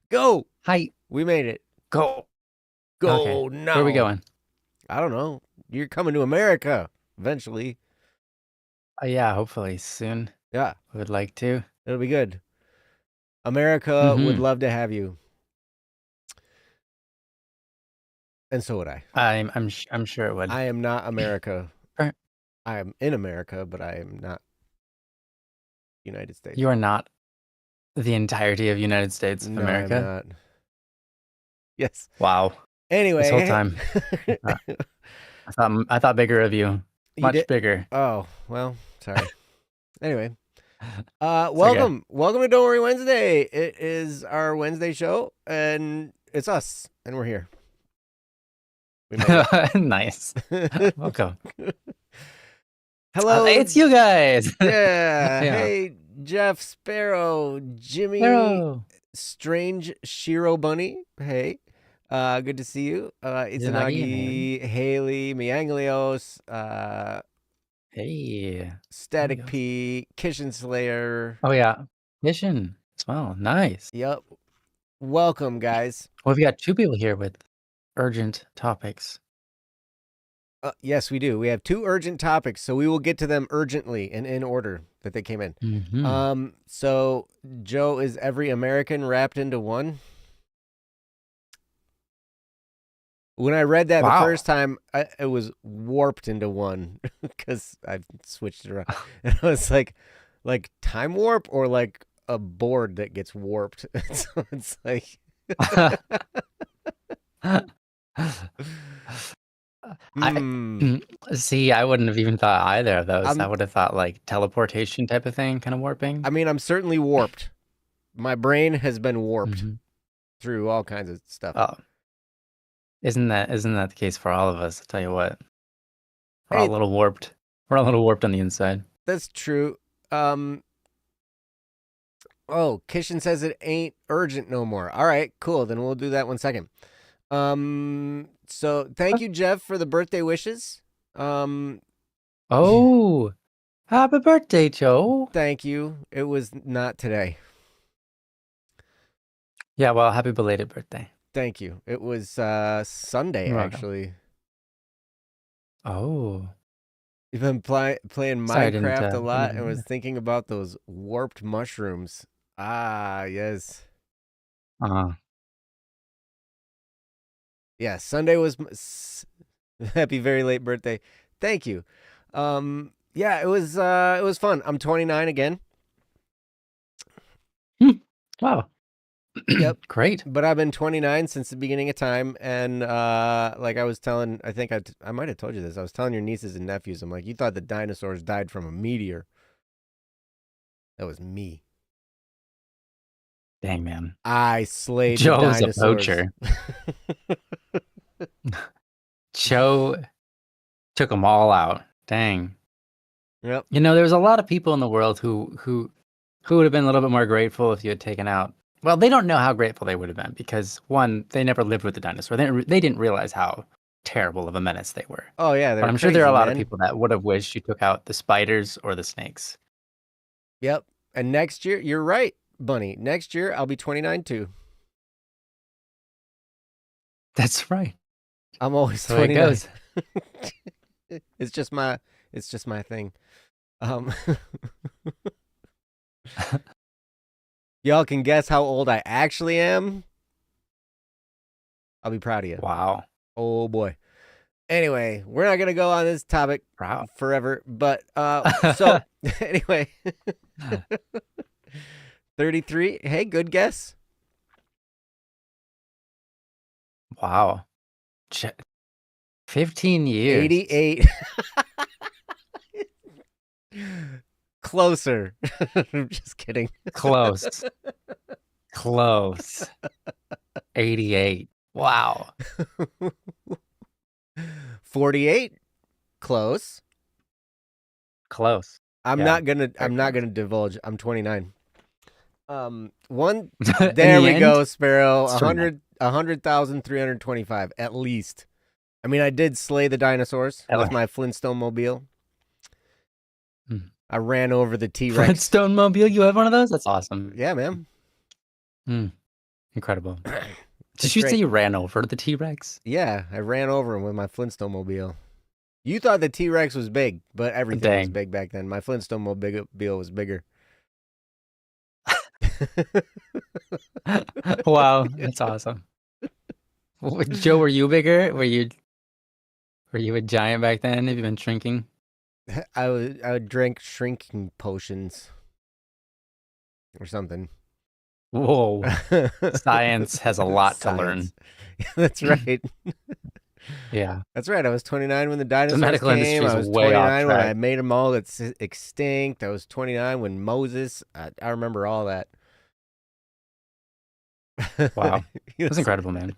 Go. Hi. We made it. Go. Go Okay. now. Where are we going? I don't know. You're coming to America eventually. Yeah, hopefully soon. Yeah, I would like to. it'll be good. America would love to have you. And so would I. I'm sure it would. I am not America. Right. I am in America, but I am not United States. You are not the entirety of United States of No, America. I'm not. Yes. Wow. Anyway, This whole time, I thought bigger of you. Much bigger. Oh, well, sorry. Anyway, welcome to Don't Worry Wednesday. It is our Wednesday show, and it's us, and we're here. We made it. Nice. Welcome. Hello, it's you guys. Yeah. Hey, Jeff, Sparrow, Jimmy, Sparrow. Strange Shiro Bunny. Hey, good to see you. Izanagi, Haley, Mianglios, hey, Static P, Kishin Slayer. Oh yeah, Kishin as well. Nice. Yep. Welcome, guys. Well, we've got two people here with urgent topics. Yes, we do. We have two urgent topics, so we will get to them urgently and in order that they came in. So Joe, is every American wrapped into one? When I read that the first time, it was warped into one because I've switched it around. And I was like time warp or like a board that gets warped. So it's like... See, I wouldn't have even thought either of those. I would have thought like teleportation type of thing, kind of warping. I mean, I'm certainly warped. My brain has been warped through all kinds of stuff. Oh. Isn't that the case for all of us? I'll tell you what. We're all a little warped. We're all a little warped on the inside. That's true. Oh, Kishin says it ain't urgent no more. All right, cool. Then we'll do that 1 second. So thank you, Jeff, for the birthday wishes. Oh, happy birthday, Joe. Thank you. It was not today. Yeah, well, happy belated birthday. Thank you. It was Sunday, actually. Oh. You've been playing Minecraft a lot and was thinking about those warped mushrooms. Ah, yes. Yeah, Sunday was happy very late birthday. Thank you. Yeah, it was fun. I'm 29 again. Wow. Yep. Great. But I've been 29 since the beginning of time, and like I was telling, I think I might have told you this. I was telling your nieces and nephews, I'm like, you thought the dinosaurs died from a meteor. That was me. Dang, man. I slayed Joe's the dinosaurs. A poacher. Joe took them all out. Dang. Yep. You know, there's a lot of people in the world who would have been a little bit more grateful if you had taken out. Well, they don't know how grateful they would have been because, one, they never lived with the dinosaur. They didn't realize how terrible of a menace they were. Oh, yeah. But I'm sure there are a lot of people that would have wished you took out the spiders or the snakes. Yep. And next year, you're right, Bunny. Next year, I'll be 29 too. That's right. I'm always 29. It goes. It's just my thing. Y'all can guess how old I actually am. I'll be proud of you. Wow. Oh boy. Anyway, we're not gonna go on this topic forever, but so anyway. 33. Hey, good guess. Wow. 15 years. 88. Closer. I'm just kidding. Close. 88. Wow. 48. Close. I'm not gonna divulge. I'm 29. There we go, Sparrow. 100,325 at least. I mean, I did slay the dinosaurs with my Flintstone mobile. I ran over the T-Rex. Flintstone mobile? You have one of those? That's awesome. Yeah, man. Incredible. Did It's you great. say you ran over the T-Rex? Yeah, I ran over him with my Flintstone mobile. You thought the T-Rex was big, but everything was Dang. big back then. My Flintstone mobile was bigger. Wow, that's awesome. Joe, were you bigger? Were you a giant back then? Have you been shrinking? I would drink shrinking potions or something. Whoa. Science has a lot to learn. That's right. Yeah. That's right. I was 29 when the The dinosaurs medical came. industry is I was way off 29 when I track. made them all extinct. I was 29 when Moses. I remember all that. Wow. That's incredible, man.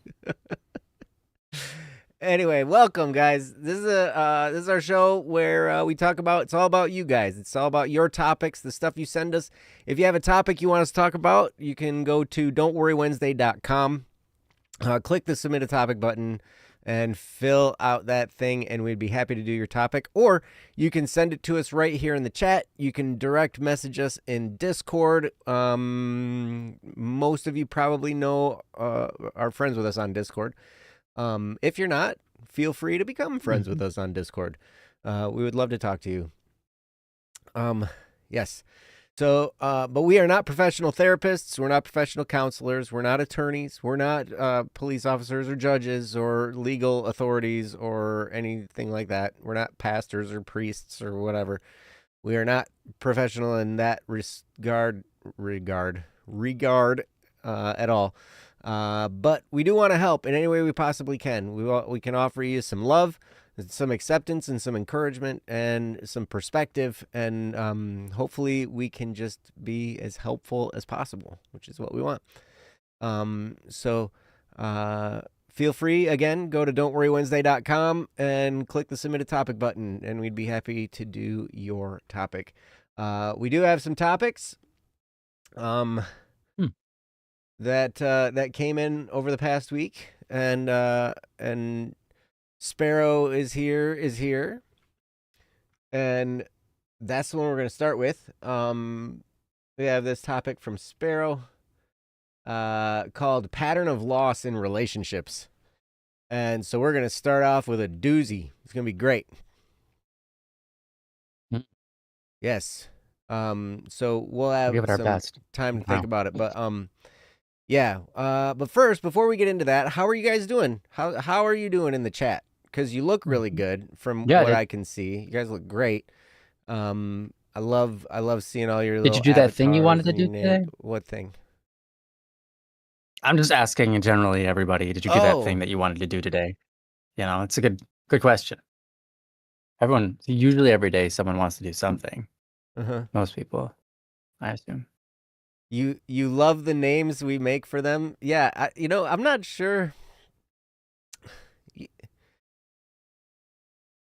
Anyway, welcome, guys. This is our show where we talk about. It's all about you guys. It's all about your topics, the stuff you send us. If you have a topic you want us to talk about, you can go to don'tworrywednesday.com. Click the submit a topic button and fill out that thing, and we'd be happy to do your topic. Or you can send it to us right here in the chat. You can direct message us in Discord. Most of you probably know are friends with us on Discord. If you're not, feel free to become friends with us on Discord. We would love to talk to you. Yes. So, but we are not professional therapists. We're not professional counselors. We're not attorneys. We're not police officers or judges or legal authorities or anything like that. We're not pastors or priests or whatever. We are not professional in that regard at all. But we do want to help in any way we possibly can. We can offer you some love, some acceptance, and some encouragement, and some perspective, and hopefully we can just be as helpful as possible, which is what we want. So feel free, again, go to don'tworrywednesday.com and click the submit a topic button, and we'd be happy to do your topic. We do have some topics. That came in over the past week, and Sparrow is here, and that's the one we're going to start with. We have this topic from Sparrow, called "Pattern of Loss in Relationships," and so we're going to start off with a doozy. It's going to be great. Yes. So we'll have give it our some best. time to think about it, but yeah. But first, before we get into that, how are you guys doing? How are you doing in the chat? Because you look really good from what I can see. You guys look great. I love seeing all your little. Did you do that thing you wanted to do today? What thing? I'm just asking generally, everybody. Did you do that thing that you wanted to do today? You know, it's a good question. Usually every day someone wants to do something. Most people, I assume. You love the names we make for them? Yeah, I'm not sure.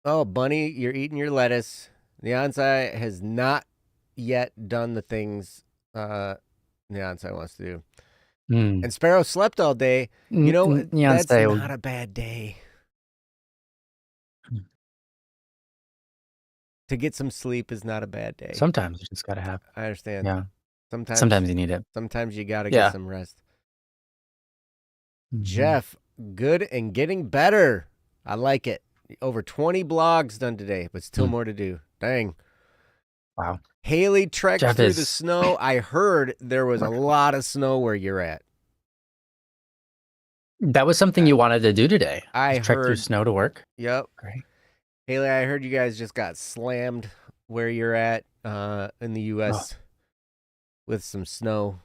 Oh, Bunny, you're eating your lettuce. Neonsai has not yet done the things Neonsai wants to do. And Sparrow slept all day. That's not a bad day. To get some sleep is not a bad day. Sometimes you just gotta have. I understand. Yeah. Sometimes you need it. Sometimes you gotta get some rest. Jeff, good and getting better. I like it. Over 20 blogs done today, but still more to do. Dang. Wow. Haley trekked through the snow. I heard there was a lot of snow where you're at. That was something you wanted to do today. I trek through snow to work. Yep. Great. Haley, I heard you guys just got slammed where you're at in the U.S. with some snow.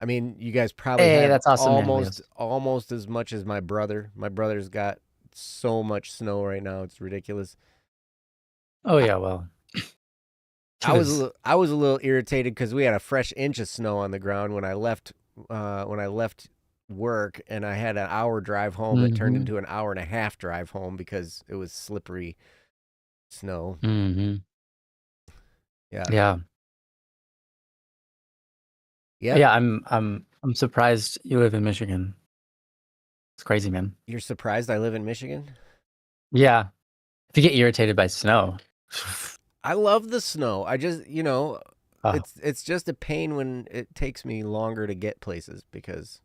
I mean, you guys probably have that's awesome, almost as much as my brother. My brother's got so much snow right now; it's ridiculous. Oh yeah, well, I was a little irritated because we had a fresh inch of snow on the ground when I left work, and I had an hour drive home that turned into an hour and a half drive home because it was slippery snow. Yeah. I'm surprised you live in Michigan. It's crazy, man. You're surprised I live in Michigan? Yeah. If you get irritated by snow. I love the snow. I just, it's just a pain when it takes me longer to get places because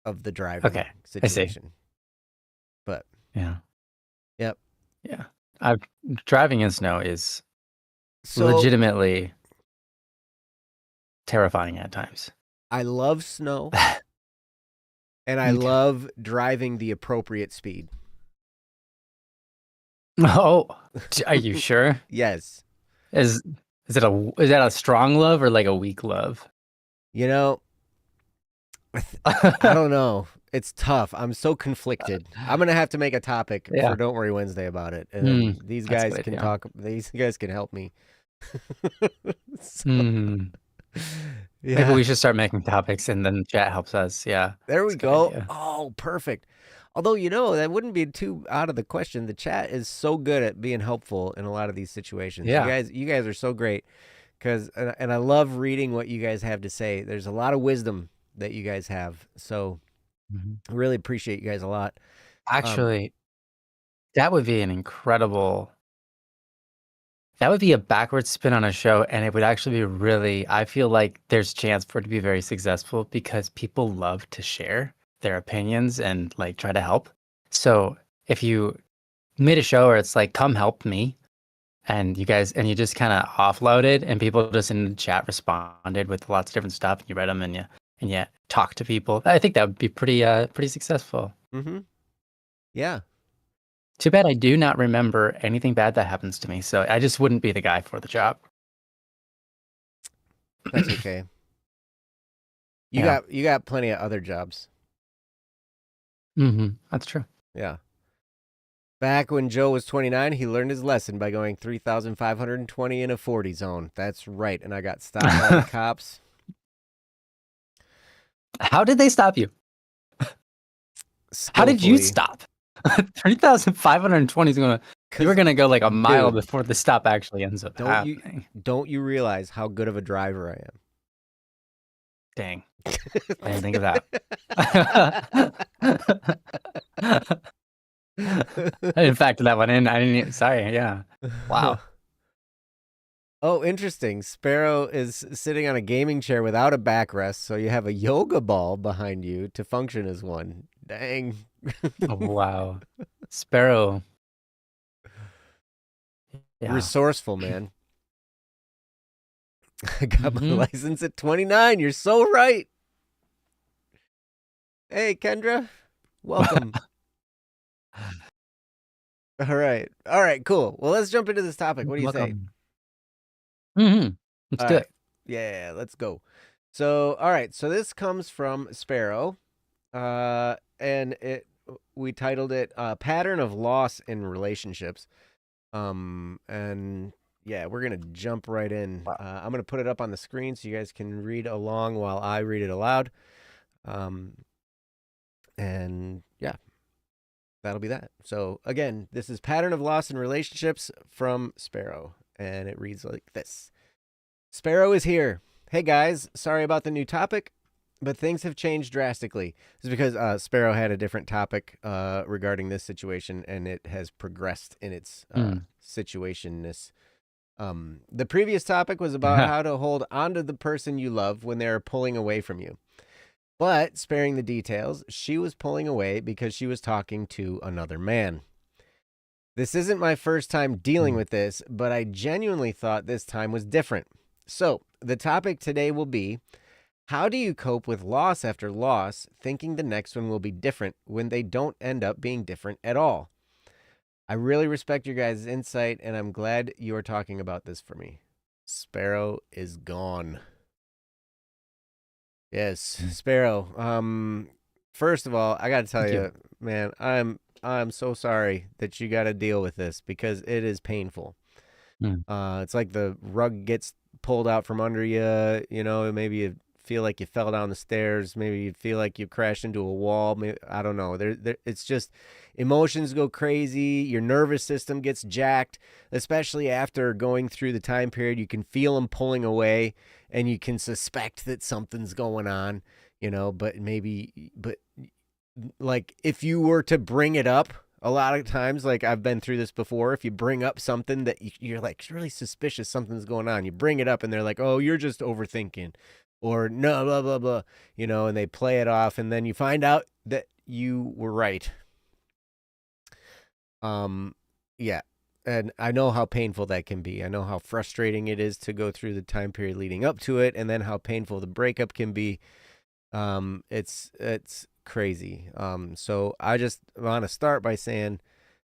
of the driving Okay, I see. situation. But Yeah. yep. Yeah. Driving in snow is So legitimately terrifying at times. I love snow, and I Me too. love driving the appropriate speed. Oh, are you sure? Yes. Is that a strong love or like a weak love? You know, I don't know. It's tough. I'm so conflicted. I'm gonna have to make a topic Yeah. for Don't Worry Wednesday about it, and then these That's a guys good can idea. talk. These guys can help me. So, Maybe yeah, we should start making topics and then chat helps us. Yeah. there That's we a good go. idea. Oh, perfect. Although that wouldn't be too out of the question. The chat is so good at being helpful in a lot of these situations. Yeah. You guys are so great because, and I love reading what you guys have to say. There's a lot of wisdom that you guys have. So I really appreciate you guys a lot. Actually, that would be that would be a backward spin on a show, and it would actually be really, I feel like there's chance for it to be very successful because people love to share their opinions and like try to help. So if you made a show where it's like, come help me, and you just kind of offloaded, and people just in the chat responded with lots of different stuff, and you read them and you talk to people. I think that would be pretty successful. Mm-hmm. Yeah. Too bad I do not remember anything bad that happens to me, so I just wouldn't be the guy for the job. That's okay. You got plenty of other jobs. That's true. Yeah. Back when Joe was 29, he learned his lesson by going 3,520 in a 40 zone. That's right. And I got stopped by the cops. How did they stop you? How did you stop? 3,520 is gonna. You were gonna go like a mile before the stop actually ends up happening. Don't you realize how good of a driver I am? Dang. I didn't think of that. I didn't factor that one in. I didn't. Sorry. Yeah. Wow. Oh, interesting. Sparrow is sitting on a gaming chair without a backrest, so you have a yoga ball behind you to function as one. Dang. Oh, wow. Sparrow. Yeah. Resourceful, man. I got my license at 29. You're so right. Hey, Kendra. Welcome. All right. Cool. Well, let's jump into this topic. What do you say? Let's do it. Yeah, let's go. So, all right. So this comes from Sparrow, and we titled it "Pattern of Loss in Relationships." And yeah, we're gonna jump right in. Wow. I'm gonna put it up on the screen so you guys can read along while I read it aloud. And yeah, that'll be that. So again, this is Pattern of Loss in Relationships from Sparrow, and it reads like this. Sparrow is here. Hey guys, sorry about the new topic, but things have changed drastically. This is because Sparrow had a different topic regarding this situation, and it has progressed in its situationness. The previous topic was about how to hold on to the person you love when they're pulling away from you. But, sparing the details, she was pulling away because she was talking to another man. This isn't my first time dealing with this, but I genuinely thought this time was different. So, the topic today will be, how do you cope with loss after loss, thinking the next one will be different when they don't end up being different at all? I really respect your guys' insight, and I'm glad you are talking about this for me. Sparrow is gone. Yes, Sparrow. First of all, I got to tell you, man, I'm so sorry that you got to deal with this because it is painful. It's like the rug gets pulled out from under you. You know, maybe you feel like you fell down the stairs. Maybe you feel like you crashed into a wall. Maybe, I don't know. It's just emotions go crazy. Your nervous system gets jacked, especially after going through the time period. You can feel them pulling away, and you can suspect that something's going on. You know, but like if you were to bring it up. A lot of times, like I've been through this before, if you bring up something that you're like really suspicious something's going on, you bring it up and they're like, oh, you're just overthinking. or no, blah, blah, blah, and they play it off, and then you find out that you were right. Yeah. And I know how painful that can be. I know how frustrating it is to go through the time period leading up to it, and then how painful the breakup can be. It's crazy. So I just want to start by saying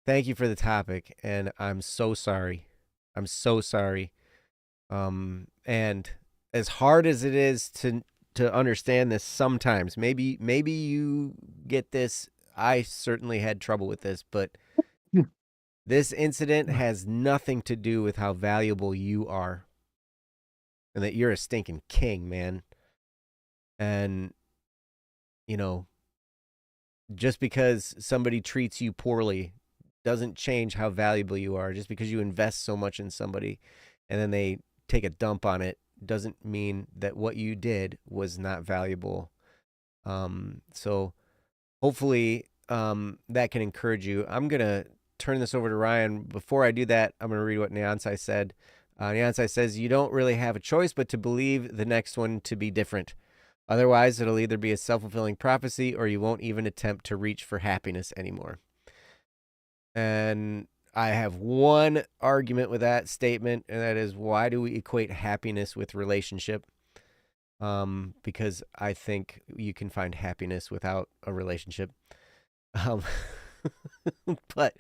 thank you for the topic, and I'm so sorry. I'm so sorry. And as hard as it is to understand this sometimes, maybe you get this. I certainly had trouble with this, but this incident has nothing to do with how valuable you are, and that you're a stinking king, man. And just because somebody treats you poorly doesn't change how valuable you are. Just because you invest so much in somebody and then they take a dump on it doesn't mean that what you did was not valuable. So hopefully that can encourage you. I'm going to turn this over to Ryan. Before I do that, I'm going to read what Nyansai said. Nyansai says, you don't really have a choice but to believe the next one to be different. Otherwise, it'll either be a self-fulfilling prophecy or you won't even attempt to reach for happiness anymore. And I have one argument with that statement, and that is, why do we equate happiness with relationship? Because I think you can find happiness without a relationship. But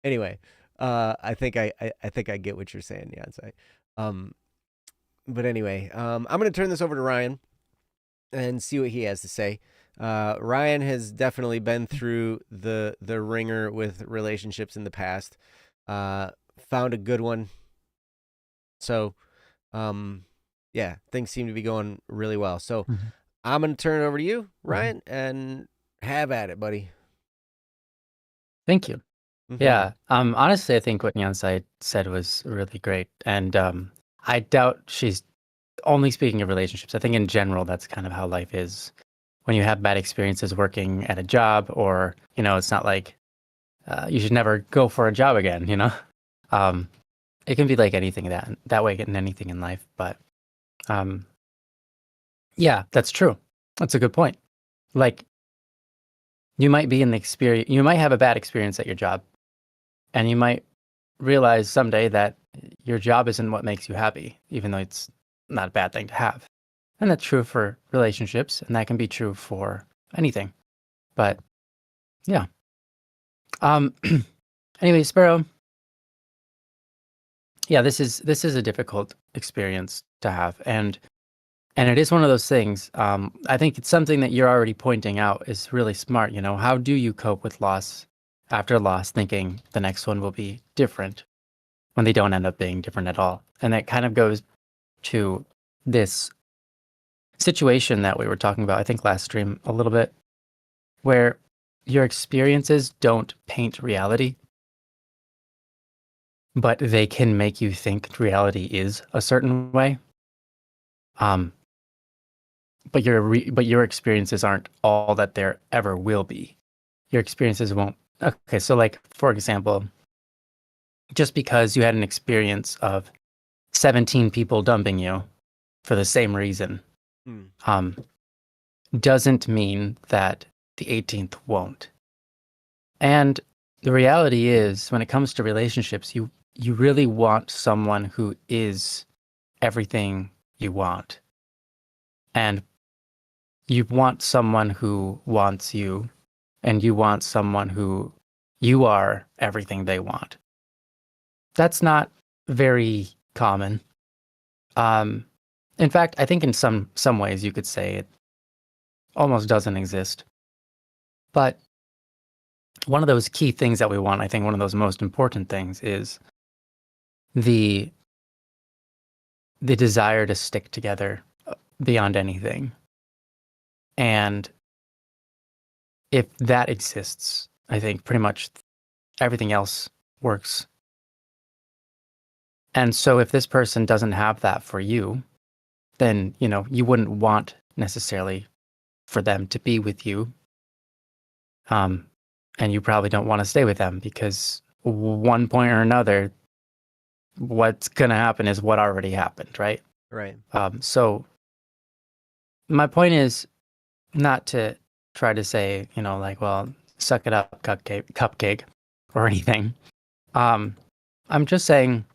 anyway, I think I get what you're saying, Yancey. But anyway, I'm going to turn this over to Ryan and see what he has to say. Ryan has definitely been through the ringer with relationships in the past. Found a good one. So, yeah, things seem to be going really well. So, I'm going to turn it over to you, Ryan, and have at it, buddy. Thank you. Yeah. Honestly, I think what Nyansai said was really great. And I doubt she's only speaking of relationships. I think in general, that's kind of how life is. When you have bad experiences working at a job, or, it's not like you should never go for a job again, it can be like anything that way, getting anything in life. But yeah, that's true. That's a good point. Like, you might be in the experience, you might have a bad experience at your job, and you might realize someday that your job isn't what makes you happy, even though it's not a bad thing to have. And that's true for relationships, and that can be true for anything. But yeah. Anyway, Sparrow. Yeah, this is a difficult experience to have, and it is one of those things. I think it's something that you're already pointing out is really smart. How do you cope with loss after loss, thinking the next one will be different when they don't end up being different at all? And that kind of goes to this situation that we were talking about, I think last stream a little bit, where your experiences don't paint reality, but they can make you think reality is a certain way. But your experiences aren't all that there ever will be. Your experiences won't. Okay, so like, for example, just because you had an experience of 17 people dumping you for the same reason, doesn't mean that the 18th won't. And the reality is, when it comes to relationships, you really want someone who is everything you want. And you want someone who wants you, and you want someone who you are everything they want. That's not very common. In fact, I think in some ways you could say it almost doesn't exist. But one of those key things that we want, I think one of those most important things, is the desire to stick together beyond anything. And if that exists, I think pretty much everything else works. And so if this person doesn't have that for you, then, you wouldn't want necessarily for them to be with you. And you probably don't want to stay with them, because one point or another, what's going to happen is what already happened, right? Right. So my point is not to try to say, like, well, suck it up, cupcake, or anything. I'm just saying,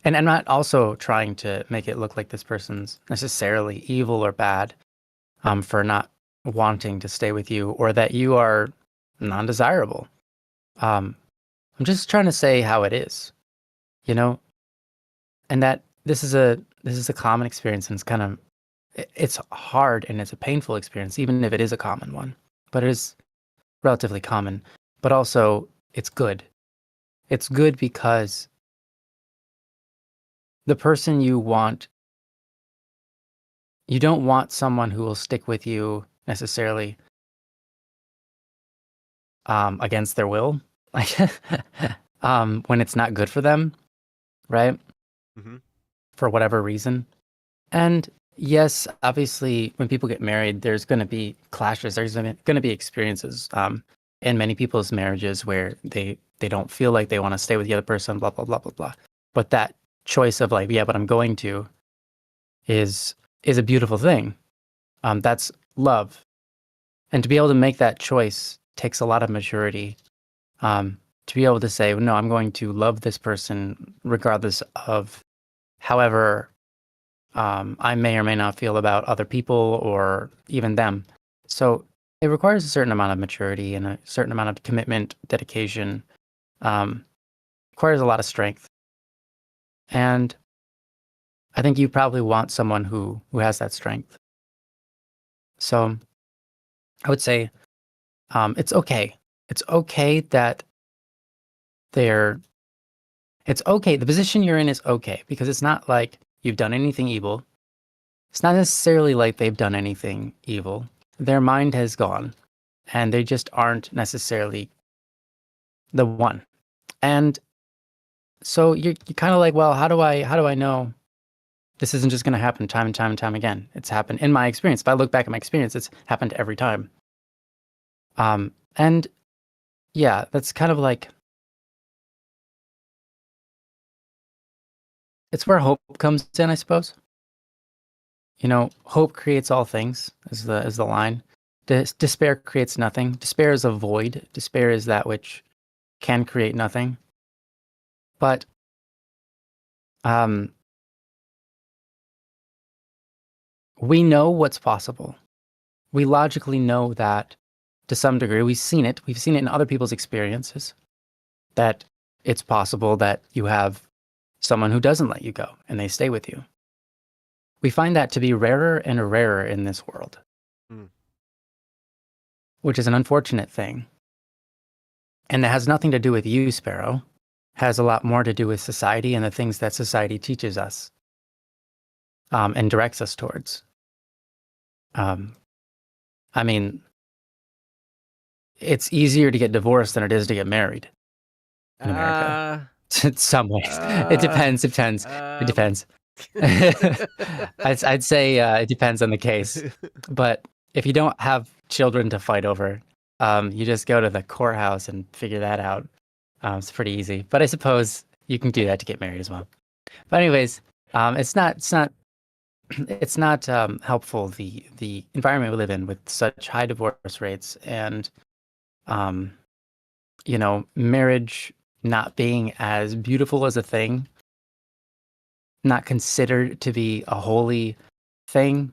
and I'm not also trying to make it look like this person's necessarily evil or bad, for not wanting to stay with you, or that you are non-desirable. I'm just trying to say how it is, you know, and that this is a common experience, and it's hard and it's a painful experience, even if it is a common one. But it is relatively common. But also, it's good. It's good because the person you don't want someone who will stick with you necessarily against their will, like when it's not good for them, right? Mm-hmm. For whatever reason. And yes, obviously, when people get married, there's going to be clashes. There's going to be experiences in many people's marriages where they don't feel like they want to stay with the other person, blah, blah, blah, blah, blah. But that choice of like, yeah, but I'm going to is a beautiful thing. That's love. And to be able to make that choice takes a lot of maturity. To be able to say, no, I'm going to love this person regardless of however I may or may not feel about other people or even them. So it requires a certain amount of maturity and a certain amount of commitment, dedication. Requires a lot of strength. And I think you probably want someone who has that strength. So I would say it's okay. It's okay that it's okay. The position you're in is okay because it's not like you've done anything evil. It's not necessarily like they've done anything evil. Their mind has gone and they just aren't necessarily the one. And so you're kind of like, well, how do I know this isn't just going to happen time and time and time again? It's happened in my experience. If I look back at my experience, it's happened every time. And yeah, that's kind of like, it's where hope comes in, I suppose. Hope creates all things, is the line. Despair creates nothing. Despair is a void. Despair is that which can create nothing. But we know what's possible. We logically know that to some degree. We've seen it. We've seen it in other people's experiences, that it's possible that you have someone who doesn't let you go and they stay with you. We find that to be rarer and rarer in this world, which is an unfortunate thing. And that has nothing to do with you, Sparrow. Has a lot more to do with society and the things that society teaches us and directs us towards. I mean, it's easier to get divorced than it is to get married in America. In some ways. It depends. It depends. I'd say it depends on the case. But if you don't have children to fight over, you just go to the courthouse and figure that out. It's pretty easy. But I suppose you can do that to get married as well. But anyways, it's not helpful, the environment we live in with such high divorce rates and marriage not being as beautiful as a thing, not considered to be a holy thing,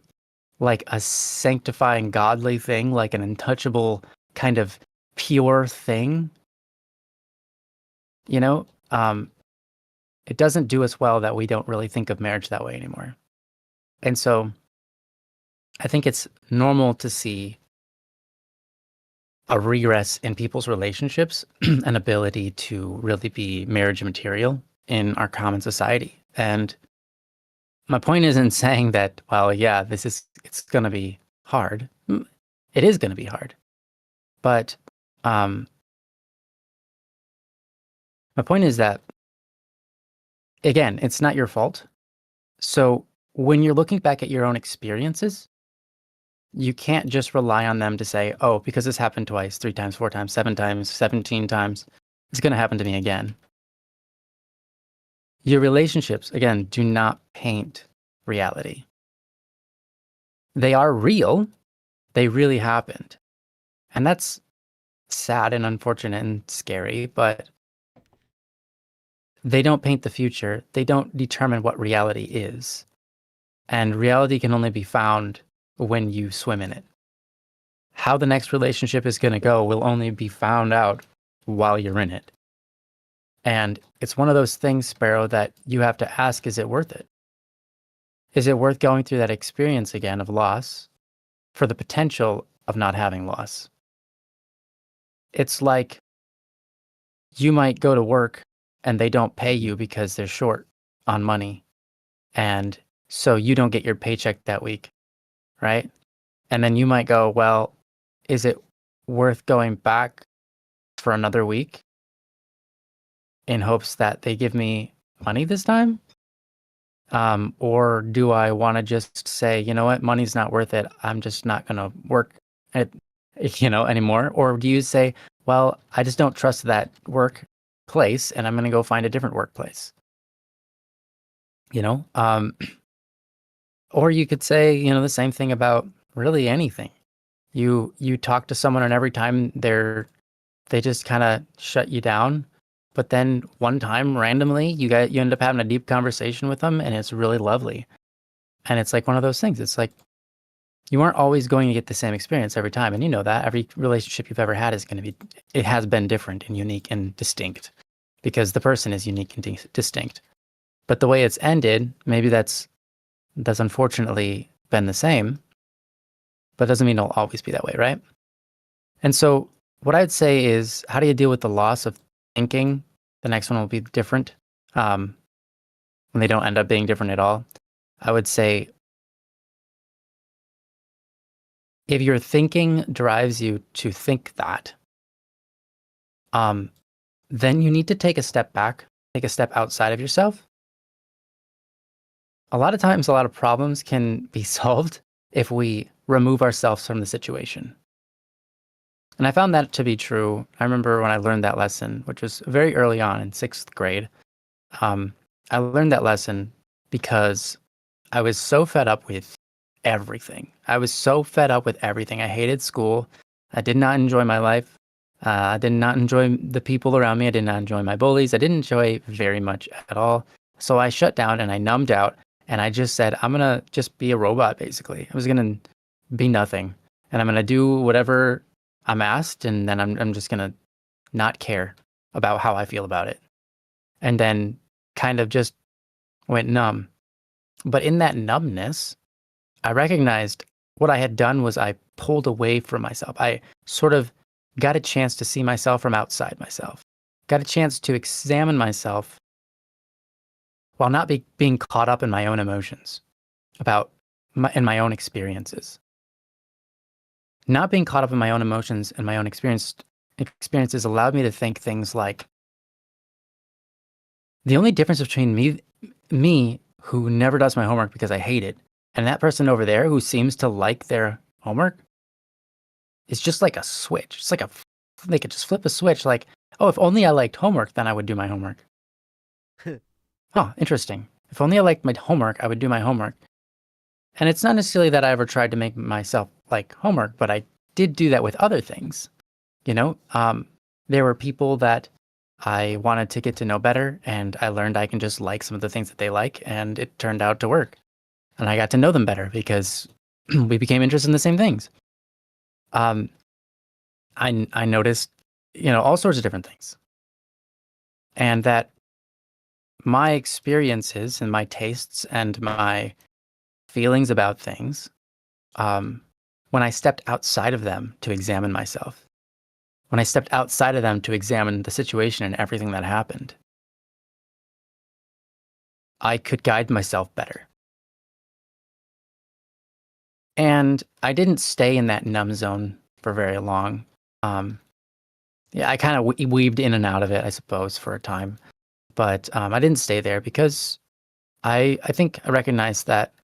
like a sanctifying godly thing, like an untouchable kind of pure thing. It doesn't do us well that we don't really think of marriage that way anymore. And so I think it's normal to see a regress in people's relationships and ability to really be marriage material in our common society. And my point isn't saying that, well, yeah, it's going to be hard. It is going to be hard. But my point is that, again, it's not your fault. So when you're looking back at your own experiences, you can't just rely on them to say, oh, because this happened twice, 3 times, 4 times, 7 times, 17 times, it's going to happen to me again. Your relationships, again, do not paint reality. they are real. They really happened. And that's sad and unfortunate and scary, but they don't paint the future. They don't determine what reality is. And reality can only be found when you swim in it. How the next relationship is going to go will only be found out while you're in it. And it's one of those things, Sparrow, that you have to ask, is it worth it? Is it worth going through that experience again of loss for the potential of not having loss? It's like you might go to work and they don't pay you because they're short on money. And so you don't get your paycheck that week, right? And then you might go, well, is it worth going back for another week in hopes that they give me money this time? Or do I want to just say, you know what, money's not worth it. I'm just not going to work at, anymore. Or do you say, well, I just don't trust that workplace and I'm going to go find a different workplace? Or you could say, the same thing about really anything. You talk to someone and every time they just kind of shut you down. But then one time randomly you end up having a deep conversation with them and it's really lovely. And it's like one of those things. It's like you aren't always going to get the same experience every time. And you know that every relationship you've ever had it has been different and unique and distinct because the person is unique and distinct. But the way it's ended, maybe that's unfortunately been the same, but doesn't mean it'll always be that way, right? And so what I'd say is, how do you deal with the loss of thinking the next one will be different when they don't end up being different at all? I would say, if your thinking drives you to think that, then you need to take a step back, take a step outside of yourself. A lot of times, a lot of problems can be solved if we remove ourselves from the situation. And I found that to be true. I remember when I learned that lesson, which was very early on in 6th grade. I learned that lesson because I was so fed up with everything. I was so fed up with everything. I hated school. I did not enjoy my life. I did not enjoy the people around me. I did not enjoy my bullies. I didn't enjoy very much at all. So I shut down and I numbed out. And I just said, I'm going to just be a robot, basically. I was going to be nothing. And I'm going to do whatever I'm asked. And then I'm just going to not care about how I feel about it. And then kind of just went numb. But in that numbness, I recognized what I had done was I pulled away from myself. I sort of got a chance to see myself from outside myself. Got a chance to examine myself while not being caught up in my own emotions in my own experiences. Not being caught up in my own emotions and my own experiences allowed me to think things like, the only difference between me who never does my homework because I hate it, and that person over there who seems to like their homework is just like a switch. It's like they could just flip a switch like, oh, if only I liked homework, then I would do my homework. Oh, interesting. If only I liked my homework, I would do my homework. And it's not necessarily that I ever tried to make myself like homework, but I did do that with other things. There were people that I wanted to get to know better, and I learned I can just like some of the things that they like, and it turned out to work. And I got to know them better because we became interested in the same things. I noticed, all sorts of different things. And that my experiences and my tastes and my feelings about things, when I stepped outside of them to examine myself, when I stepped outside of them to examine the situation and everything that happened, I could guide myself better. And I didn't stay in that numb zone for very long. I kind of weaved in and out of it, I suppose, for a time. But I didn't stay there because I think I recognized that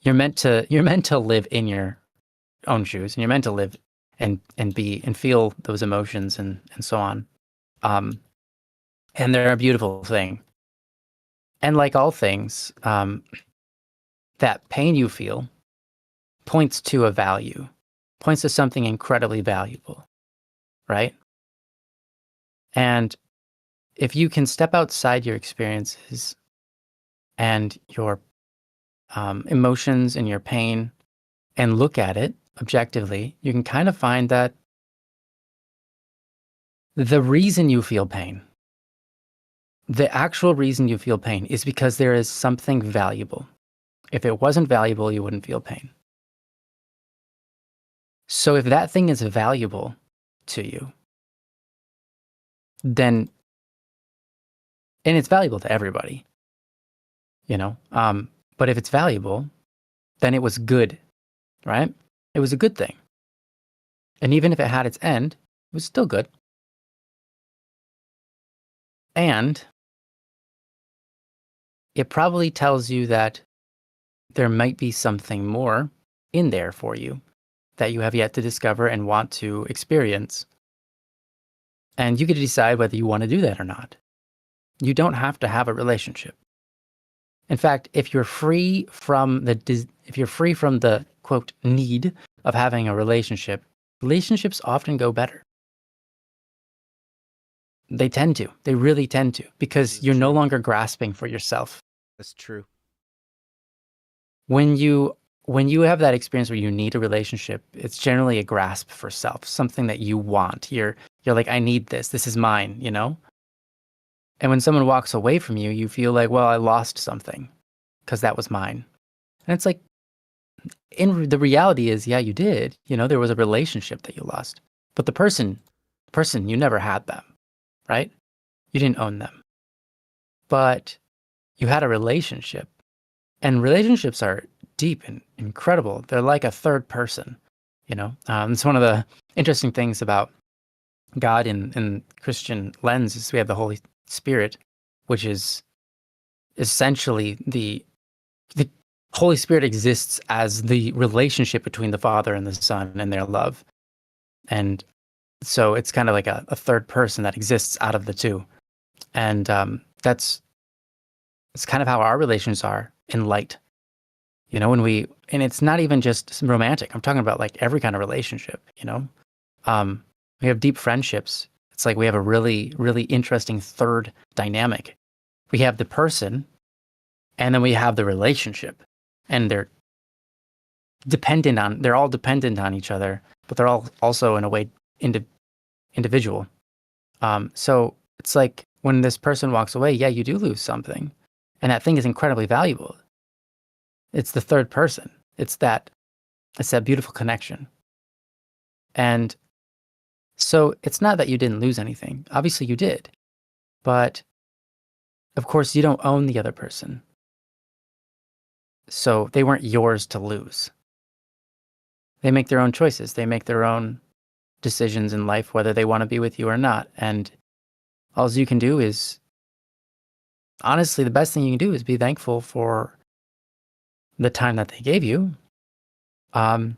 you're meant to live in your own shoes, and you're meant to live and be and feel those emotions and so on. And they're a beautiful thing. And like all things, that pain you feel points to a value, points to something incredibly valuable, right? And if you can step outside your experiences and your emotions and your pain and look at it objectively, you can kind of find that the reason you feel pain, the actual reason you feel pain, is because there is something valuable. If it wasn't valuable, you wouldn't feel pain. So if that thing is valuable to you, then, and it's valuable to everybody, but if it's valuable, then it was good, right? It was a good thing. And even if it had its end, it was still good. And it probably tells you that there might be something more in there for you that you have yet to discover and want to experience. And you get to decide whether you want to do that or not. You don't have to have a relationship. In fact, if you're free from the quote need of having a relationship, relationships often go better. They tend to. They really tend to, because you're no longer grasping for yourself. That's true. When you have that experience where you need a relationship, it's generally a grasp for self, something that you want. You're like, I need this. This is mine, And when someone walks away from you, you feel like, well, I lost something because that was mine. And it's like, the reality is, yeah, you did. There was a relationship that you lost. But the person, you never had them, right? You didn't own them. But you had a relationship. And relationships are deep and incredible. They're like a third person, It's one of the interesting things about God in Christian lens is we have the Holy Spirit, which is essentially the Holy Spirit exists as the relationship between the Father and the Son and their love. And so it's kind of like a third person that exists out of the two. And it's kind of how our relations are in light. And it's not even just romantic. I'm talking about like every kind of relationship, we have deep friendships. It's like we have a really, really interesting third dynamic. We have the person, and then we have the relationship, and they're all dependent on each other, but they're all also in a way individual. So it's like when this person walks away, yeah, you do lose something, and that thing is incredibly valuable. It's the third person. It's that beautiful connection. And so it's not that you didn't lose anything. Obviously you did. But of course you don't own the other person. So they weren't yours to lose. They make their own choices. They make their own decisions in life, whether they want to be with you or not. And all you can do is, honestly, the best thing you can do is be thankful for the time that they gave you. Yeah,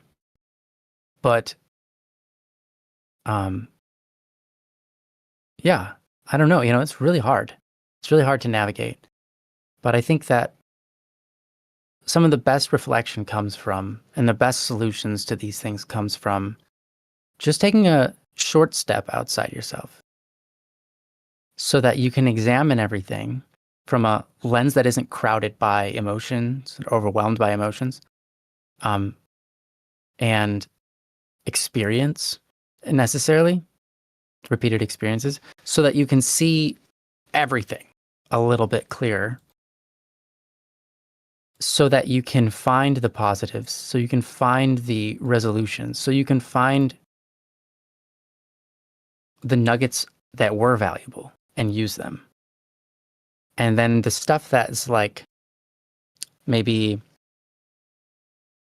I don't know. It's really hard. It's really hard to navigate. But I think that some of the best reflection comes from, and the best solutions to these things comes from just taking a short step outside yourself so that you can examine everything from a lens that isn't crowded by emotions, overwhelmed by emotions, and experience necessarily, repeated experiences, so that you can see everything a little bit clearer, so that you can find the positives, so you can find the resolutions, so you can find the nuggets that were valuable and use them. And then the stuff that's like, maybe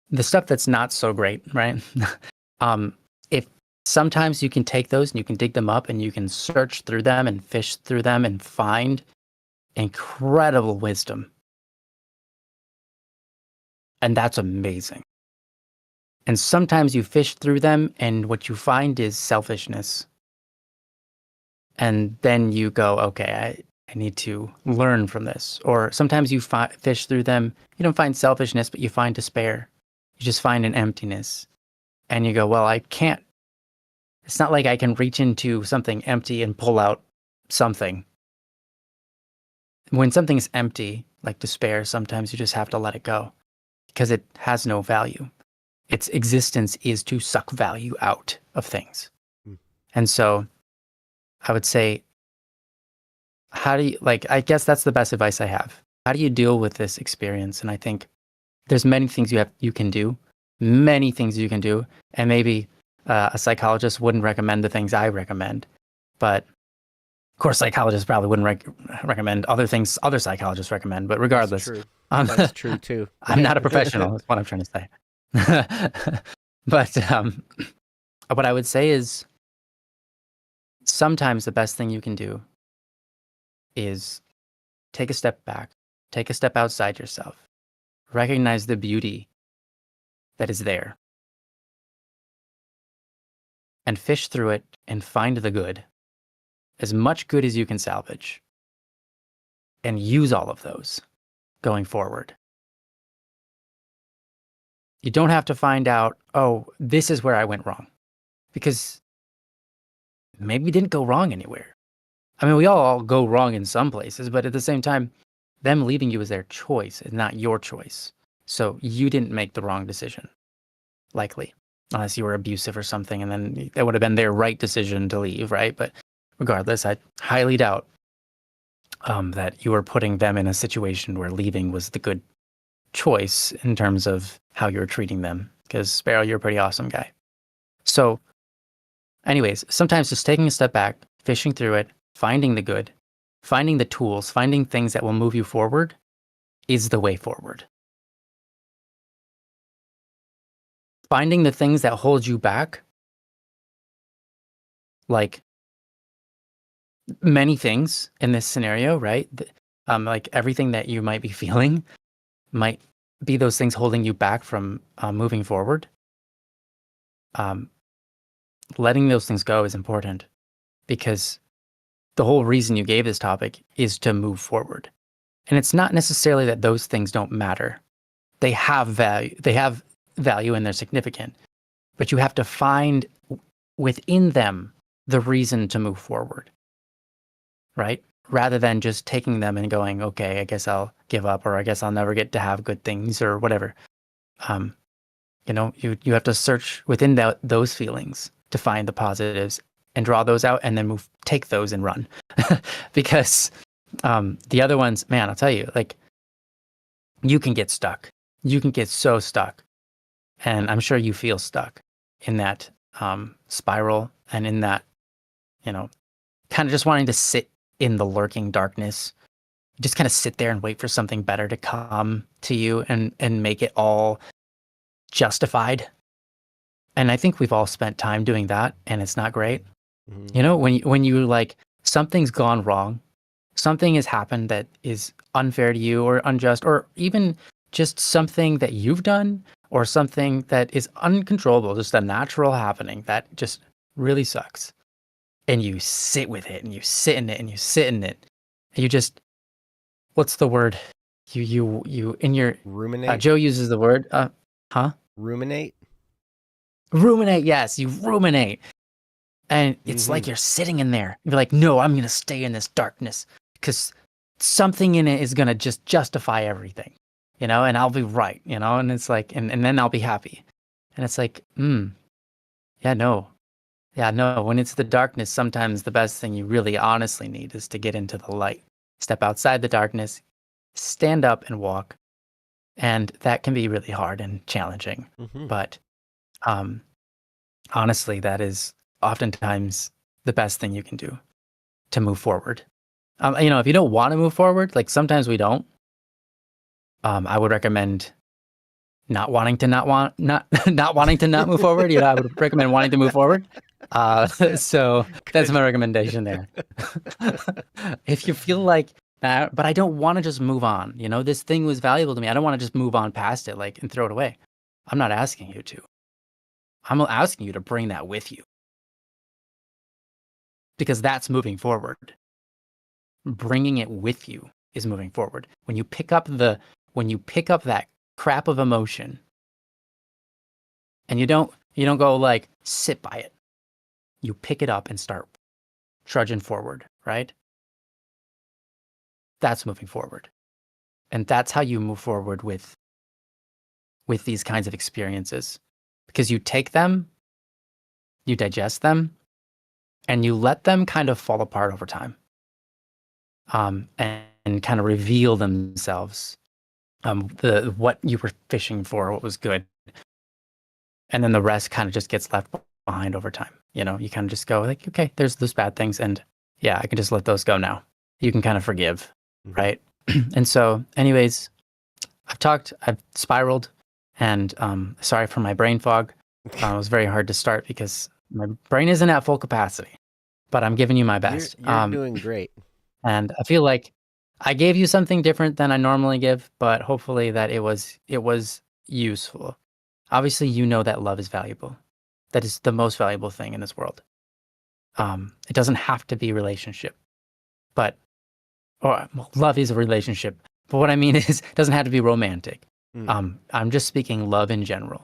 the stuff that's not so great, right? If sometimes you can take those and you can dig them up and you can search through them and fish through them and find incredible wisdom. And that's amazing. And sometimes you fish through them and what you find is selfishness. And then you go, okay, I need to learn from this. Or sometimes you fish through them, you don't find selfishness, but you find despair. You just find an emptiness and you go, well, I can't, it's not like I can reach into something empty and pull out something. When something's empty, like despair, sometimes you just have to let it go because it has no value. Its existence is to suck value out of things. And so I would say, how do you, like, I guess that's the best advice I have. How do you deal with this experience? And I think there's many things you can do, many things you can do. And maybe a psychologist wouldn't recommend the things I recommend. But of course, psychologists probably wouldn't recommend other things other psychologists recommend. But regardless, that's true too. I'm not a professional. That's what I'm trying to say. But what I would say is sometimes the best thing you can do is take a step back, take a step outside yourself, recognize the beauty that is there, and fish through it and find the good, as much good as you can salvage, and use all of those going forward. You don't have to find out, oh, this is where I went wrong, because maybe you didn't go wrong anywhere. I mean, we all go wrong in some places, but at the same time, them leaving you is their choice. It's not your choice. So you didn't make the wrong decision, likely, unless you were abusive or something, and then that would have been their right decision to leave, right? But regardless, I highly doubt that you were putting them in a situation where leaving was the good choice in terms of how you were treating them, because Sparrow, you're a pretty awesome guy. So anyways, sometimes just taking a step back, fishing through it, finding the good, finding the tools, finding things that will move you forward is the way forward. Finding the things that hold you back, like many things in this scenario, right? Like everything that you might be feeling might be those things holding you back from moving forward. Letting those things go is important, because the whole reason you gave this topic is to move forward. And it's not necessarily that those things don't matter. They have value. They have value and they're significant. But you have to find within them the reason to move forward, right? Rather than just taking them and going, okay, I guess I'll give up, or I guess I'll never get to have good things, or whatever. You know, you have to search within those feelings to find the positives and draw those out, and then take those and run. Because the other ones, man, I'll tell you, like, you can get stuck. You can get so stuck. And I'm sure you feel stuck in that spiral, and in that, you know, kind of just wanting to sit in the lurking darkness. Just kind of sit there and wait for something better to come to you and make it all justified. And I think we've all spent time doing that, and it's not great. Mm-hmm. You know, when you like, something's gone wrong, something has happened that is unfair to you or unjust, or even just something that you've done, or something that is uncontrollable, just a natural happening that just really sucks. And you sit with it, and you sit in it, and you sit in it. And you just, what's the word? You in your ruminate. Joe uses the word, Ruminate. Ruminate, yes, you ruminate. And it's like you're sitting in there. You're like, no, I'm going to stay in this darkness because something in it is going to just justify everything, you know, and I'll be right, you know, and it's like, and then I'll be happy. And it's like, yeah, no. When it's the darkness, sometimes the best thing you really honestly need is to get into the light. Step outside the darkness, stand up and walk. And that can be really hard and challenging. But honestly, that is oftentimes the best thing you can do to move forward. You know, if you don't want to move forward, like sometimes we don't, I would recommend not wanting to not wanting to not move forward. You know, I would recommend wanting to move forward. So that's my recommendation there. If you feel like that, but I don't want to just move on, you know, this thing was valuable to me, I don't want to just move on past it, like, and throw it away. I'm not asking you to. I'm asking you to bring that with you, because that's moving forward. Bringing it with you is moving forward. When you pick up that crap of emotion And you don't go like sit by it. You pick it up and start trudging forward, right? That's moving forward. And that's how you move forward with these kinds of experiences. Because you take them, you digest them, and you let them kind of fall apart over time. And kind of reveal themselves. What you were fishing for, what was good. And then the rest kind of just gets left behind over time. You know, you kind of just go like, okay, there's those bad things, and yeah, I can just let those go now. You can kind of forgive, right? And so, anyways, I've spiraled, and sorry for my brain fog. It was very hard to start because my brain isn't at full capacity, but I'm giving you my best. You're doing great. And I feel like I gave you something different than I normally give, but hopefully that it was useful. Obviously, you know that love is valuable. That is the most valuable thing in this world. It doesn't have to be relationship, love is a relationship. But what I mean is, it doesn't have to be romantic. I'm just speaking love in general.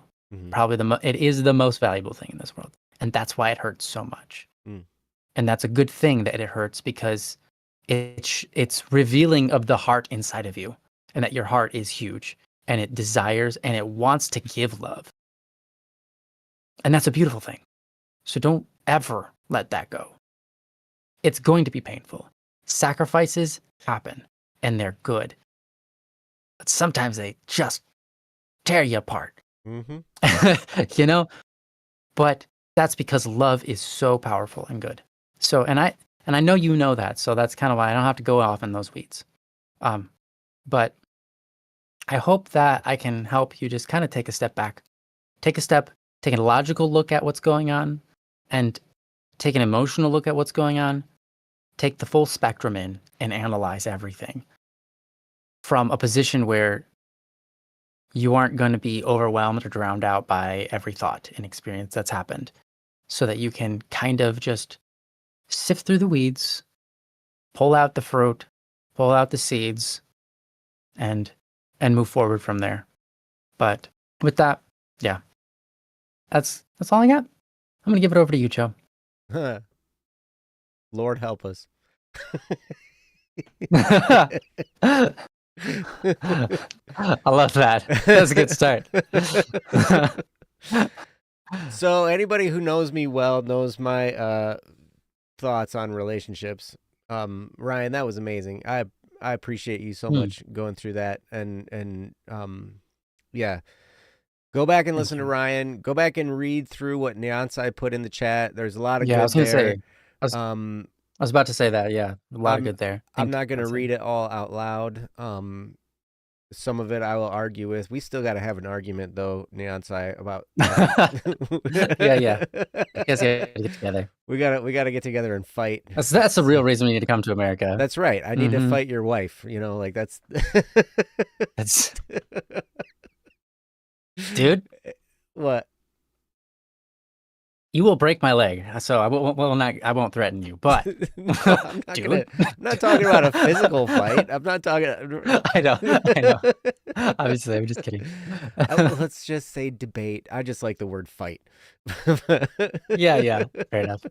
Probably it is the most valuable thing in this world, and that's why it hurts so much. And that's a good thing that it hurts, because it's revealing of the heart inside of you, and that your heart is huge, and it desires and it wants to give love. And that's a beautiful thing. So don't ever let that go. It's going to be painful. Sacrifices happen, and they're good. But sometimes they just tear you apart. You know? But that's because love is so powerful and good. So, and I know you know that, so that's kind of why I don't have to go off in those weeds. But I hope that I can help you just kind of take a step back. Take a logical look at what's going on, and take an emotional look at what's going on. Take the full spectrum in and analyze everything from a position where you aren't going to be overwhelmed or drowned out by every thought and experience that's happened, so that you can kind of just sift through the weeds, pull out the fruit, pull out the seeds, and move forward from there. But with that, yeah, that's all I got. I'm going to give it over to you, Joe. Lord help us. I love that. That's a good start. So anybody who knows me well knows my thoughts on relationships. Ryan, that was amazing. I appreciate you so much going through that, and yeah. Go back and listen to Ryan. Go back and read through what Neonsai put in the chat. There's a lot of good I was gonna there. Say, I was about to say that. Yeah, a lot of good there. I'm not going to read it all out loud. Some of it I will argue with. We still got to have an argument, though, Neonsai, about. Yeah. I guess we gotta get together. We gotta get together and fight. That's the real reason we need to come to America. That's right. I need to fight your wife. You know, like that's. Dude, what? You will break my leg, so I won't threaten you. But no, I'm not talking about a physical fight. I'm not talking. I know. Obviously, I'm just kidding. Let's just say debate. I just like the word fight. Yeah. Fair enough.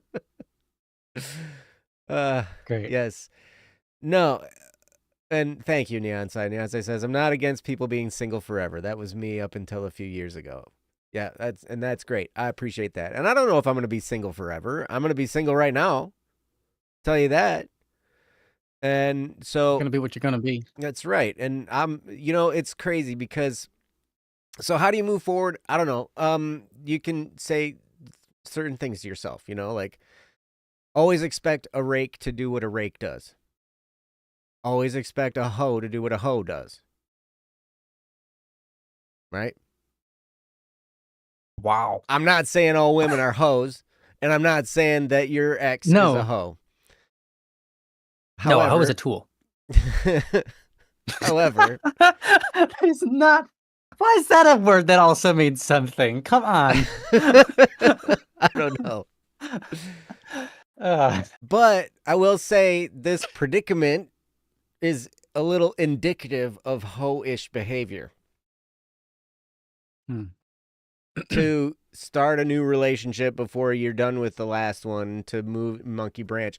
Great. Yes. No. And thank you, Neonsai. Neonsai says, I'm not against people being single forever. That was me up until a few years ago. Yeah, that's great. I appreciate that. And I don't know if I'm going to be single forever. I'm going to be single right now. Tell you that. And so... It's going to be what you're going to be. That's right. And it's crazy because... So how do you move forward? I don't know. You can say certain things to yourself, like always expect a rake to do what a rake does. Always expect a hoe to do what a hoe does. Right? Wow. I'm not saying all women are hoes, and I'm not saying that your ex is a hoe. However, no, a hoe is a tool. However, it's not. Why is that a word that also means something? Come on. I don't know. But I will say this predicament is a little indicative of hoe-ish behavior. to start a new relationship before you're done with the last one, to move monkey branch.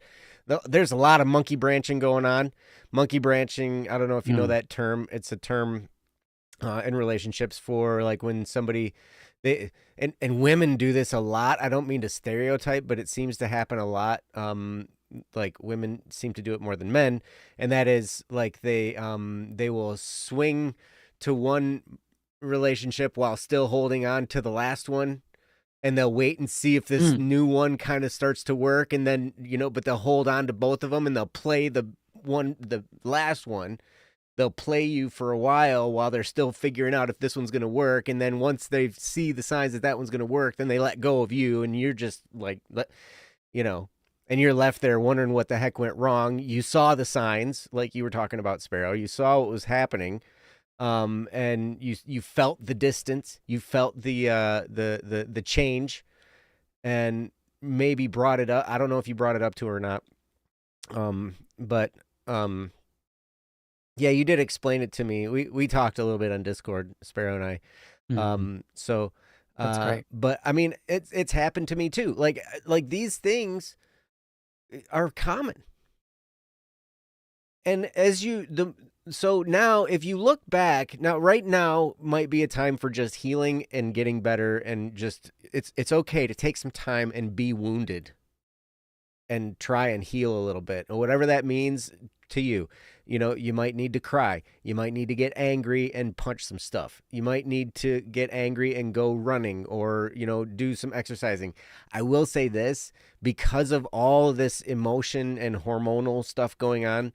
There's a lot of monkey branching going on. Monkey branching, I don't know if you know that term. It's a term in relationships for like when somebody and women do this a lot. I don't mean to stereotype, but it seems to happen a lot. Like women seem to do it more than men, and that is like they will swing to one relationship while still holding on to the last one, and they'll wait and see if this new one kind of starts to work, and then but they'll hold on to both of them, and they'll play the last one. They'll play you for a while they're still figuring out if this one's going to work, and then once they see the signs that one's going to work, then they let go of you, and you're just like, and you're left there wondering what the heck went wrong. You saw the signs, like you were talking about, Sparrow. You saw what was happening, and you felt the distance, you felt the change, and maybe brought it up. I don't know if you brought it up to her or not, but yeah, you did explain it to me. We talked a little bit on Discord, Sparrow and I. So that's great. But I mean, it's happened to me too. Like these things are common. And so now if you look back, now right now might be a time for just healing and getting better, and just it's okay to take some time and be wounded and try and heal a little bit, or whatever that means to you. You might need to cry. You might need to get angry and punch some stuff. You might need to get angry and go running, or, do some exercising. I will say this, because of all this emotion and hormonal stuff going on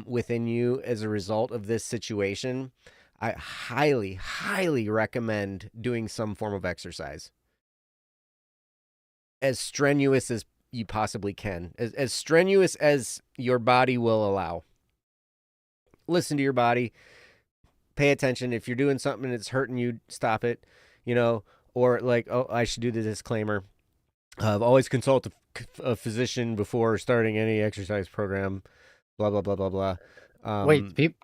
within you as a result of this situation, I highly, highly recommend doing some form of exercise. As strenuous as you possibly can, as strenuous as your body will allow. Listen to your body, pay attention. If you're doing something and it's hurting you, stop it, or like, oh, I should do the disclaimer. Always consult a physician before starting any exercise program, blah, blah, blah, blah, blah. Wait,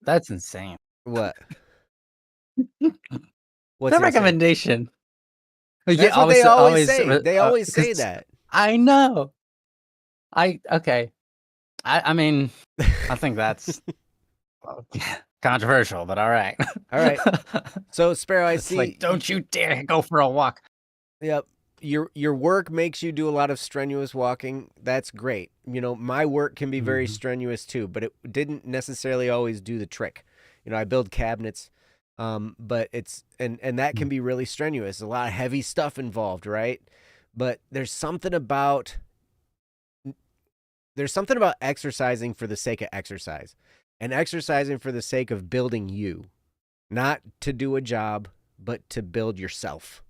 that's insane. What? What's the recommendation? That's what they always say. They always say that. I know. Okay. I mean, I think that's controversial, but all right. All right. So, Sparrow, I see. Like, don't you dare go for a walk. Yep. Your work makes you do a lot of strenuous walking. That's great. My work can be very strenuous too, but it didn't necessarily always do the trick. I build cabinets, but it's and that can be really strenuous. A lot of heavy stuff involved, right? But there's something about exercising for the sake of exercise, and exercising for the sake of building you, not to do a job, but to build yourself.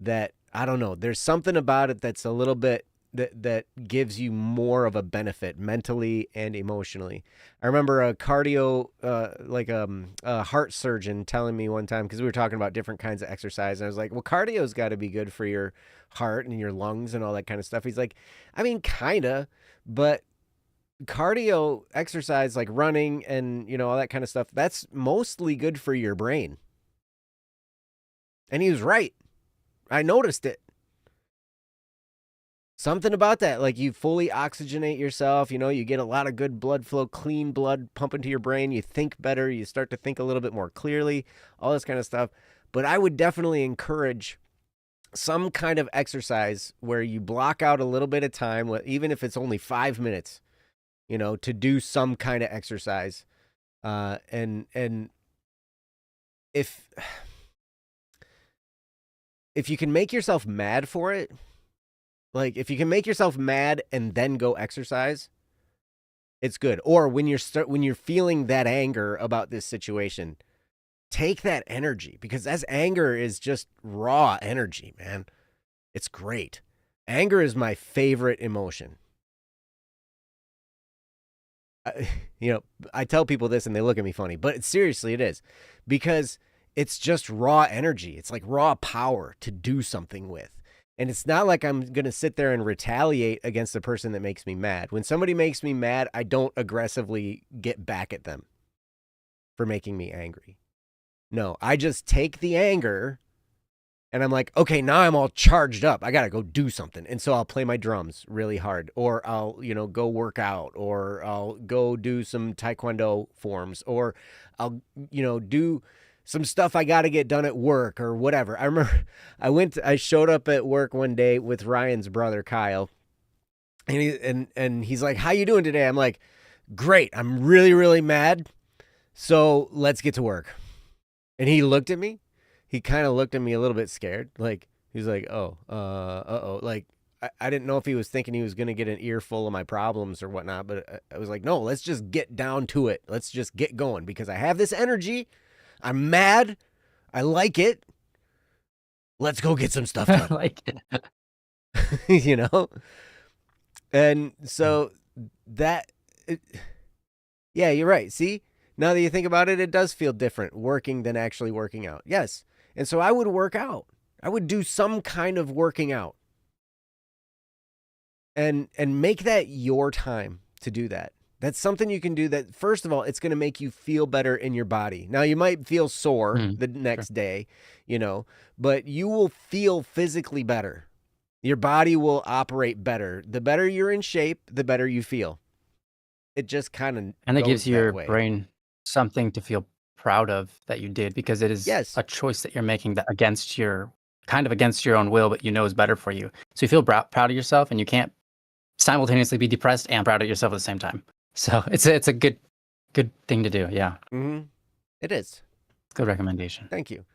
That, I don't know, there's something about it that's a little bit that gives you more of a benefit mentally and emotionally. I remember a cardio, a heart surgeon telling me one time, because we were talking about different kinds of exercise, and I was like, well, cardio's got to be good for your heart and your lungs and all that kind of stuff. He's like, I mean, kind of, but cardio exercise like running and, all that kind of stuff, that's mostly good for your brain. And he was right. I noticed it. Something about that, like you fully oxygenate yourself, you get a lot of good blood flow, clean blood pumping to your brain, you think better, you start to think a little bit more clearly, all this kind of stuff. But I would definitely encourage some kind of exercise where you block out a little bit of time, even if it's only 5 minutes, to do some kind of exercise. And if you can make yourself mad for it, like if you can make yourself mad and then go exercise, it's good. Or when you're feeling that anger about this situation, take that energy, because that anger is just raw energy, man. It's great. Anger is my favorite emotion. I tell people this and they look at me funny, but seriously, it is, because it's just raw energy. It's like raw power to do something with. And it's not like I'm going to sit there and retaliate against the person that makes me mad. When somebody makes me mad, I don't aggressively get back at them for making me angry. No, I just take the anger And I'm like, okay, now I'm all charged up. I got to go do something. And so I'll play my drums really hard, or I'll, go work out, or I'll go do some Taekwondo forms, or I'll, do some stuff I got to get done at work or whatever. I remember I showed up at work one day with Ryan's brother, Kyle. And he's like, how you doing today? I'm like, great. I'm really, really mad. So let's get to work. And he looked at me. He kind of looked at me a little bit scared. Like, he's like, oh, uh-oh. Like, I didn't know if he was thinking he was going to get an earful of my problems or whatnot. But I was like, no, let's just get down to it. Let's just get going because I have this energy. I'm mad. I like it. Let's go get some stuff done. I like it. And so yeah, you're right. See, now that you think about it, it does feel different working than actually working out. Yes. And so I would work out. I would do some kind of working out and make that your time to do that. That's something you can do that, first of all, it's going to make you feel better in your body. Now, you might feel sore the next day, but you will feel physically better. Your body will operate better. The better you're in shape, the better you feel. It just kind of And it gives your way. brain something to feel proud of that you did, because it is a choice that you're making that against your own will, but is better for you. So you feel proud of yourself, and you can't simultaneously be depressed and proud of yourself at the same time. So it's a good thing to do. Yeah. Mm-hmm. It is. Good recommendation. Thank you.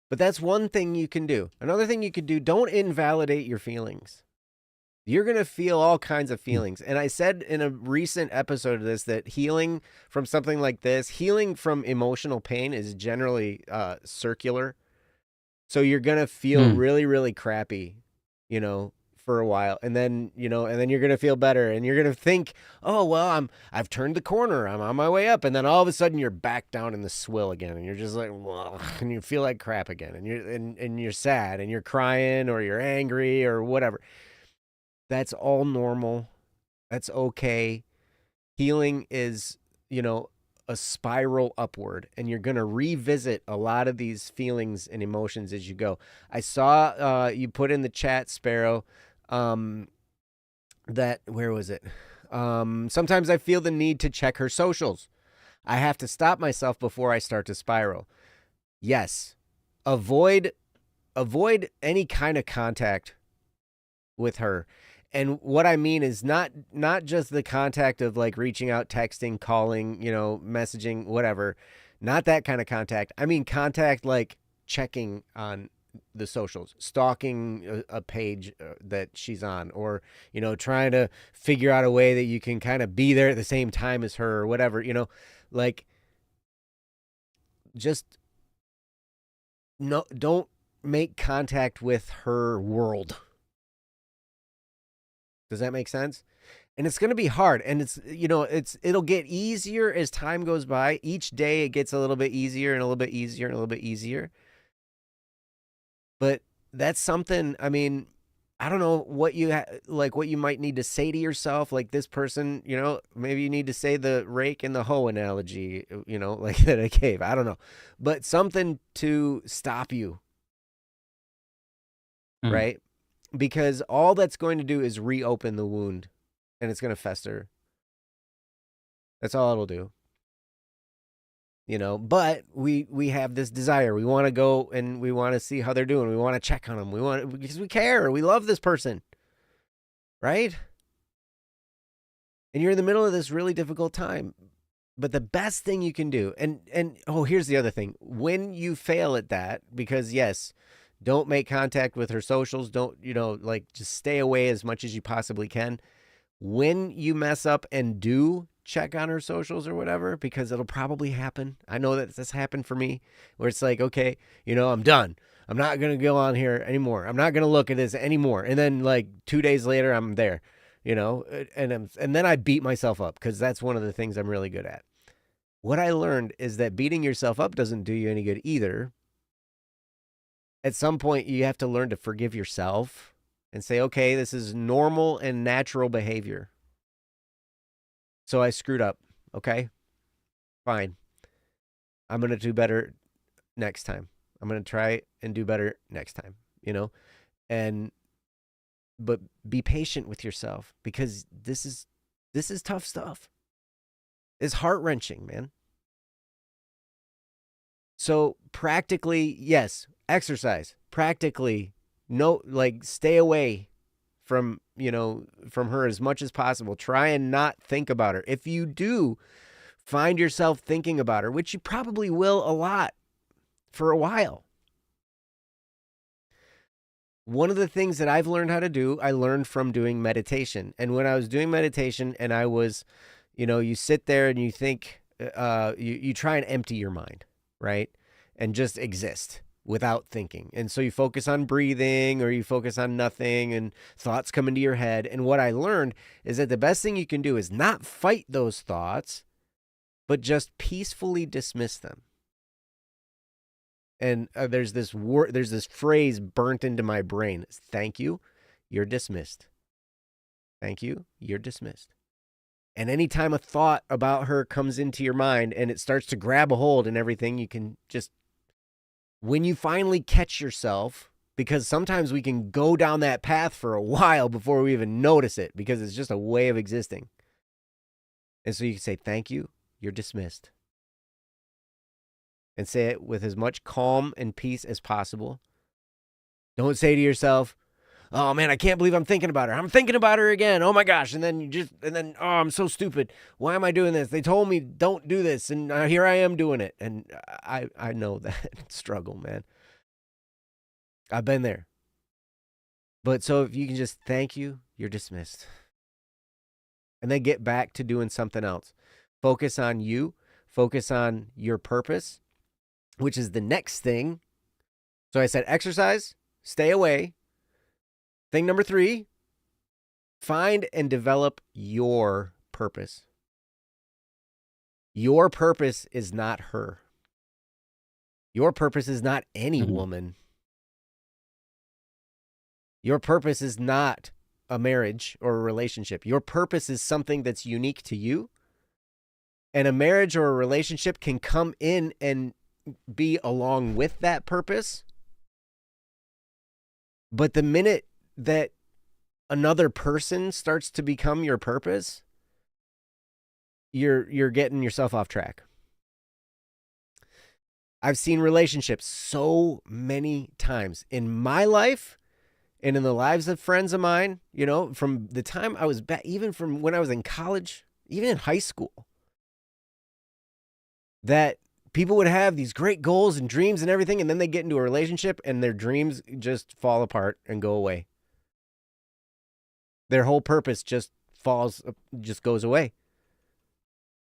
But that's one thing you can do. Another thing you could do, don't invalidate your feelings. You're going to feel all kinds of feelings. And I said in a recent episode of this that healing from something like this, healing from emotional pain is generally circular. So you're going to feel really, really crappy, for a while. And then, and then you're going to feel better, and you're going to think, oh, well, I've turned the corner. I'm on my way up. And then all of a sudden you're back down in the swill again. And you're just like, well, and you feel like crap again. And you're sad, and you're crying, or you're angry, or whatever. That's all normal. That's okay. Healing is, a spiral upward, and you're going to revisit a lot of these feelings and emotions as you go. I saw you put in the chat, Sparrow, that, where was it? Sometimes I feel the need to check her socials. I have to stop myself before I start to spiral. Yes. Avoid any kind of contact with her. And what I mean is not just the contact of like reaching out, texting, calling, messaging, whatever. Not that kind of contact. I mean contact like checking on the socials, stalking a page that she's on, or, trying to figure out a way that you can kind of be there at the same time as her or whatever, like just don't make contact with her world. Does that make sense? And it's going to be hard. And it'll get easier as time goes by. Each day it gets a little bit easier and a little bit easier and a little bit easier. But that's something, I mean, I don't know what what you might need to say to yourself. Like this person, maybe you need to say the rake and the hoe analogy, like that I gave. I don't know. But something to stop you. Right? Because all that's going to do is reopen the wound, and it's going to fester. That's all it'll do. But we have this desire. We want to go and we want to see how they're doing. We want to check on them. Because we care. We love this person. Right? And you're in the middle of this really difficult time. But the best thing you can do, and here's the other thing. When you fail at that, because yes, don't make contact with her socials. Don't, just stay away as much as you possibly can. When you mess up and do check on her socials or whatever, because it'll probably happen. I know that this happened for me, where it's like, okay, I'm done. I'm not going to go on here anymore. I'm not going to look at this anymore. And then like 2 days later, I'm there, and then I beat myself up, because that's one of the things I'm really good at. What I learned is that beating yourself up doesn't do you any good either. At some point, you have to learn to forgive yourself and say, okay, this is normal and natural behavior. So I screwed up. Okay, fine. I'm going to do better next time. I'm going to try and do better next time, you know? But be patient with yourself, because this is tough stuff. It's heart-wrenching, man. So practically, yes, exercise. Practically, no, like, stay away from her as much as possible. Try and not think about her. If you do find yourself thinking about her, which you probably will a lot for a while, one of the things that I've learned how to do, I learned from doing meditation. And when I was doing meditation, and I was, you sit there and you think, you try and empty your mind, right? And just exist without thinking. And so you focus on breathing, or you focus on nothing, and thoughts come into your head. And what I learned is that the best thing you can do is not fight those thoughts, but just peacefully dismiss them. And there's this phrase burnt into my brain. Thank you, you're dismissed. Thank you, you're dismissed. And anytime a thought about her comes into your mind and it starts to grab a hold and everything, you can just, when you finally catch yourself, because sometimes we can go down that path for a while before we even notice it, because it's just a way of existing. And so you can say, thank you, you're dismissed. And say it with as much calm and peace as possible. Don't say to yourself, oh man, I can't believe I'm thinking about her. I'm thinking about her again. Oh my gosh. And then, oh, I'm so stupid. Why am I doing this? They told me don't do this. And here I am doing it. And I know that struggle, man. I've been there. But so if you can just thank you, you're dismissed. And then get back to doing something else. Focus on you. Focus on your purpose, which is the next thing. So I said exercise, stay away. Thing number 3, find and develop your purpose. Your purpose is not her. Your purpose is not any woman. Your purpose is not a marriage or a relationship. Your purpose is something that's unique to you. And a marriage or a relationship can come in and be along with that purpose. But the minute that another person starts to become your purpose, you're getting yourself off track. I've seen relationships so many times in my life and in the lives of friends of mine, from the time I was back, even from when I was in college, even in high school, that people would have these great goals and dreams and everything, and then they get into a relationship and their dreams just fall apart and go away. Their whole purpose just goes away.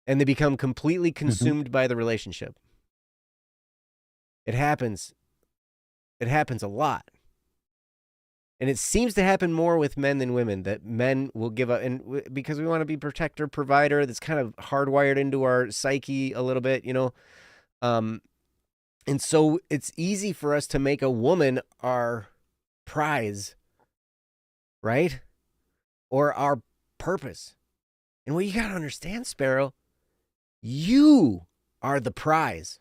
And they become completely consumed by the relationship. It happens. It happens a lot. And it seems to happen more with men than women, that men will give up, and because we want to be protector, provider, that's kind of hardwired into our psyche a little bit, and so it's easy for us to make a woman our prize, right? Or our purpose. And what you got to understand, Sparrow, you are the prize.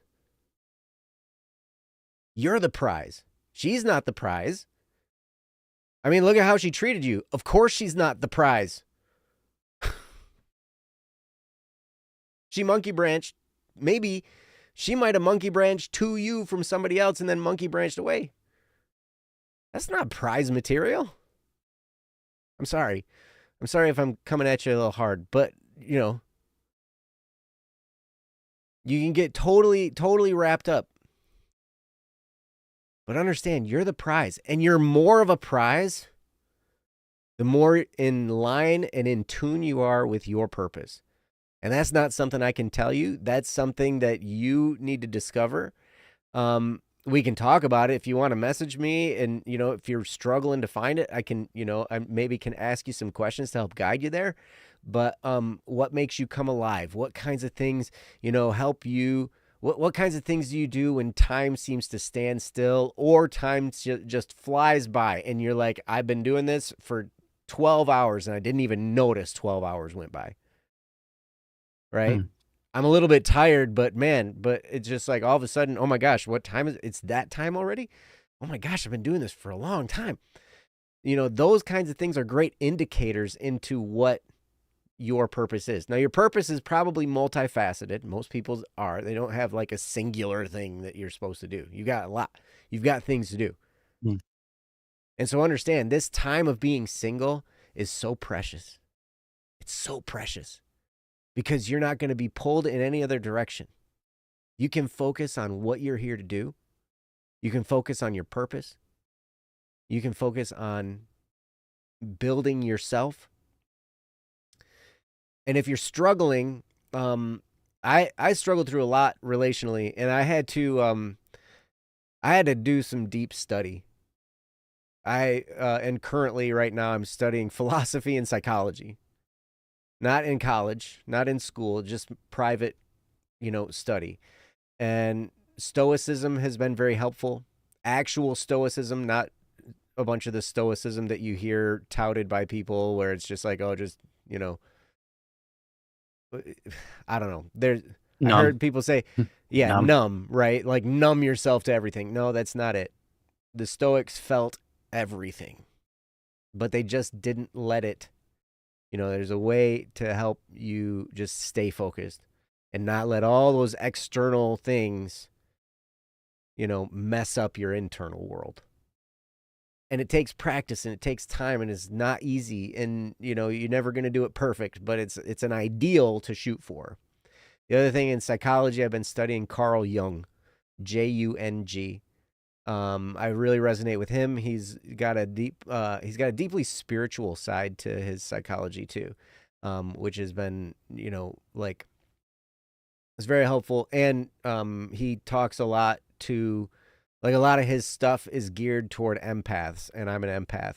You're the prize. She's not the prize. I mean, look at how she treated you. Of course she's not the prize. She monkey branched. Maybe she might have monkey branched to you from somebody else and then monkey branched away. That's not prize material. I'm sorry. I'm sorry if I'm coming at you a little hard, but, you can get totally wrapped up. But understand, you're the prize, and you're more of a prize the more in line and in tune you are with your purpose. And that's not something I can tell you. That's something that you need to discover. We can talk about it if you want to message me, and, if you're struggling to find it, I can, I maybe can ask you some questions to help guide you there. But what makes you come alive? What kinds of things, help you? What kinds of things do you do when time seems to stand still, or time just flies by and you're like, I've been doing this for 12 hours and I didn't even notice 12 hours went by, right? I'm a little bit tired, but man, but it's just like all of a sudden, oh my gosh, what time is it? It's that time already? Oh my gosh, I've been doing this for a long time. Those kinds of things are great indicators into what your purpose is. Now, your purpose is probably multifaceted. Most people's are. They don't have like a singular thing that you're supposed to do. You got a lot. You've got things to do. Mm. And so understand this time of being single is so precious. It's so precious because you're not going to be pulled in any other direction. You can focus on what you're here to do. You can focus on your purpose. You can focus on building yourself. And if you're struggling, I struggled through a lot relationally, and I had to do some deep study. And currently right now I'm studying philosophy and psychology. Not in college, not in school, just private, study. And stoicism has been very helpful. Actual stoicism, not a bunch of the stoicism that you hear touted by people where it's just like, oh, just, I don't know. I heard people say, yeah, numb, right? Like numb yourself to everything. No, that's not it. The Stoics felt everything, but they just didn't let it. There's a way to help you just stay focused and not let all those external things, mess up your internal world. And it takes practice and it takes time and it's not easy. And, you're never going to do it perfect, but it's an ideal to shoot for. The other thing in psychology, I've been studying Carl Jung, Jung. I really resonate with him. He's got a deeply spiritual side to his psychology too, which has been, it's very helpful. And he talks a lot to, like a lot of his stuff is geared toward empaths, and I'm an empath.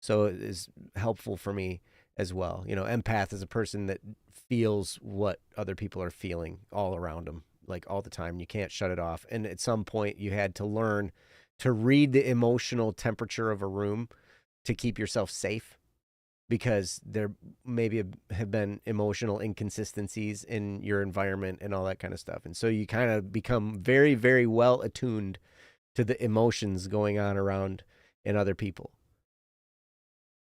So it is helpful for me as well. Empath is a person that feels what other people are feeling all around them, like all the time. You can't shut it off. And at some point you had to learn to read the emotional temperature of a room to keep yourself safe, because there maybe have been emotional inconsistencies in your environment and all that kind of stuff. And so you kind of become very, very well attuned to the emotions going on around in other people.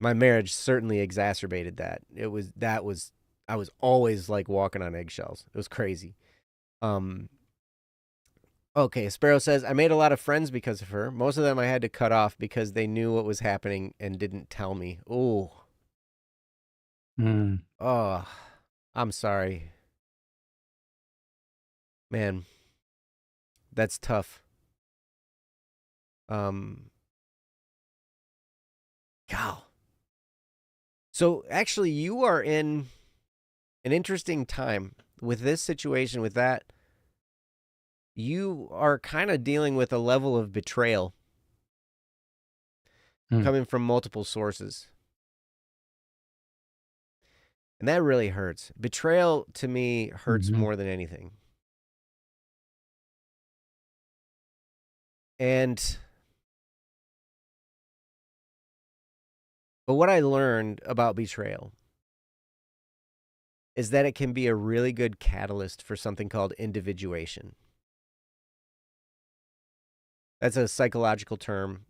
My marriage certainly exacerbated that. I was always like walking on eggshells. It was crazy. Okay, Sparrow says, I made a lot of friends because of her. Most of them I had to cut off because they knew what was happening and didn't tell me. Oh. Oh, I'm sorry. Man, that's tough. God. So actually, you are in an interesting time with this situation, with that. You are kind of dealing with a level of betrayal coming from multiple sources. And that really hurts. Betrayal to me hurts more than anything. But what I learned about betrayal is that it can be a really good catalyst for something called individuation. That's a psychological term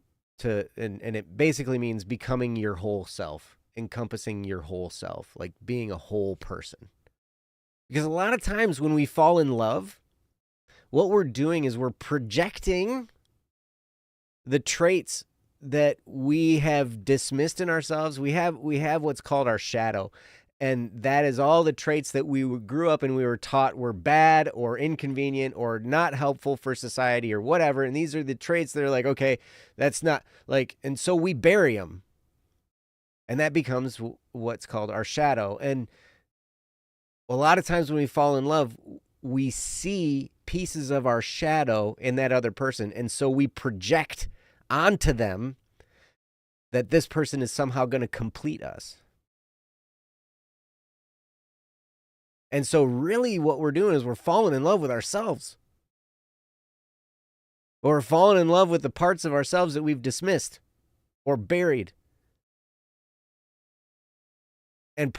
and it basically means becoming your whole self, encompassing your whole self, like being a whole person. Because a lot of times when we fall in love, what we're doing is we're projecting the traits that we have dismissed in ourselves. We have what's called our shadow. And that is all the traits that we grew up and we were taught were bad or inconvenient or not helpful for society or whatever. And these are the traits that are like, okay, that's not like, and so we bury them. And that becomes what's called our shadow. And a lot of times when we fall in love, we see pieces of our shadow in that other person. And so we project onto them that this person is somehow going to complete us. And so really what we're doing is we're falling in love with ourselves. Or we're falling in love with the parts of ourselves that we've dismissed or buried. And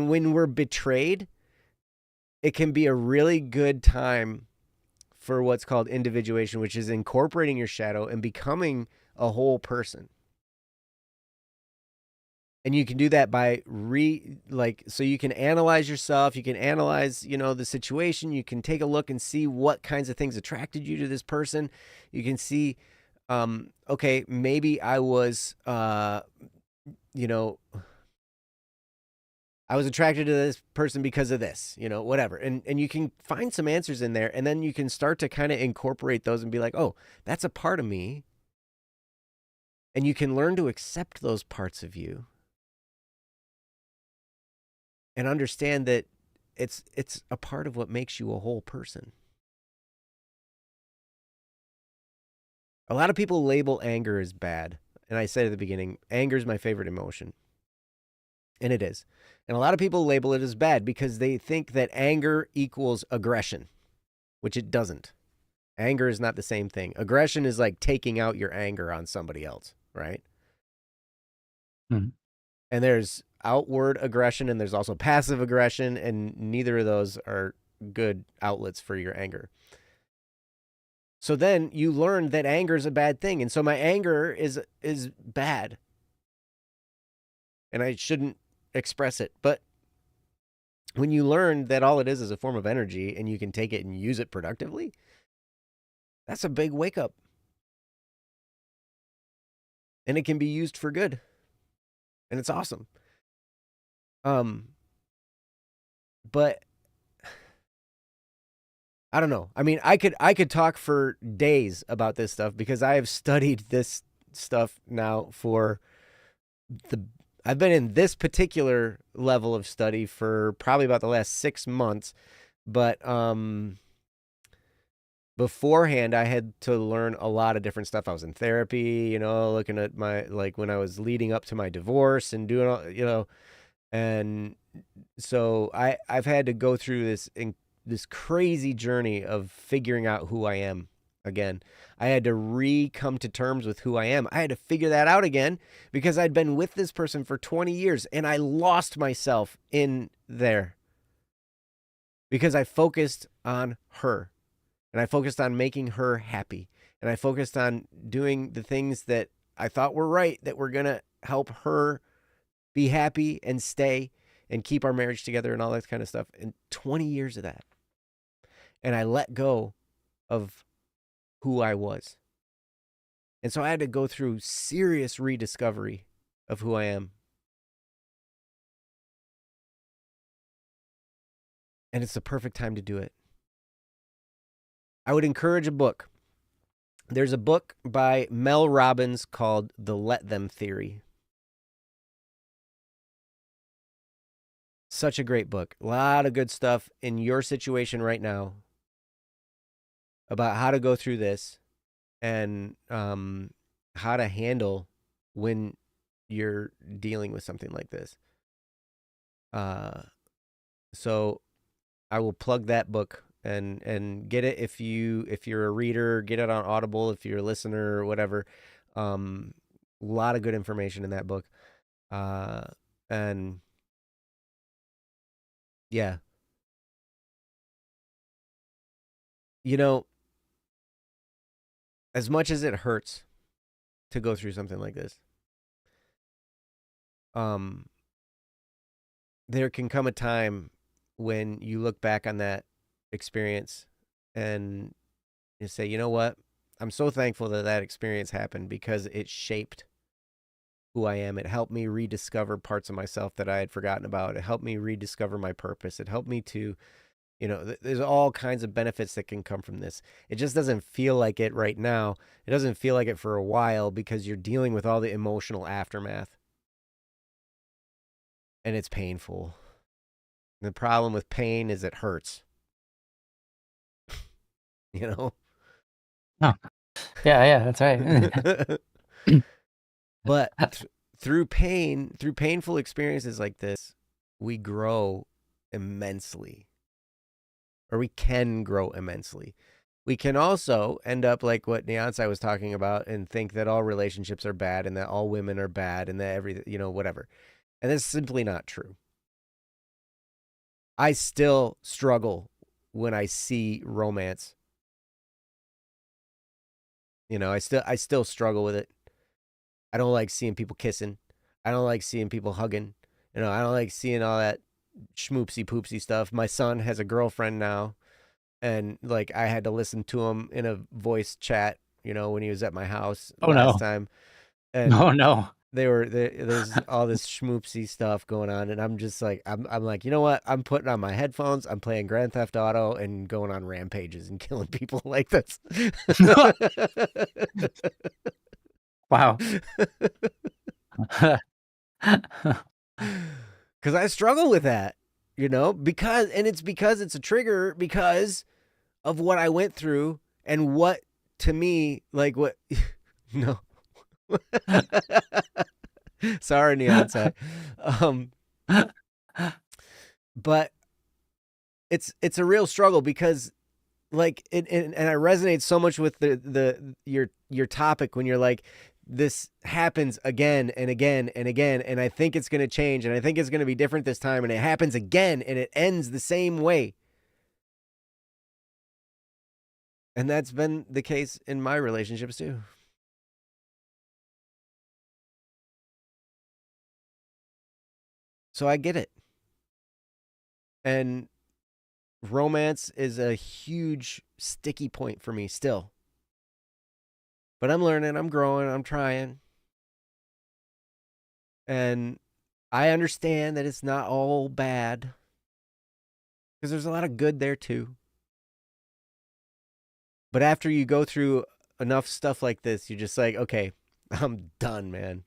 when we're betrayed, it can be a really good time for what's called individuation, which is incorporating your shadow and becoming a whole person. And you can do that by so you can analyze yourself, you can analyze, the situation, you can take a look and see what kinds of things attracted you to this person. You can see, okay, maybe I was, I was attracted to this person because of this, whatever. And you can find some answers in there, and then you can start to kind of incorporate those and be like, oh, that's a part of me. And you can learn to accept those parts of you. And understand that it's a part of what makes you a whole person. A lot of people label anger as bad. And I said at the beginning, anger is my favorite emotion. And it is. And a lot of people label it as bad because they think that anger equals aggression, which it doesn't. Anger is not the same thing. Aggression is like taking out your anger on somebody else, right? Mm-hmm. And there's outward aggression and there's also passive aggression, and neither of those are good outlets for your anger. So then you learn that anger is a bad thing, and so my anger is bad, and I shouldn't express it. But when you learn that all it is a form of energy and you can take it and use it productively, that's a big wake up. And it can be used for good. And it's awesome. But I don't know. I mean, I could talk for days about this stuff because I have studied this stuff now I've been in this particular level of study for probably about the last 6 months, but beforehand I had to learn a lot of different stuff. I was in therapy, looking at when I was leading up to my divorce and doing all, and so I've had to go through this crazy journey of figuring out who I am again. I had to come to terms with who I am. I had to figure that out again because I'd been with this person for 20 years and I lost myself in there because I focused on her and I focused on making her happy and I focused on doing the things that I thought were right, that were going to help her be happy and stay and keep our marriage together and all that kind of stuff. And 20 years of that. And I let go of who I was. And so I had to go through serious rediscovery of who I am. And it's the perfect time to do it. I would encourage a book. There's a book by Mel Robbins called The Let Them Theory. Such a great book. A lot of good stuff in your situation right now about how to go through this and how to handle when you're dealing with something like this. So I will plug that book and get it if you're a reader, get it on Audible if you're a listener or whatever. A lot of good information in that book. And yeah. As much as it hurts to go through something like this, there can come a time when you look back on that experience and you say, you know what? I'm so thankful that experience happened because it shaped who I am. It helped me rediscover parts of myself that I had forgotten about. It helped me rediscover my purpose. It helped me to, there's all kinds of benefits that can come from this. It just doesn't feel like it right now. It doesn't feel like it for a while because you're dealing with all the emotional aftermath. And it's painful. The problem with pain is it hurts. Oh, yeah, that's right. But through painful experiences like this, we grow immensely. Or we can grow immensely. We can also end up like what Neonsai was talking about and think that all relationships are bad and that all women are bad and that everything, whatever. And that's simply not true. I still struggle when I see romance. I still struggle with it. I don't like seeing people kissing. I don't like seeing people hugging. I don't like seeing all that schmoopsy poopsy stuff. My son has a girlfriend now, and like I had to listen to him in a voice chat, when he was at my house Oh last no. time, and Oh no. there's all this schmoopsy stuff going on, and I'm just like I'm like, you know what? I'm putting on my headphones, I'm playing Grand Theft Auto and going on rampages and killing people like this. Wow. Because I struggle with that, because it's a trigger because of what I went through and what to me, like what, no. Sorry, Neonsci. But it's a real struggle because like and I resonate so much with your topic when you're like, this happens again and again and again, and I think it's going to change, and I think it's going to be different this time, and it happens again and it ends the same way. And that's been the case in my relationships too. So I get it. And romance is a huge sticky point for me still. But I'm learning, I'm growing, I'm trying. And I understand that it's not all bad, because there's a lot of good there too. But after you go through enough stuff like this, you're just like, okay, I'm done, man.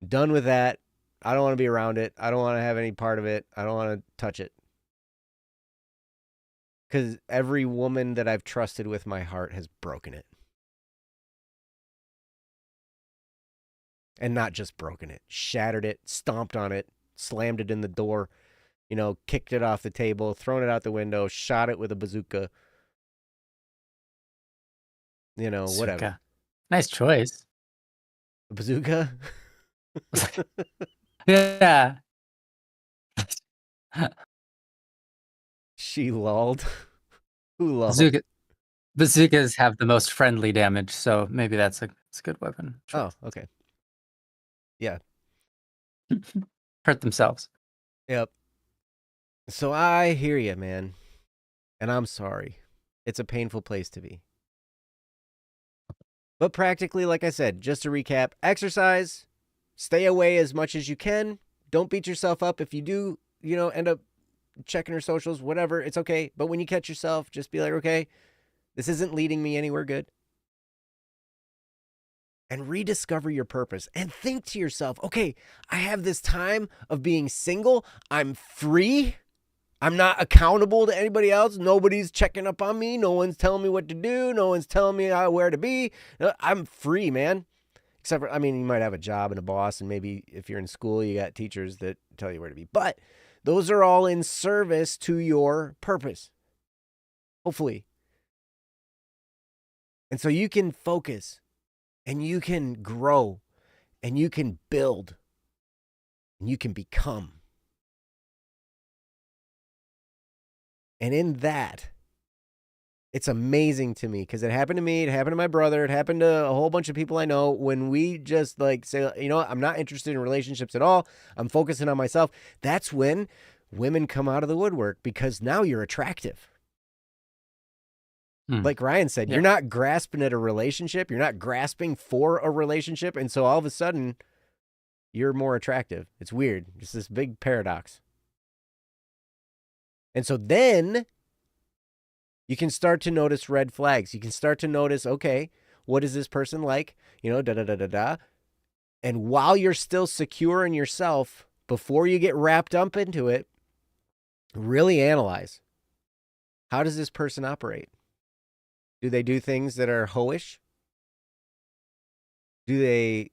Done with that. I don't want to be around it. I don't want to have any part of it. I don't want to touch it. Because every woman that I've trusted with my heart has broken it. And not just broken it, shattered it, stomped on it, slammed it in the door, kicked it off the table, thrown it out the window, shot it with a bazooka. Whatever. Bazooka. Nice choice. A bazooka? Yeah. She lulled. Who lulled? Bazookas have the most friendly damage, so maybe it's a good weapon choice. Oh, okay. Yeah. Hurt themselves. Yep. So I hear you, man. And I'm sorry. It's a painful place to be. But practically, like I said, just to recap, exercise, stay away as much as you can. Don't beat yourself up if you do, end up checking her socials, whatever. It's okay. But when you catch yourself, just be like, okay, this isn't leading me anywhere good. And rediscover your purpose and think to yourself, okay, I have this time of being single. I'm free. I'm not accountable to anybody else. Nobody's checking up on me. No one's telling me what to do. No one's telling me where to be. I'm free, man. Except for, you might have a job and a boss, and maybe if you're in school, you got teachers that tell you where to be. But those are all in service to your purpose, hopefully. And so you can focus, and you can grow, and you can build, and you can become. And in that, it's amazing to me, because it happened to me, it happened to my brother, it happened to a whole bunch of people I know. When we just say, you know what, I'm not interested in relationships at all, I'm focusing on myself, that's when women come out of the woodwork, because now you're attractive. Like Ryan said, You're not grasping at a relationship, you're not grasping for a relationship, and so all of a sudden, you're more attractive. It's weird. It's this big paradox. And so then you can start to notice red flags. You can start to notice, okay, what is this person like? Da-da-da-da-da. And while you're still secure in yourself, before you get wrapped up into it, really analyze. How does this person operate? Do they do things that are hoish? Do they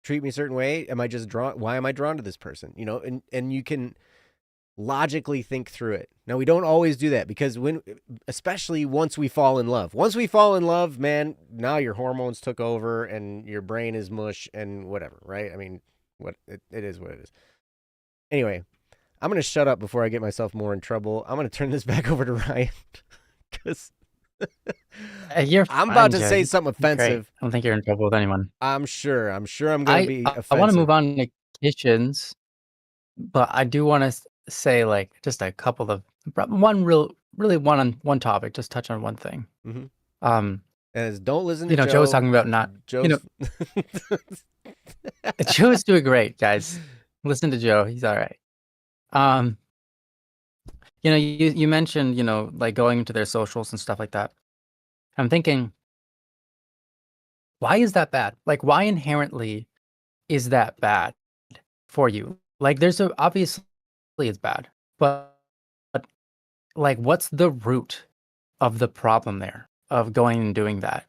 treat me a certain way? Am I just drawn? Why am I drawn to this person? And you can logically think through it. Now, we don't always do that, because especially once we fall in love. Once we fall in love, man, now your hormones took over and your brain is mush and whatever, right? It is what it is. Anyway, I'm gonna shut up before I get myself more in trouble. I'm gonna turn this back over to Ryan because You're I'm fine, about to Joe. say something Great. offensive. I don't think you're in trouble with anyone. I'm sure. I'm gonna be I want to move offensive. on to kitchens, but I do want to say like just a couple of really one topic. Just touch on one thing. Mm-hmm. Um, And don't listen to Joe was Joe. talking about not. Joe's. Joe is doing great, guys. Listen to Joe. He's all right. Um, you mentioned, like going into their socials and stuff like that. I'm thinking, why is that bad? Like, why inherently is that bad for you? Like, obviously it's bad, but like, what's the root of the problem there of going and doing that?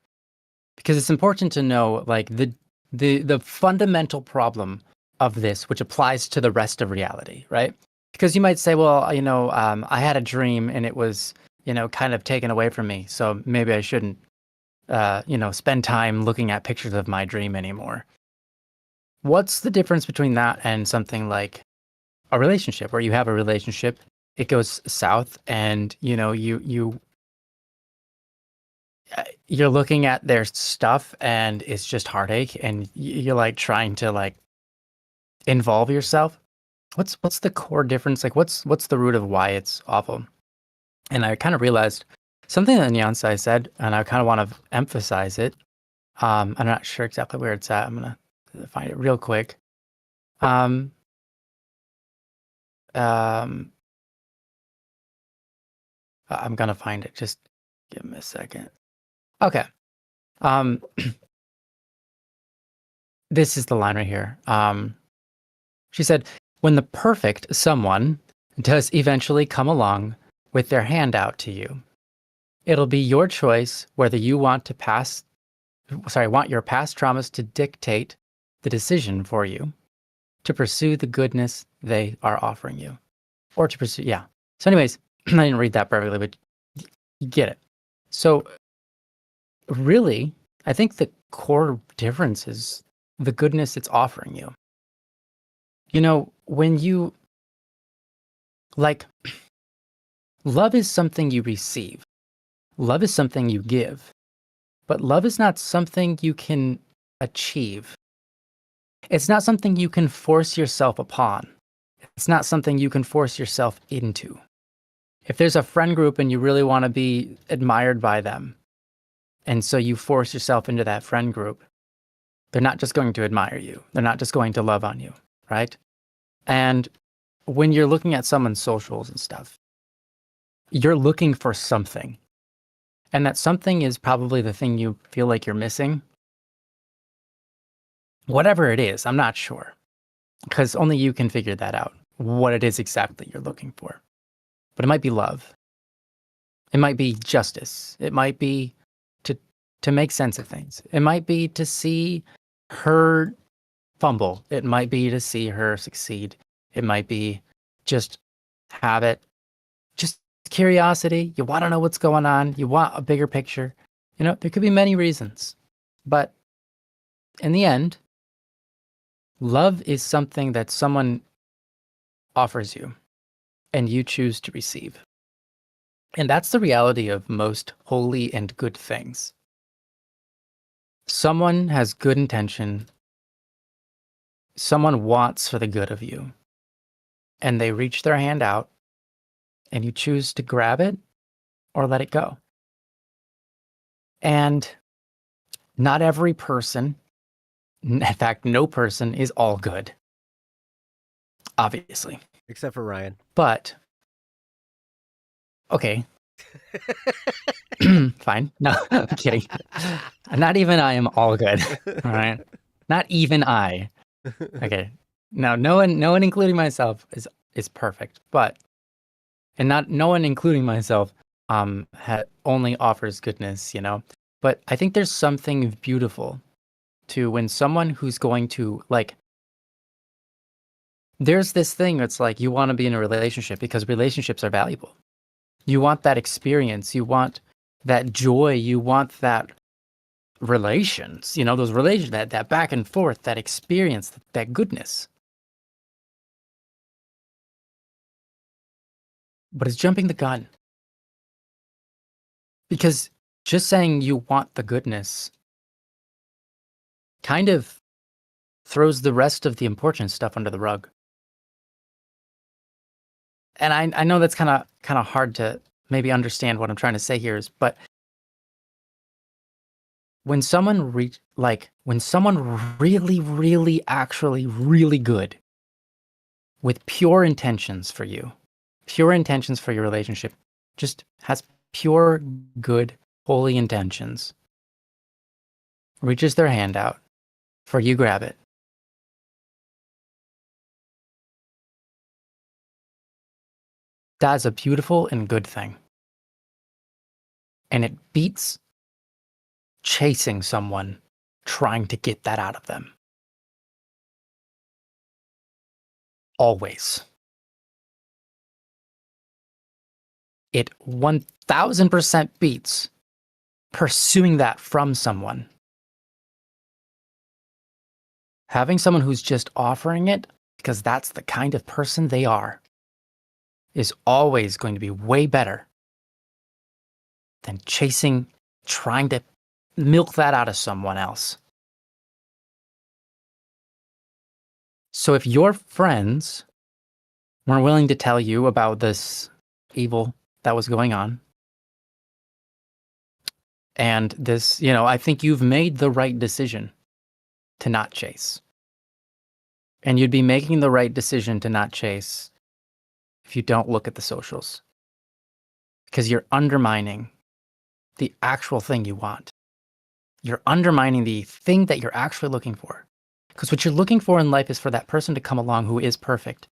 Because it's important to know, like, the fundamental problem of this, which applies to the rest of reality, right? Because you might say, well, I had a dream and it was, kind of taken away from me, so maybe I shouldn't, spend time looking at pictures of my dream anymore. What's the difference between that and something like a relationship, where you have a relationship, it goes south, and you're looking at their stuff and it's just heartache, and you're like trying to like involve yourself? What's the core difference? Like what's the root of why it's awful? And I kind of realized something that Nyansai said, and I kind of want to emphasize it. I'm not sure exactly where it's at. I'm gonna find it real quick. Um, I'm gonna find it. Just give me a second. Okay. Um, this is the line right here. She said, when the perfect someone does eventually come along with their hand out to you, it'll be your choice whether you want your past traumas to dictate the decision for you, to pursue the goodness they are offering you, or to pursue, yeah. So anyways, I didn't read that perfectly, but you get it. So really, I think the core difference is the goodness it's offering you. When you, like, love is something you receive. Love is something you give. But love is not something you can achieve. It's not something you can force yourself upon. It's not something you can force yourself into. If there's a friend group and you really want to be admired by them, and so you force yourself into that friend group, they're not just going to admire you. They're not just going to love on you, right? And when you're looking at someone's socials and stuff, you're looking for something. And that something is probably the thing you feel like you're missing. Whatever it is, I'm not sure. Because only you can figure that out, what it is exactly you're looking for. But it might be love. It might be justice. It might be to make sense of things. It might be to see her fumble. It might be to see her succeed. It might be just habit, just curiosity. You want to know what's going on. You want a bigger picture. There could be many reasons. But in the end, love is something that someone offers you and you choose to receive. And that's the reality of most holy and good things. Someone has good intention. Someone wants for the good of you. And they reach their hand out, and you choose to grab it or let it go. And not every person, in fact, no person is all good. Obviously. Except for Ryan. But, okay. Fine. No, I'm kidding. Not even I am all good. All right. Not even I. Okay. No one including myself is perfect. But no one including myself only offers goodness, But I think there's something beautiful to when someone who's going to, like, there's this thing that's like you want to be in a relationship because relationships are valuable. You want that experience. You want that joy. You want that relations, those relations, that back and forth, that experience, that goodness. but it's jumping the gun. Because just saying you want the goodness kind of throws the rest of the important stuff under the rug. And I know that's kind of hard to maybe understand what I'm trying to say here is, but when someone really, really, actually really good with pure intentions for you, pure intentions for your relationship, just has pure, good, holy intentions, reaches their hand out for you, grab it. That's a beautiful and good thing. And it beats chasing someone trying to get that out of them. Always. It 1000% beats pursuing that from someone. Having someone who's just offering it because that's the kind of person they are is always going to be way better than chasing, trying to milk that out of someone else. So if your friends weren't willing to tell you about this evil that was going on, and this, I think you've made the right decision to not chase. And you'd be making the right decision to not chase if you don't look at the socials. Because you're undermining the actual thing you want. You're undermining the thing that you're actually looking for. Because what you're looking for in life is for that person to come along who is perfect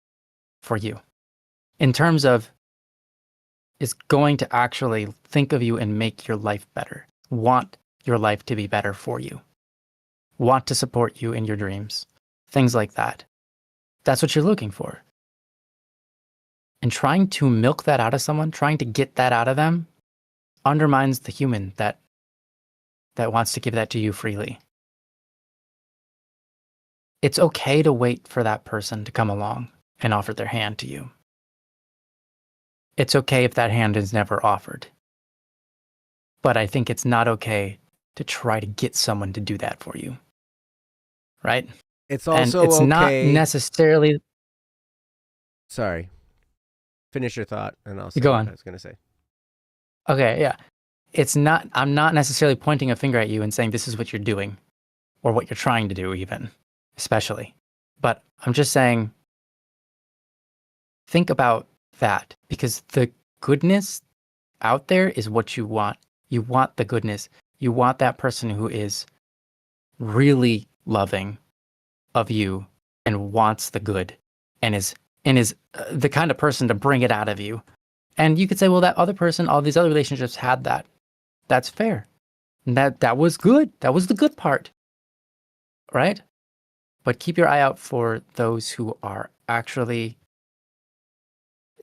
for you. In terms of, is going to actually think of you and make your life better. Want your life to be better for you. Want to support you in your dreams. Things like that. That's what you're looking for. And trying to milk that out of someone, trying to get that out of them, undermines the human that wants to give that to you freely. It's okay to wait for that person to come along and offer their hand to you. It's okay if that hand is never offered. But I think it's not okay to try to get someone to do that for you. Right? It's also it's okay. not necessarily. Sorry. Finish your thought, and I'll say Go what on. I was going to say. Okay, yeah. I'm not necessarily pointing a finger at you and saying this is what you're doing, or what you're trying to do even, especially. But I'm just saying, think about that, because the goodness out there is what you want. You want the goodness. You want that person who is really loving of you and wants the good and is the kind of person to bring it out of you. And you could say, well, that other person, all these other relationships had that. That's fair. And that was good. That was the good part. Right? But keep your eye out for those who are actually,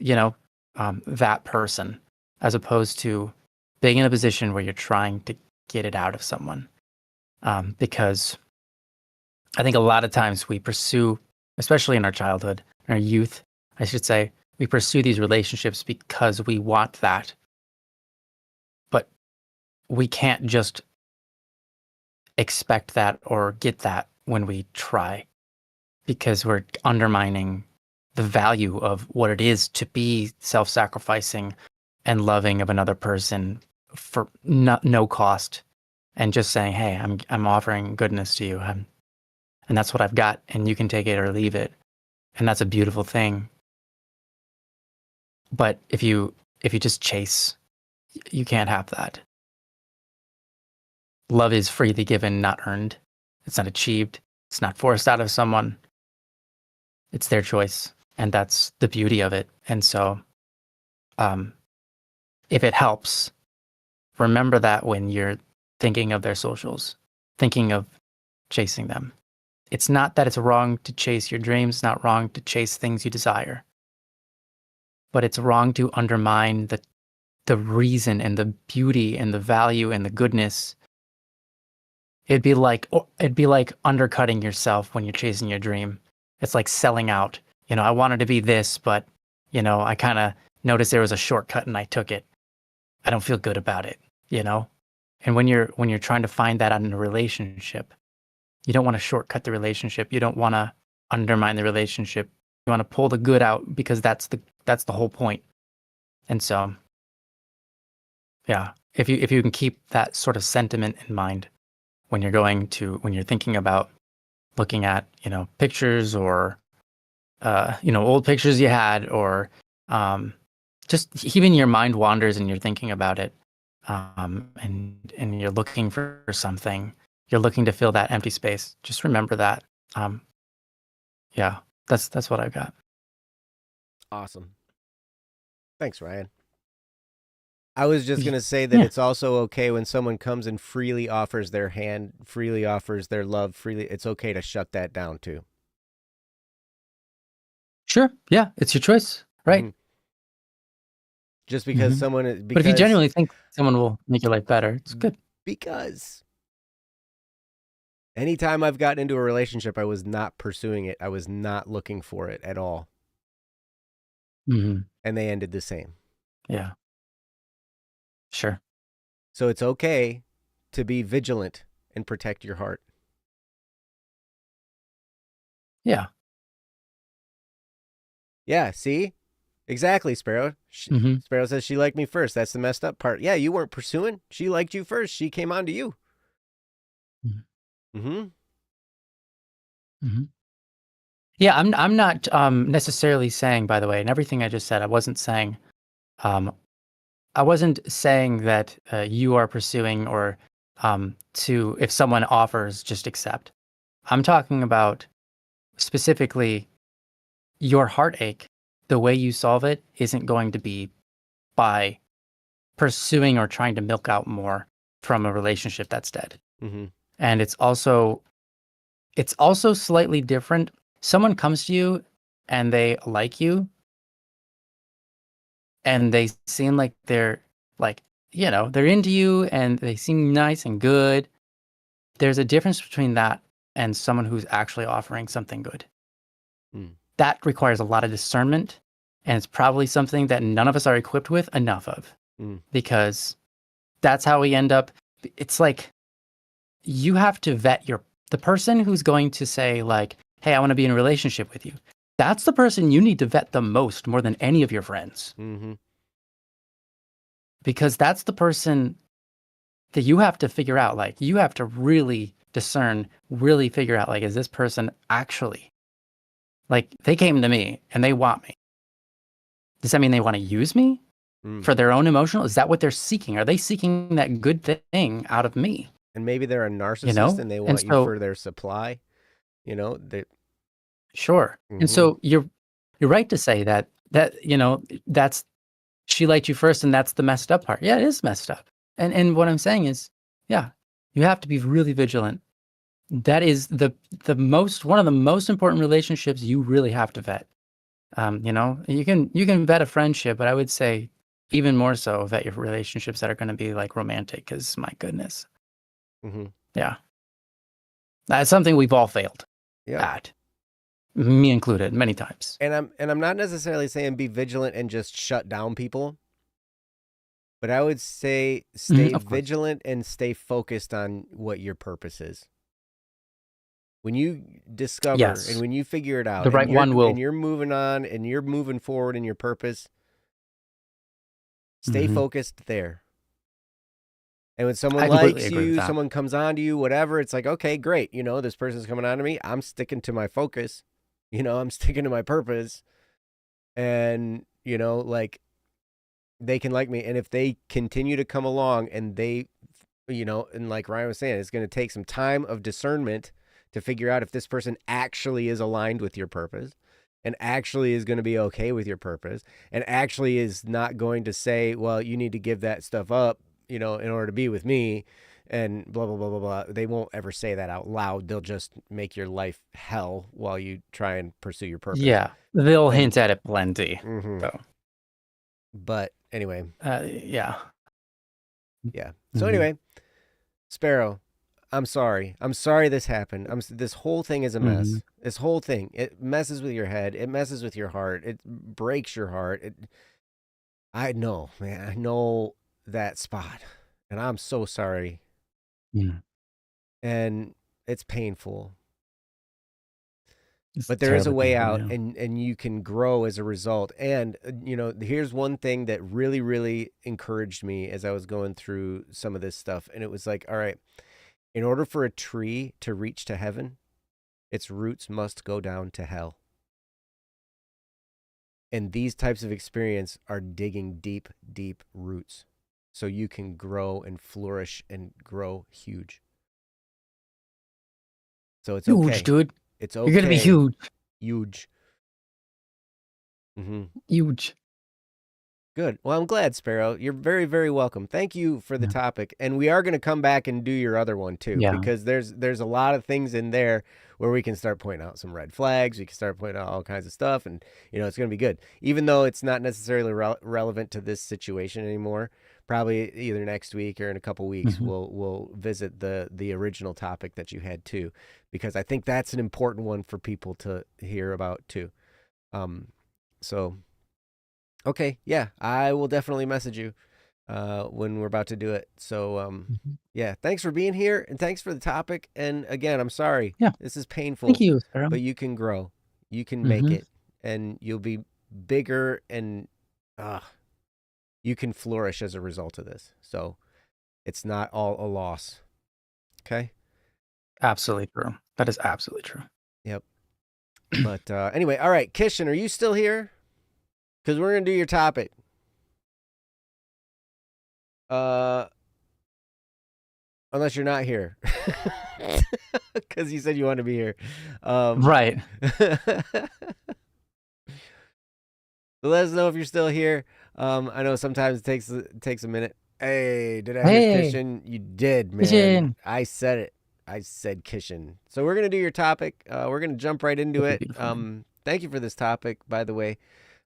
that person, as opposed to being in a position where you're trying to get it out of someone. Because I think a lot of times we pursue, especially in our childhood, in our youth, I should say, we pursue these relationships because we want that. But we can't just expect that or get that when we try, because we're undermining the value of what it is to be self-sacrificing and loving of another person for no cost, and just saying, hey, I'm offering goodness to you, and that's what I've got, and you can take it or leave it. And that's a beautiful thing. But if you just chase, you can't have that. Love is freely given, not earned. It's not achieved. It's not forced out of someone. It's their choice. And that's the beauty of it. And so, if it helps, remember that when you're thinking of their socials, thinking of chasing them. It's not that it's wrong to chase your dreams, it's not wrong to chase things you desire. But it's wrong to undermine the reason and the beauty and the value and the goodness. It'd be like undercutting yourself when you're chasing your dream. It's like selling out. I wanted to be this, but I kind of notice there was a shortcut and I took it. I don't feel good about it, you know? And when you're trying to find that in a relationship, you don't want to shortcut the relationship. You don't want to undermine the relationship. You want to pull the good out because that's the whole point. And so, yeah, if you can keep that sort of sentiment in mind when you're thinking about looking at, pictures or old pictures you had, or just even your mind wanders and you're thinking about it, and you're looking for something, you're looking to fill that empty space. Just remember that. Yeah, that's what I've got. Awesome. Thanks, Ryan. I was just going to say that it's also okay when someone comes and freely offers their hand, freely offers their love, freely. It's okay to shut that down too. Sure. Yeah, it's your choice, right? Mm-hmm. Just because someone is... But if you genuinely think someone will make your life better, it's good. Because anytime I've gotten into a relationship, I was not pursuing it. I was not looking for it at all. Mm-hmm. And they ended the same. Yeah. Sure. So it's okay to be vigilant and protect your heart. Yeah. Yeah, see? Exactly, Sparrow. Sparrow says she liked me first. That's the messed up part. Yeah, you weren't pursuing. She liked you first. She came on to you. Yeah, I'm not necessarily saying, by the way, and everything I just said, I wasn't saying that you are pursuing or if someone offers, just accept. I'm talking about specifically your heartache. The way you solve it isn't going to be by pursuing or trying to milk out more from a relationship that's dead. And it's also slightly different. Someone comes to you and they like you and they seem like they're they're into you and they seem nice and good. There's a difference between that and someone who's actually offering something good. That requires a lot of discernment, and it's probably something that none of us are equipped with enough of, because that's how we end up. It's like you have to vet the person who's going to say like, hey, I want to be in a relationship with you. That's the person you need to vet the most, more than any of your friends. Because that's the person that you have to figure out, like, you have to really discern, really figure out, like, is this person actually, like, they came to me and they want me. Does that mean they want to use me for their own emotional? Is that what they're seeking? Are they seeking that good thing out of me? And maybe they're a narcissist and they want you for their supply. Sure. And so you're right to say that that's, she liked you first and that's the messed up part. Yeah, it is messed up. And what I'm saying is, yeah, you have to be really vigilant. That is one of the most important relationships you really have to vet. You can vet a friendship, but I would say even more so vet your relationships that are going to be like romantic, because my goodness. Yeah. That's something we've all failed at. Me included, many times. And I'm not necessarily saying be vigilant and just shut down people, but I would say stay vigilant and stay focused on what your purpose is. When you discover and when you figure it out, the right one will, and you're moving on and you're moving forward in your purpose, stay focused there. And when someone likes you, someone comes on to you, whatever, it's like, okay, great. This person's coming on to me. I'm sticking to my focus. I'm sticking to my purpose. And, like, they can like me. And if they continue to come along and they, and like Ryan was saying, it's going to take some time of discernment to figure out if this person actually is aligned with your purpose and actually is going to be okay with your purpose and actually is not going to say, well, you need to give that stuff up, in order to be with me, and blah, blah, blah, blah, blah. They won't ever say that out loud. They'll just make your life hell while you try and pursue your purpose. Yeah, they'll hint at it plenty. So. But anyway. Yeah. So anyway, Sparrow, I'm sorry. I'm sorry this happened. This whole thing is a mess. This whole thing, it messes with your head. It messes with your heart. It breaks your heart. I know, man. I know that spot. And I'm so sorry. Mm. And it's painful. It's But there is a terribly way painful, out, yeah. and you can grow as a result. And, here's one thing that really, really encouraged me as I was going through some of this stuff. And it was like, all right, in order for a tree to reach to heaven, its roots must go down to hell. And these types of experience are digging deep, deep roots so you can grow and flourish and grow huge. So it's Huge, okay. dude. It's You're gonna be okay. huge. Huge. Mm-hmm. Huge. Good. Well, I'm glad, Sparrow. You're very, very welcome. Thank you for the Yeah. topic. And we are going to come back and do your other one too, Yeah. because there's a lot of things in there where we can start pointing out some red flags. We can start pointing out all kinds of stuff, and it's going to be good. Even though it's not necessarily relevant to this situation anymore, probably either next week or in a couple weeks Mhm. we'll visit the original topic that you had too, because I think that's an important one for people to hear about too. So okay, yeah, I will definitely message you when we're about to do it. So, Mhm. yeah, thanks for being here and thanks for the topic. And again, I'm sorry. Yeah. This is Thank painful, you, Sarah. but you can grow. You can make Mhm. it, and you'll be bigger, and you can flourish as a result of this. So, it's not all a loss. Okay? Absolutely true. That is absolutely true. Yep. But anyway, all right, Kishan, are you still here? Because we're going to do your topic. Unless you're not here. Because you said you want to be here. Right. Let us know if you're still here. I know sometimes it takes a minute. Hey, did I hear Hey, Kishan? You did, man. Kitchen. I said it. I said Kishan. So we're gonna do your topic. We're gonna jump right into Beautiful, it. beautiful name. Thank you for this topic, by the way.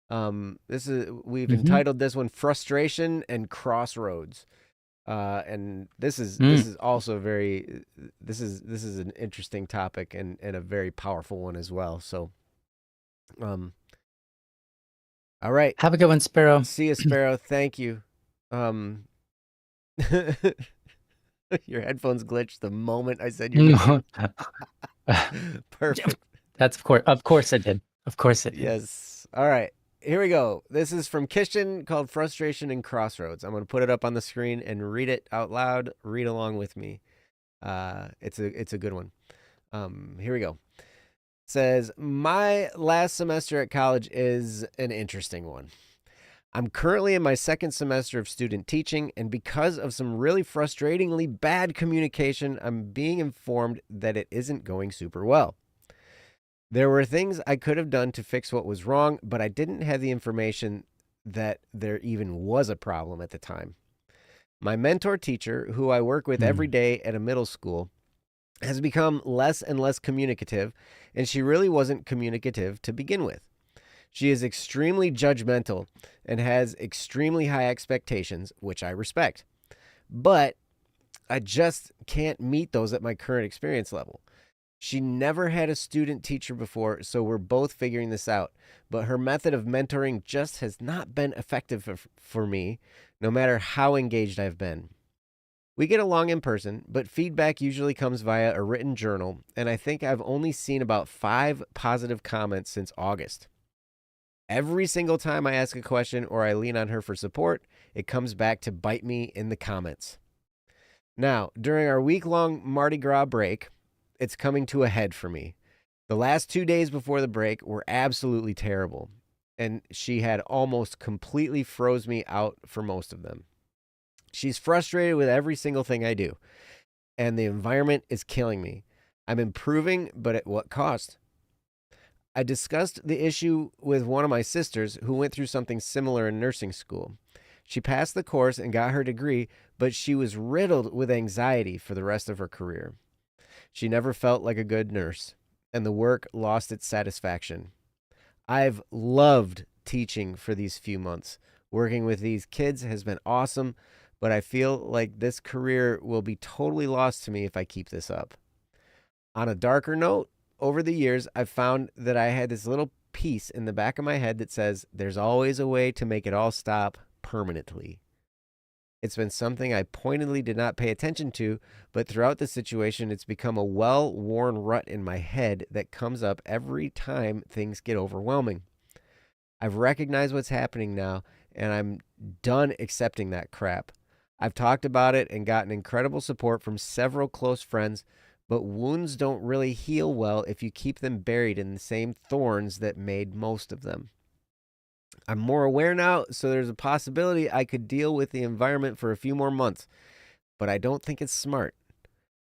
We've Mhm. entitled this one "Frustration and Crossroads." And this Mm. is also this is an interesting topic and a very powerful one as well. So, um, all right, Have a good one, Sparrow. see you, Sparrow. Thank you. Um, your headphones glitched the moment I said your name. Perfect. That's of course it did. Of course it did. Yes. All right. Here we go. This is from Kishan called Frustration and Crossroads. I'm going to put it up on the screen and read it out loud. Read along with me. It's a good one. Here we go. It says, my last semester at college is an interesting one. I'm currently in my second semester of student teaching, and because of some really frustratingly bad communication, I'm being informed that it isn't going super well. There were things I could have done to fix what was wrong, but I didn't have the information that there even was a problem at the time. My mentor teacher, who I work with every Mm. day at a middle school, has become less and less communicative, and she really wasn't communicative to begin with. She is extremely judgmental and has extremely high expectations, which I respect. But I just can't meet those at my current experience level. She never had a student teacher before, so we're both figuring this out. But her method of mentoring just has not been effective for me, no matter how engaged I've been. We get along in person, but feedback usually comes via a written journal, and I think I've only seen about 5 positive comments since August. Every single time I ask a question or I lean on her for support, it comes back to bite me in the comments. Now, during our week-long Mardi Gras break, it's coming to a head for me. The last 2 days before the break were absolutely terrible, and she had almost completely froze me out for most of them. She's frustrated with every single thing I do, and the environment is killing me. I'm improving, but at what cost? I discussed the issue with one of my sisters who went through something similar in nursing school. She passed the course and got her degree, but she was riddled with anxiety for the rest of her career. She never felt like a good nurse, and the work lost its satisfaction. I've loved teaching for these few months. Working with these kids has been awesome, but I feel like this career will be totally lost to me if I keep this up. On a darker note, over the years, I've found that I had this little piece in the back of my head that says, there's always a way to make it all stop, permanently. It's been something I pointedly did not pay attention to, but throughout the situation, it's become a well-worn rut in my head that comes up every time things get overwhelming. I've recognized what's happening now, and I'm done accepting that crap. I've talked about it and gotten incredible support from several close friends, but wounds don't really heal well if you keep them buried in the same thorns that made most of them. I'm more aware now, so there's a possibility I could deal with the environment for a few more months, but I don't think it's smart.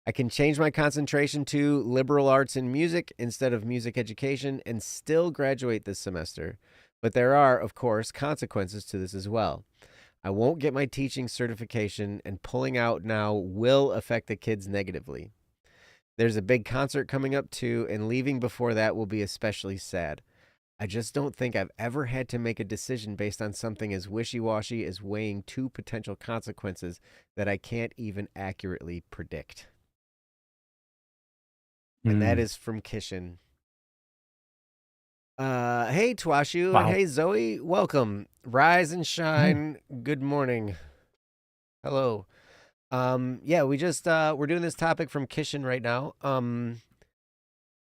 I can change my concentration to liberal arts and music instead of music education and still graduate this semester. But there are, of course, consequences to this as well. I won't get my teaching certification, and pulling out now will affect the kids negatively. There's a big concert coming up too, and leaving before that will be especially sad. I just don't think I've ever had to make a decision based on something as wishy-washy as weighing two potential consequences that I can't even accurately predict. And that is from Kishin. Hey, Twashu, Wow. and hey, Zoe, welcome. Rise and shine. Good morning. Hello. Yeah, we just we're doing this topic from Kishin right now.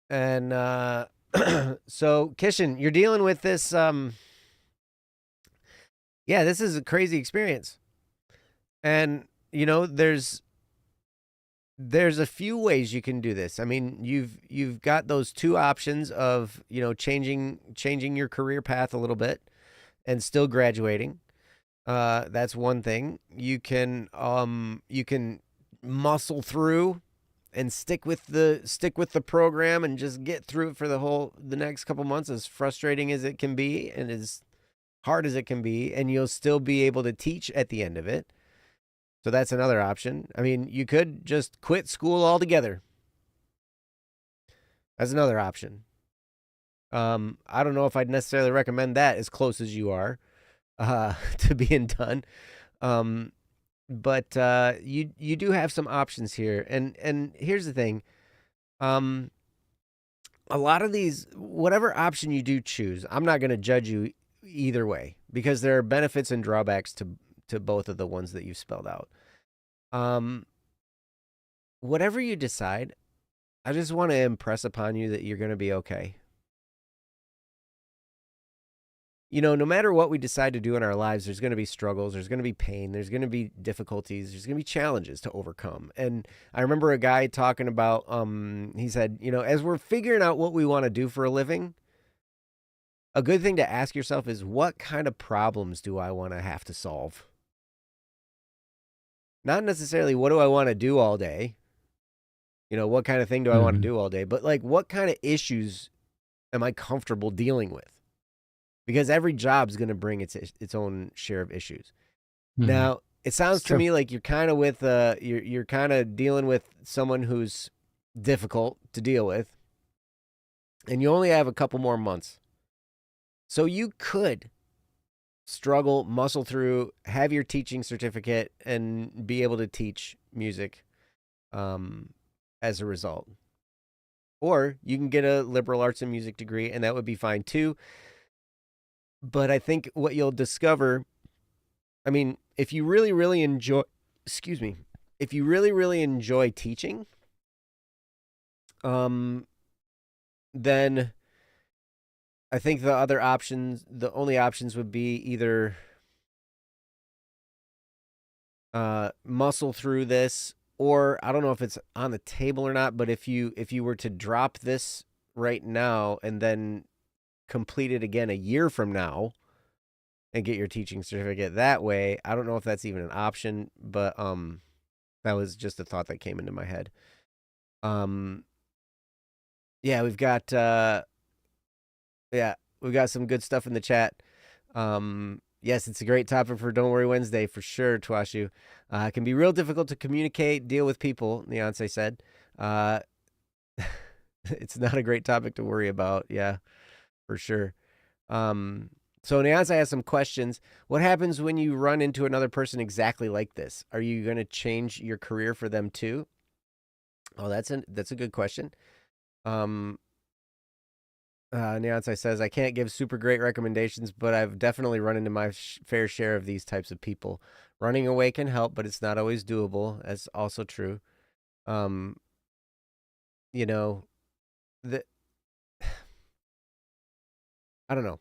And so Kishin, you're dealing with this yeah, this is a crazy experience. And you know, there's a few ways you can do this. I mean, you've got those two options of, you know, changing your career path a little bit and still graduating. That's one thing. You can muscle through and stick with the program and just get through it for the next couple months, as frustrating as it can be and as hard as it can be, and you'll still be able to teach at the end of it. So that's another option. I mean, you could just quit school altogether. That's another option. I don't know if I'd necessarily recommend that as close as you are to being done. But you do have some options here. And here's the thing. A lot of these, whatever option you do choose, I'm not going to judge you either way, because there are benefits and drawbacks to both of the ones that you've spelled out. Whatever you decide, I just want to impress upon you that you're going to be okay. You know, no matter what we decide to do in our lives, there's going to be struggles, there's going to be pain, there's going to be difficulties, there's going to be challenges to overcome. And I remember a guy talking about, he said, you know, as we're figuring out what we want to do for a living, a good thing to ask yourself is, what kind of problems do I want to have to solve? Not necessarily what do I want to do all day? You know, what kind of thing do I want to do all day? But like, what kind of issues am I comfortable dealing with? Because every job is going to bring its own share of issues. Now, it sounds to me like you're kind of with you're kind of dealing with someone who's difficult to deal with, and you only have a couple more months. So you could struggle, muscle through, have your teaching certificate, and be able to teach music as a result. Or you can get a liberal arts and music degree, and that would be fine too. But I think what you'll discover, I mean, if you really, really enjoy, if you really, really enjoy teaching, then I think the only options would be either muscle through this, or I don't know if it's on the table or not, but if you were to drop this right now and then complete it again a year from now and get your teaching certificate that way, I don't know if that's even an option, but that was just a thought that came into my head. Yeah, we've got some good stuff in the chat. Yes, it's a great topic for Don't Worry Wednesday for sure, Twashu. It can be real difficult to communicate, deal with people, Beyonce said. It's not a great topic to worry about. Yeah, for sure. So Nyanza has some questions. What happens when you run into another person exactly like this? Are you going to change your career for them too? Oh, that's a good question. Neonsai says, I can't give super great recommendations, but I've definitely run into my fair share of these types of people. Running away can help, but it's not always doable. That's also true. Um, you know, the I don't know.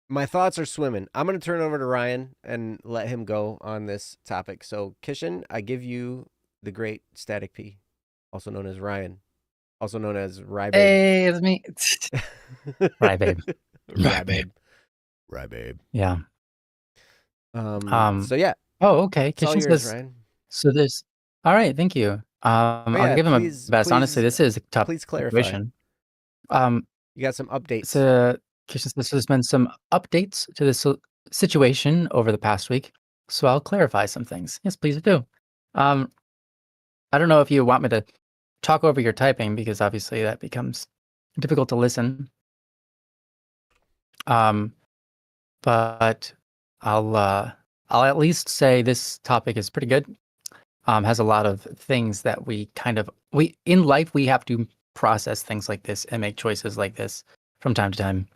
My thoughts are swimming. I'm going to turn it over to Ryan and let him go on this topic. So, Kishan, I give you the great Static P, also known as Ryan, also known as Rybabe. Hey, it's me. Rybabe. Rybabe. Rybabe. Yeah. So yeah. Oh, okay. It's all Kishan yours, says, Ryan. so there's, all right, thank you. Oh I'll yeah, give him a please, best. Honestly, please, this is a tough please clarify. situation. Um, You got some updates. so Kishan says there's been some updates to this situation over the past week, so I'll clarify some things. Yes, please do. I don't know if you want me to talk over your typing because obviously that becomes difficult to listen. But I'll at least say this topic is pretty good. Has a lot of things that we in life we have to process things like this and make choices like this from time to time.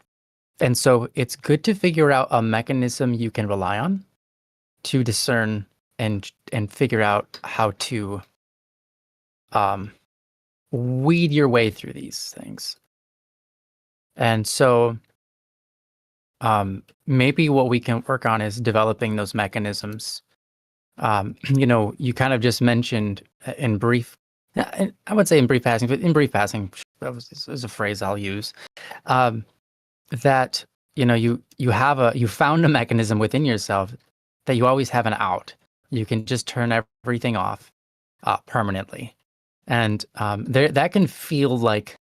And so it's good to figure out a mechanism you can rely on to discern and figure out how to weed your way through these things. And so maybe what we can work on is developing those mechanisms. You kind of just mentioned in brief, I would say in brief passing, but in brief passing, that is a phrase I'll use, that, you found a mechanism within yourself that you always have an out. You can just turn everything off permanently. And that can feel like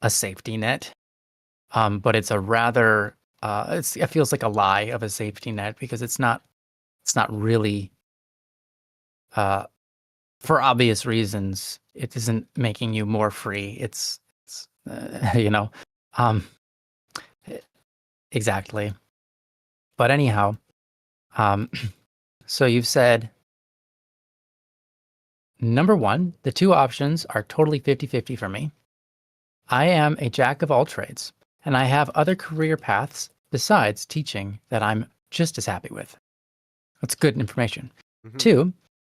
a safety net, but it's a rather, it feels like a lie of a safety net because it's not really, for obvious reasons, it isn't making you more free. It's um, exactly. But anyhow, so you've said, number one, the two options are totally 50-50 for me. I am a jack of all trades, and I have other career paths besides teaching that I'm just as happy with. That's good information. Mm-hmm. Two,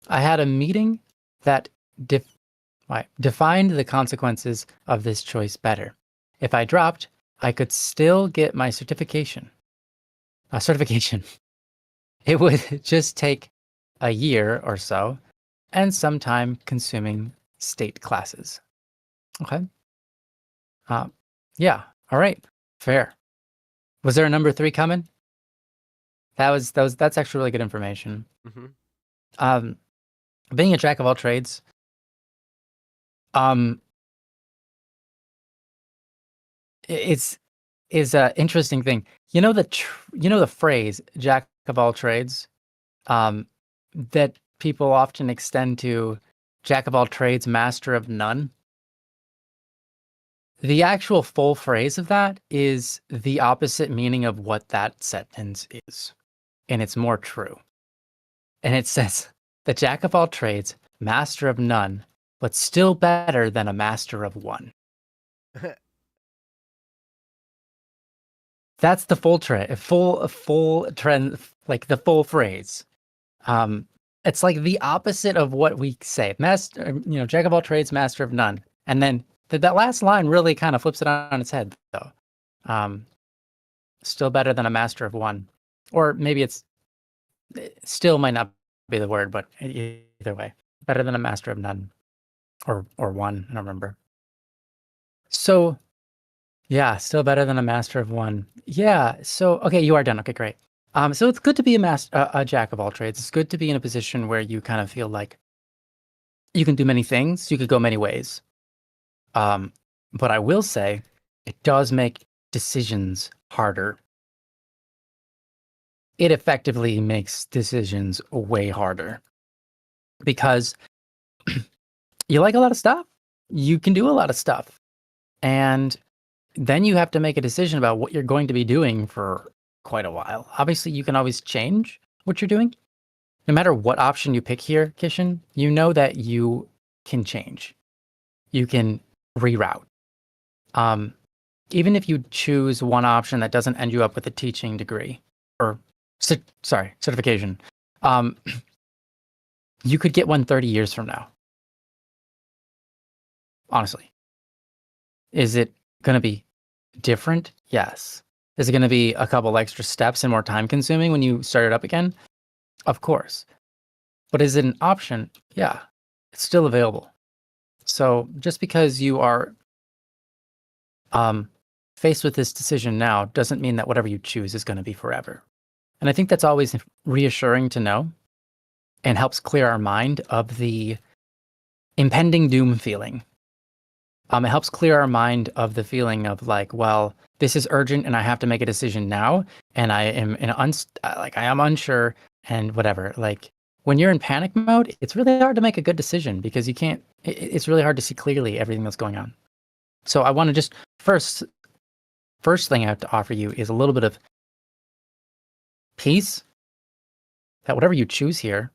I had a meeting that defined the consequences of this choice better. If I dropped, I could still get my certification. It would just take a year or so and some time consuming state classes. Okay. Yeah. All right. Fair. Was there a number 3 coming? That's actually really good information. Mm-hmm. Being a jack of all trades, is an interesting thing. You know the phrase "jack of all trades," that people often extend to "jack of all trades, master of none." The actual full phrase of that is the opposite meaning of what that sentence is, and it's more true. And it says, "The jack of all trades, master of none, but still better than a master of one." That's the full trend, like the full phrase. It's like the opposite of what we say. Master, jack of all trades, master of none. And then that last line really kind of flips it on its head, though. Still better than a master of one. Or maybe it still might not be the word, but either way, better than a master of none. Or one, I don't remember. So, yeah, still better than a master of one. Yeah, so, okay, you are done. Okay, great. So it's good to be a jack of all trades. It's good to be in a position where you kind of feel like you can do many things. You could go many ways. But I will say it does make decisions harder. It effectively makes decisions way harder because you like a lot of stuff. You can do a lot of stuff. And then you have to make a decision about what you're going to be doing for quite a while. Obviously, you can always change what you're doing. No matter what option you pick here, Kishan, you know that you can change. You can reroute. even if you choose one option that doesn't end you up with a teaching degree or certification, um, you could get one 30 years from now. Honestly, is it going to be different? Yes. Is it going to be a couple extra steps and more time consuming when you start it up again? Of course. But is it an option? Yeah, it's still available. So just because you are faced with this decision now doesn't mean that whatever you choose is going to be forever. And I think that's always reassuring to know and helps clear our mind of the impending doom feeling. It helps clear our mind of the feeling of like, well, this is urgent and I have to make a decision now, and I am I am unsure and whatever. Like when you're in panic mode, it's really hard to make a good decision because you can't. It's really hard to see clearly everything that's going on. So I want to just first thing I have to offer you is a little bit of peace. That whatever you choose here,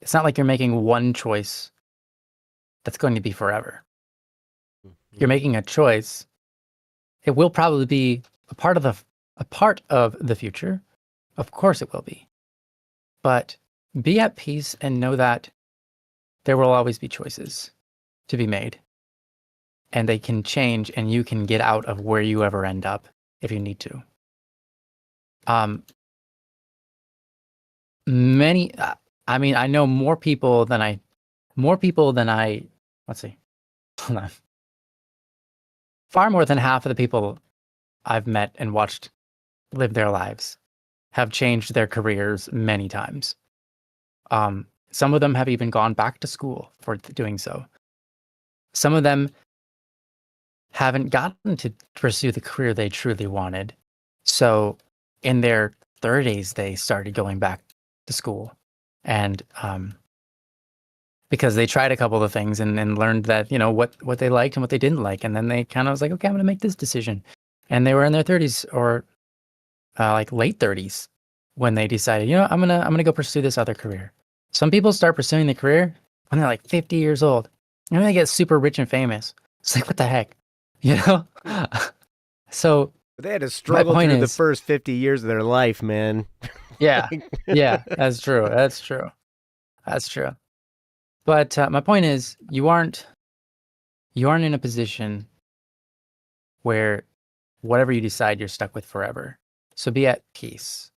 it's not like you're making one choice that's going to be forever. You're making a choice. It will probably be a part of the future. Of course it will be. But be at peace and know that there will always be choices to be made. And they can change and you can get out of where you ever end up if you need to. I know more people than I, let's see, hold on. Far more than half of the people I've met and watched live their lives have changed their careers many times. Some of them have even gone back to school for doing so. Some of them haven't gotten to pursue the career they truly wanted. So in their 30s, they started going back to school. And because they tried a couple of things and learned that, what they liked and what they didn't like. And then they kind of was like, okay, I'm going to make this decision. And they were in their 30s or like late 30s when they decided, I'm going to go pursue this other career. Some people start pursuing the career when they're like 50 years old. And they get super rich and famous. It's like, what the heck? So they had to struggle through the first 50 years of their life, man. Yeah. Yeah, that's true. That's true. But my point is, you aren't in a position where whatever you decide, you're stuck with forever. So be at peace.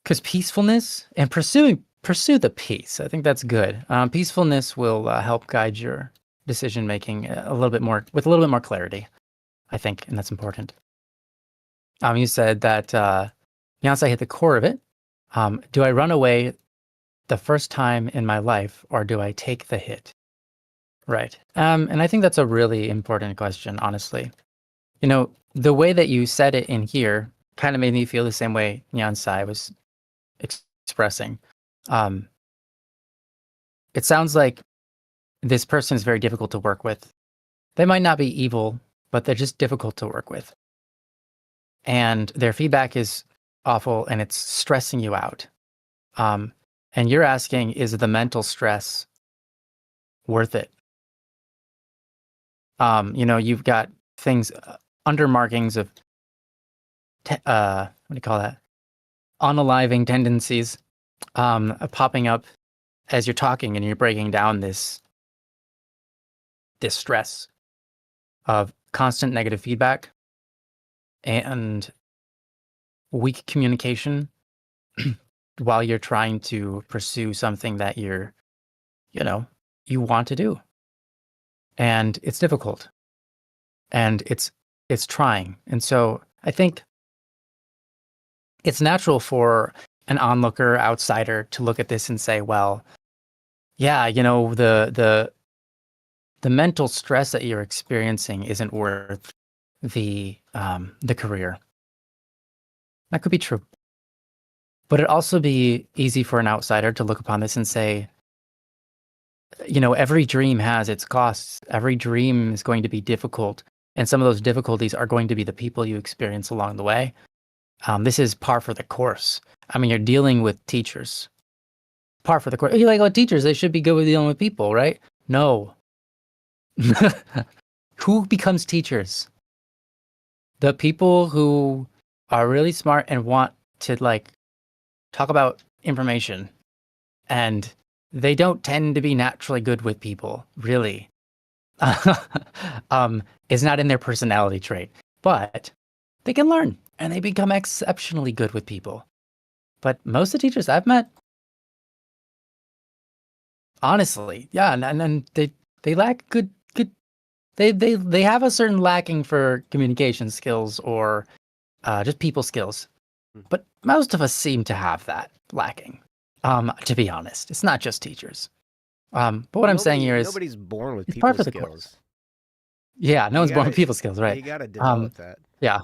Because peacefulness and pursue the peace. I think that's good. Peacefulness will help guide your decision making with a little bit more clarity, I think, and that's important. You said that Beyonce hit the core of it. Do I run away the first time in my life, or do I take the hit? Right. And I think that's a really important question, honestly. The way that you said it in here kind of made me feel the same way Beyonce was expressing. It sounds like this person is very difficult to work with. They might not be evil, but they're just difficult to work with. And their feedback is awful and it's stressing you out. And you're asking, is the mental stress worth it? You've got things, undermarkings of, what do you call that? Unaliving tendencies popping up as you're talking and you're breaking down this stress of constant negative feedback and weak communication while you're trying to pursue something that you want to do. And it's difficult. And it's trying. And so I think it's natural for an onlooker, outsider to look at this and say, well, yeah, the mental stress that you're experiencing isn't worth the career. That could be true. But it'd also be easy for an outsider to look upon this and say, every dream has its costs. Every dream is going to be difficult. And some of those difficulties are going to be the people you experience along the way. This is par for the course. You're dealing with teachers. Par for the course. You're like, teachers, they should be good with dealing with people, right? No. Who becomes teachers? The people who are really smart and want to like talk about information, and they don't tend to be naturally good with people, really. It's not in their personality trait, but they can learn and they become exceptionally good with people. But most of the teachers I've met, honestly, yeah, and they lack good they have a certain lacking for communication skills or just people skills. But most of us seem to have that lacking. To be honest, it's not just teachers. But what I'm saying here is nobody's born with it's par people for the skills. course. Yeah, no one's born with people skills, right? You got to develop that. Yeah,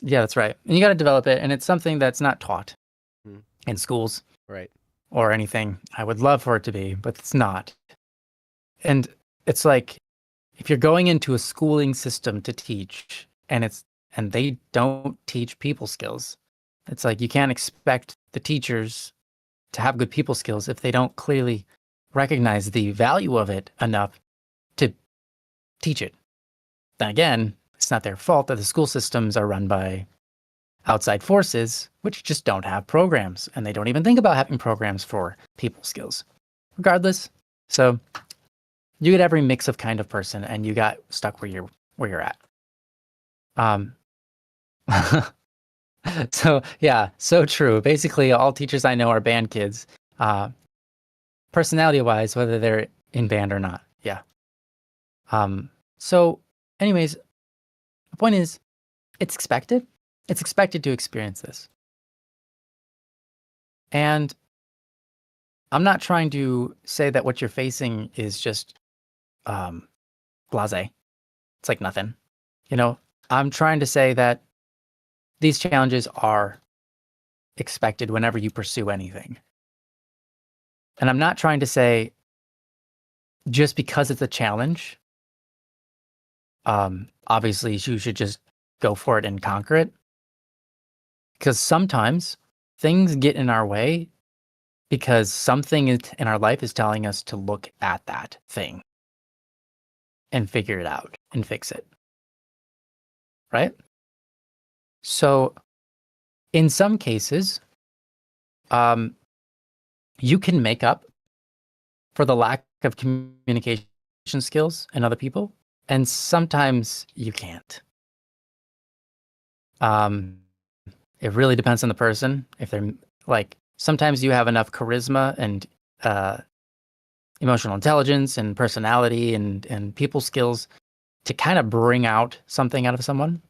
that's right. And you got to develop it, and it's something that's not taught in schools, right? Or anything. I would love for it to be, but it's not. And it's like if you're going into a schooling system to teach, and they don't teach people skills, it's like you can't expect the teachers to have good people skills if they don't clearly recognize the value of it enough to teach it. Then again, it's not their fault that the school systems are run by outside forces, which just don't have programs, and they don't even think about having programs for people skills. Regardless, so you get every mix of kind of person, and you got stuck where you're at. So yeah, so true. Basically, all teachers I know are band kids, personality-wise, whether they're in band or not. Yeah. So, anyways, the point is, it's expected. It's expected to experience this, and I'm not trying to say that what you're facing is just blasé. It's like nothing. I'm trying to say that these challenges are expected whenever you pursue anything. And I'm not trying to say just because it's a challenge, obviously you should just go for it and conquer it. Because sometimes things get in our way because something in our life is telling us to look at that thing and figure it out and fix it. Right? So in some cases, you can make up for the lack of communication skills in other people, and sometimes you can't. It really depends on the person. If they're like, sometimes you have enough charisma and emotional intelligence and personality and people skills to kind of bring out something out of someone.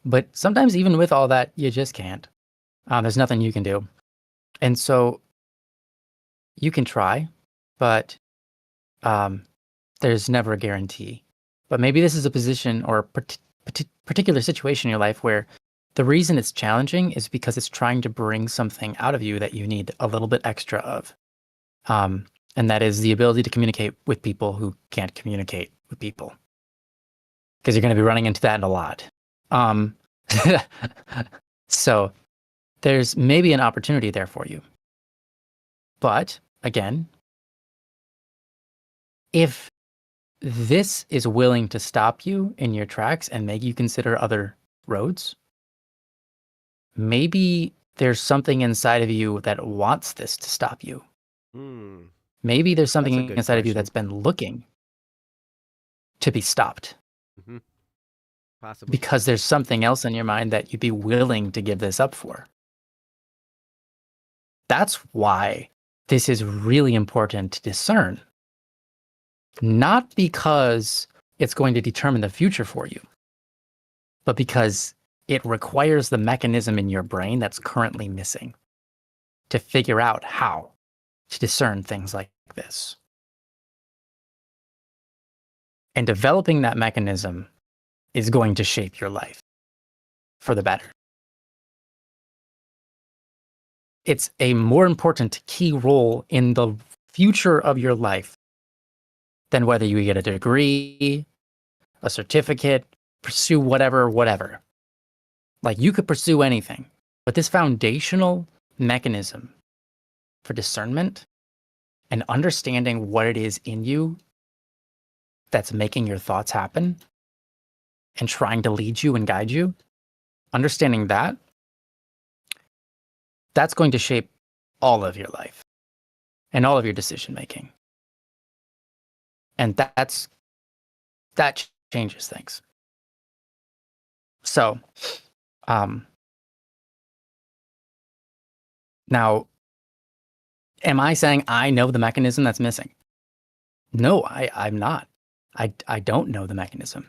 But sometimes even with all that, you just can't. There's nothing you can do. And so you can try, but there's never a guarantee. But maybe this is a position or a particular situation in your life where the reason it's challenging is because it's trying to bring something out of you that you need a little bit extra of. And that is the ability to communicate with people who can't communicate with people. Because you're going to be running into that a lot. So there's maybe an opportunity there for you. But again, if this is willing to stop you in your tracks and make you consider other roads, maybe there's something inside of you that wants this to stop you. Maybe there's something inside of you that's been looking to be stopped. Possibly. Because there's something else in your mind that you'd be willing to give this up for. That's why this is really important to discern. Not because it's going to determine the future for you, but because it requires the mechanism in your brain that's currently missing to figure out how to discern things like this. And developing that mechanism is going to shape your life for the better. It's a more important key role in the future of your life than whether you get a degree, a certificate, pursue whatever. Like, you could pursue anything, but this foundational mechanism for discernment and understanding what it is in you that's making your thoughts happen and trying to lead you and guide you, understanding that, that's going to shape all of your life and all of your decision making. And that changes things. So, now, am I saying I know the mechanism that's missing? No, I'm not. I don't know the mechanism.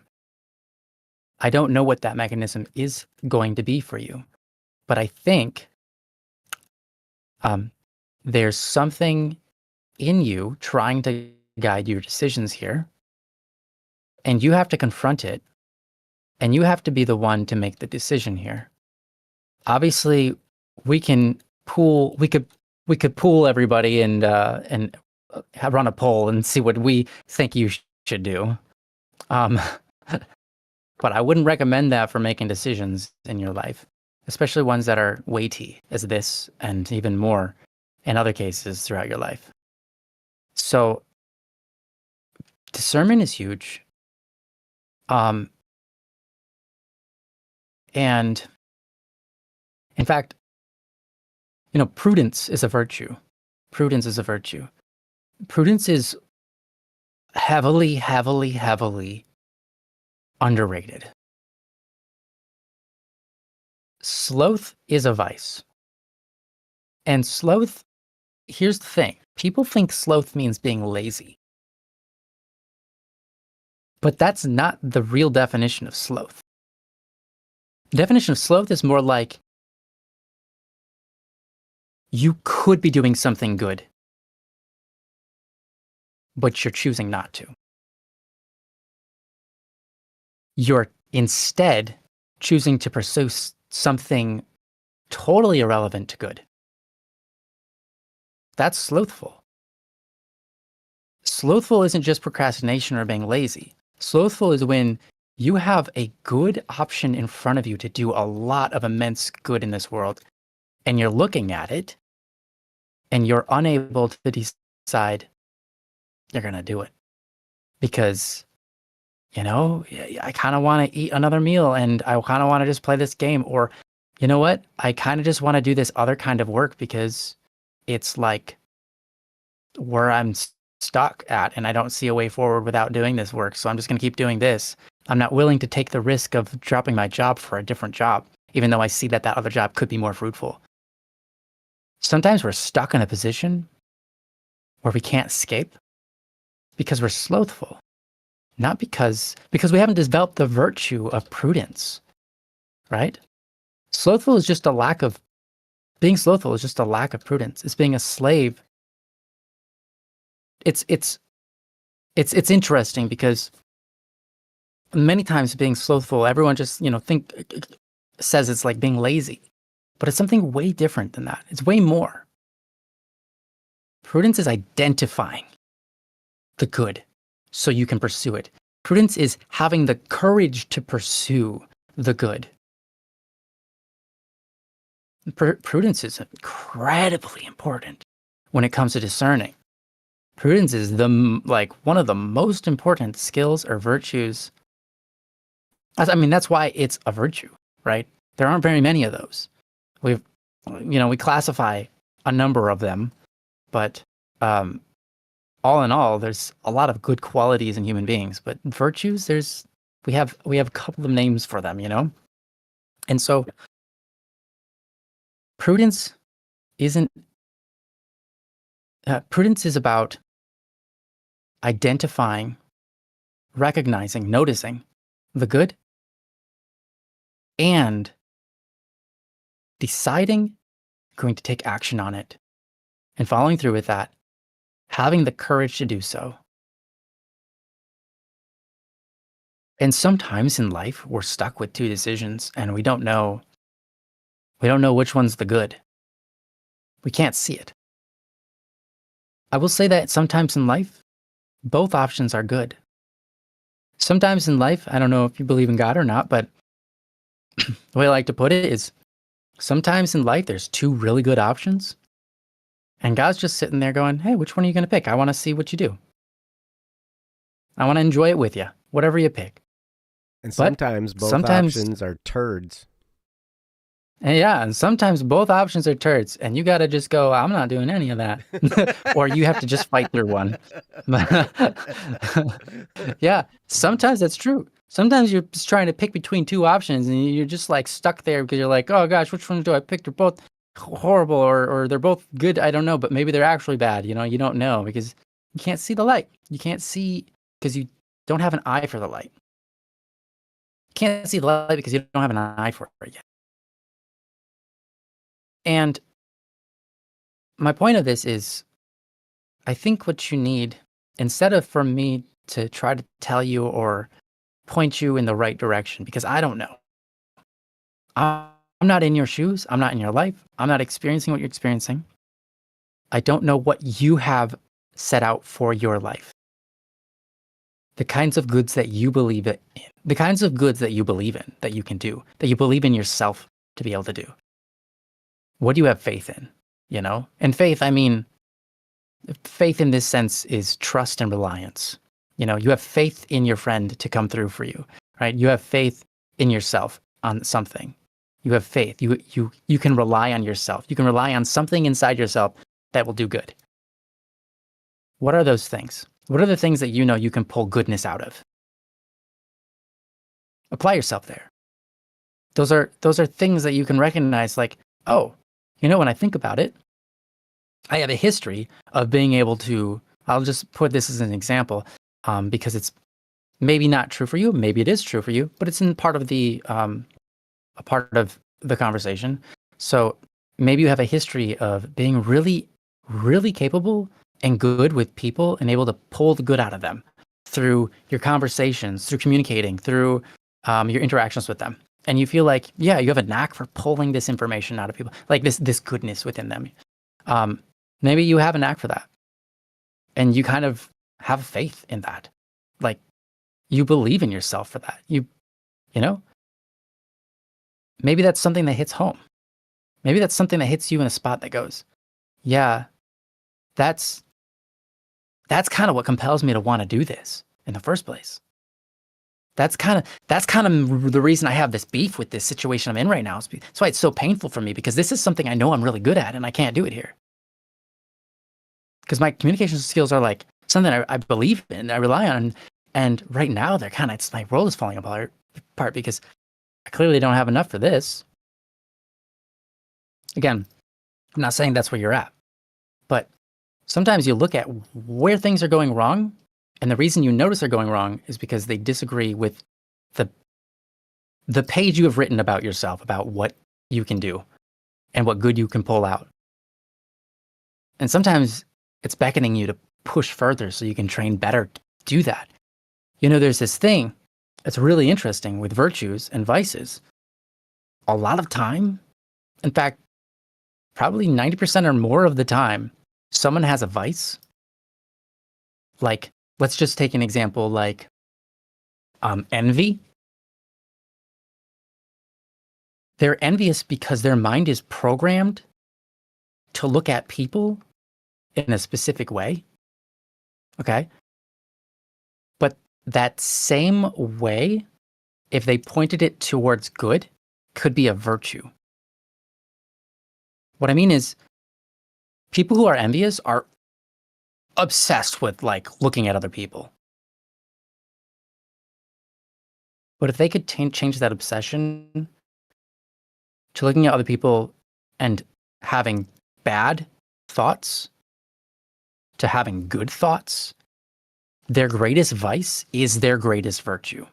I don't know what that mechanism is going to be for you. But I think there's something in you trying to guide your decisions here. And you have to confront it. And you have to be the one to make the decision here. Obviously, we could pool everybody and run a poll and see what we think you should do. But I wouldn't recommend that for making decisions in your life, especially ones that are weighty as this and even more in other cases throughout your life. So discernment is huge. And in fact, prudence is a virtue. Prudence is a virtue. Prudence is heavily, heavily, heavily underrated. Sloth is a vice. And sloth, here's the thing. People think sloth means being lazy. But that's not the real definition of sloth. The definition of sloth is more like you could be doing something good, but you're choosing not to. You're instead choosing to pursue something totally irrelevant to good. That's slothful. Slothful isn't just procrastination or being lazy. Slothful is when you have a good option in front of you to do a lot of immense good in this world, and you're looking at it, and you're unable to decide you're going to do it. Because, I kind of want to eat another meal, and I kind of want to just play this game. Or, you know what? I kind of just want to do this other kind of work because it's like where I'm stuck at, and I don't see a way forward without doing this work. So I'm just going to keep doing this. I'm not willing to take the risk of dropping my job for a different job, even though I see that other job could be more fruitful. Sometimes we're stuck in a position where we can't escape because we're slothful, not because we haven't developed the virtue of prudence, right? Being slothful is just a lack of prudence. It's being a slave. It's interesting because many times being slothful, everyone just, says it's like being lazy. But it's something way different than that. It's way more. Prudence is identifying the good so you can pursue it. Prudence is having the courage to pursue the good. Prudence is incredibly important when it comes to discerning. Prudence is one of the most important skills or virtues. That's why it's a virtue, right? There aren't very many of those. We classify a number of them, but all in all, there's a lot of good qualities in human beings. But virtues, we have a couple of names for them, and so prudence is about identifying, recognizing, noticing the good, and deciding going to take action on it and following through with that, having the courage to do so. And sometimes in life, we're stuck with two decisions and we don't know which one's the good. We can't see it. I will say that sometimes in life, both options are good. Sometimes in life, I don't know if you believe in God or not, but the way I like to put it is sometimes in life, there's two really good options. And God's just sitting there going, hey, which one are you going to pick? I want to see what you do. I want to enjoy it with you, whatever you pick. And sometimes both options are turds. And yeah, and sometimes both options are turds, and you got to just go, I'm not doing any of that. Or you have to just fight through one. Yeah, sometimes that's true. Sometimes you're just trying to pick between two options, and you're just like stuck there because you're like, oh gosh, which one do I pick? They're both horrible, or they're both good. I don't know, but maybe they're actually bad. You know, you don't know because you can't see the light. You can't see because you don't have an eye for the light. You can't see the light because you don't have an eye for it yet. And my point of this is, I think what you need, instead of for me to try to tell you or point you in the right direction, because I don't know. I'm not in your shoes. I'm not in your life. I'm not experiencing what you're experiencing. I don't know what you have set out for your life. The kinds of goods that you believe in, the kinds of goods that you believe in, that you can do, that you believe in yourself to be able to do. What do you have faith in? You know? And faith, I mean, faith in this sense is trust and reliance. You know, you have faith in your friend to come through for you, right? You have faith in yourself on something. You have faith. You can rely on yourself. You can rely on something inside yourself that will do good. What are those things? What are the things that you know you can pull goodness out of? Apply yourself there. Those are things that you can recognize, like, oh, you know, when I think about it, I have a history of being able to, I'll just put this as an example, because it's maybe not true for you, maybe it is true for you, but it's in part of the, a part of the conversation. So maybe you have a history of being really, really capable and good with people and able to pull the good out of them through your conversations, through communicating, through your interactions with them. And you feel like, yeah, you have a knack for pulling this information out of people, like this goodness within them. Maybe you have a knack for that. And you kind of have faith in that. Like, you believe in yourself for that. You know? Maybe that's something that hits home. Maybe that's something that hits you in a spot that goes, yeah, that's kind of what compels me to want to do this in the first place. That's kind of the reason I have this beef with this situation I'm in right now. That's why it's so painful for me, because this is something I know I'm really good at and I can't do it here. Because my communication skills are like something I believe in, I rely on. And right now they're kind of, it's my world is falling apart because I clearly don't have enough for this. Again, I'm not saying that's where you're at, but sometimes you look at where things are going wrong, and the reason you notice they're going wrong is because they disagree with the page you have written about yourself, about what you can do and what good you can pull out. And sometimes it's beckoning you to push further so you can train better to do that. You know, there's this thing that's really interesting with virtues and vices. A lot of time, in fact, probably 90% or more of the time, someone has a vice. Like, let's just take an example like envy. They're envious because their mind is programmed to look at people in a specific way. Okay? But that same way, if they pointed it towards good, could be a virtue. What I mean is, people who are envious are obsessed with like looking at other people. But if they could change that obsession to looking at other people and having bad thoughts to having good thoughts, their greatest vice is their greatest virtue.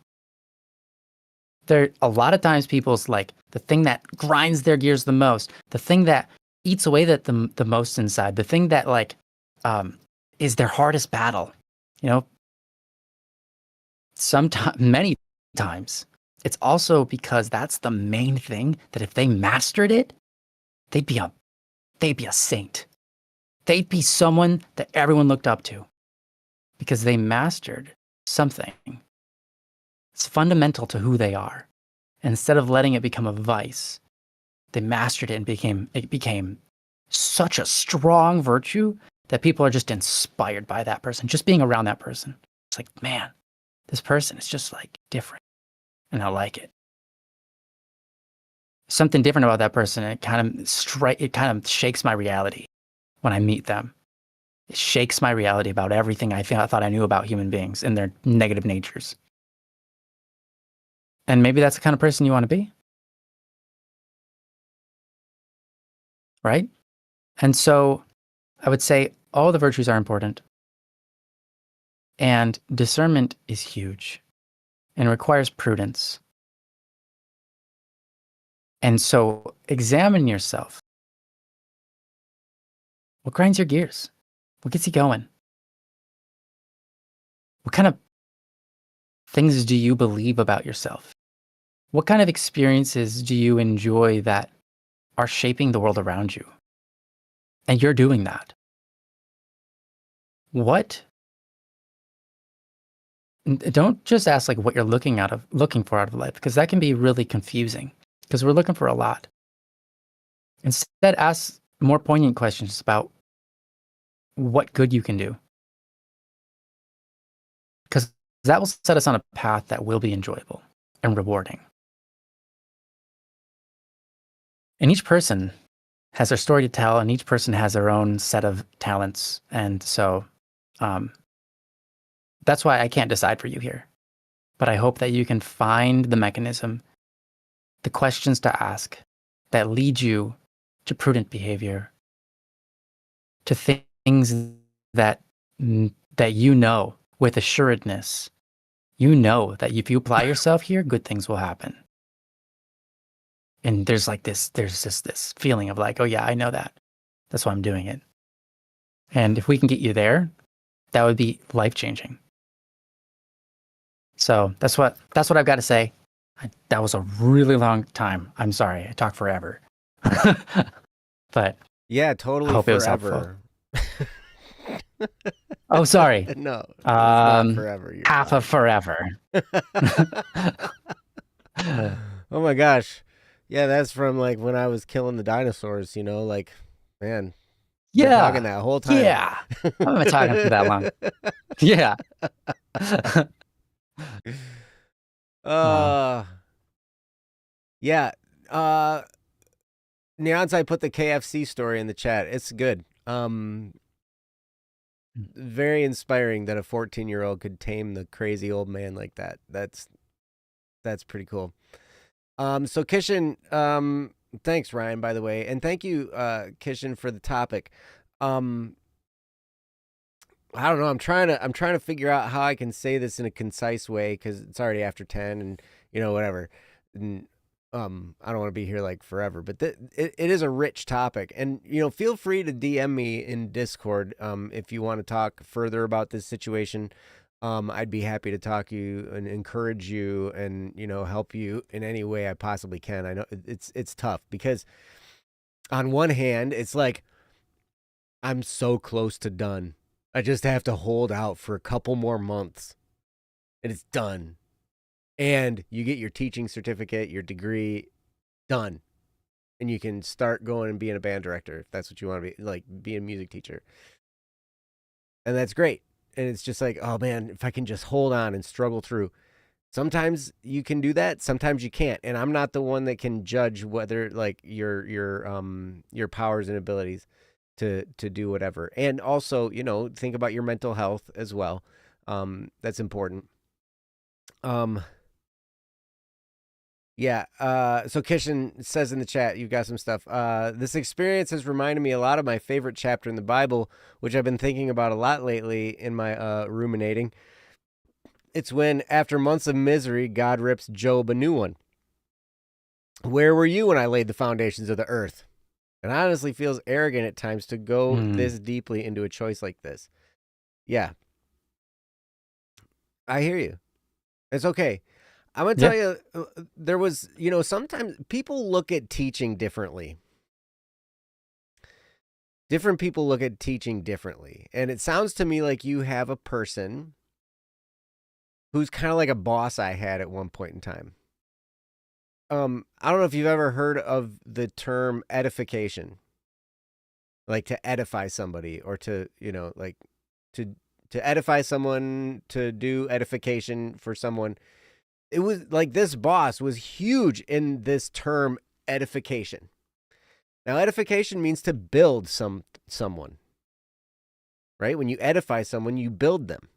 There, a lot of times people's like the thing that grinds their gears the most, the thing that eats away the most inside, the thing that like is their hardest battle. You know, many times, it's also because that's the main thing that if they mastered it, they'd be a saint. They'd be someone that everyone looked up to because they mastered something. It's fundamental to who they are. And instead of letting it become a vice, they mastered it and it became such a strong virtue that people are just inspired by that person, just being around that person. It's like, man, this person is just like different, and I like it. Something different about that person, and it kind of shakes my reality when I meet them. It shakes my reality about everything I thought I knew about human beings and their negative natures. And maybe that's the kind of person you want to be. Right? And so I would say all the virtues are important. And discernment is huge and requires prudence. And so examine yourself. What grinds your gears? What gets you going? What kind of things do you believe about yourself? What kind of experiences do you enjoy that are shaping the world around you? And you're doing that. Don't just ask like what you're looking for out of life, because that can be really confusing because we're looking for a lot. Instead, ask more poignant questions about what good you can do, because that will set us on a path that will be enjoyable and rewarding. And each person has their story to tell, and each person has their own set of talents. And so that's why I can't decide for you here. But I hope that you can find the mechanism, the questions to ask that lead you to prudent behavior, to things that you know with assuredness. You know that if you apply yourself here, good things will happen. And there's just this feeling of like, oh yeah, I know that. That's why I'm doing it. And if we can get you there, that would be life-changing. So that's what I've got to say. That was a really long time. I'm sorry, I talked forever. But yeah, totally. I hope forever. It was helpful. Oh, sorry. No, it's not forever. You're half fine. of forever. Oh my gosh. Yeah, that's from like when I was killing the dinosaurs, like, man. Yeah. Talking that whole time. Yeah. I'm not talking for that long. Yeah. Yeah. Neonsai put the KFC story in the chat. It's good. Very inspiring that a 14-year-old could tame the crazy old man like that. That's pretty cool. So Kishan, thanks Ryan, by the way, and thank you, Kishan, for the topic. I don't know. I'm trying to figure out how I can say this in a concise way because it's already after 10, and whatever. And I don't want to be here like forever, but it is a rich topic, and feel free to DM me in Discord if you want to talk further about this situation. I'd be happy to talk to you and encourage you and help you in any way I possibly can. I know it's tough because on one hand it's like I'm so close to done. I just have to hold out for a couple more months and it's done. And you get your teaching certificate, your degree, done. And you can start going and being a band director if that's what you want to be, like be a music teacher. And that's great. And it's just like, oh man, if I can just hold on and struggle through. Sometimes you can do that, sometimes you can't. And I'm not the one that can judge whether like your powers and abilities to do whatever. And also, think about your mental health as well. That's important. Yeah. So Kishan says in the chat, you've got some stuff. This experience has reminded me a lot of my favorite chapter in the Bible, which I've been thinking about a lot lately in my ruminating. It's when, after months of misery, God rips Job a new one. Where were you when I laid the foundations of the earth? It honestly feels arrogant at times to go this deeply into a choice like this. Yeah. I hear you. It's okay. I'm going to tell you, there was, sometimes people look at teaching differently. Different people look at teaching differently. And it sounds to me like you have a person who's kind of like a boss I had at one point in time. I don't know if you've ever heard of the term edification. Like to edify somebody or to, like to to edify someone, to do edification for someone. It was like this boss was huge in this term edification. Now, edification means to build someone, right? When you edify someone, you build them.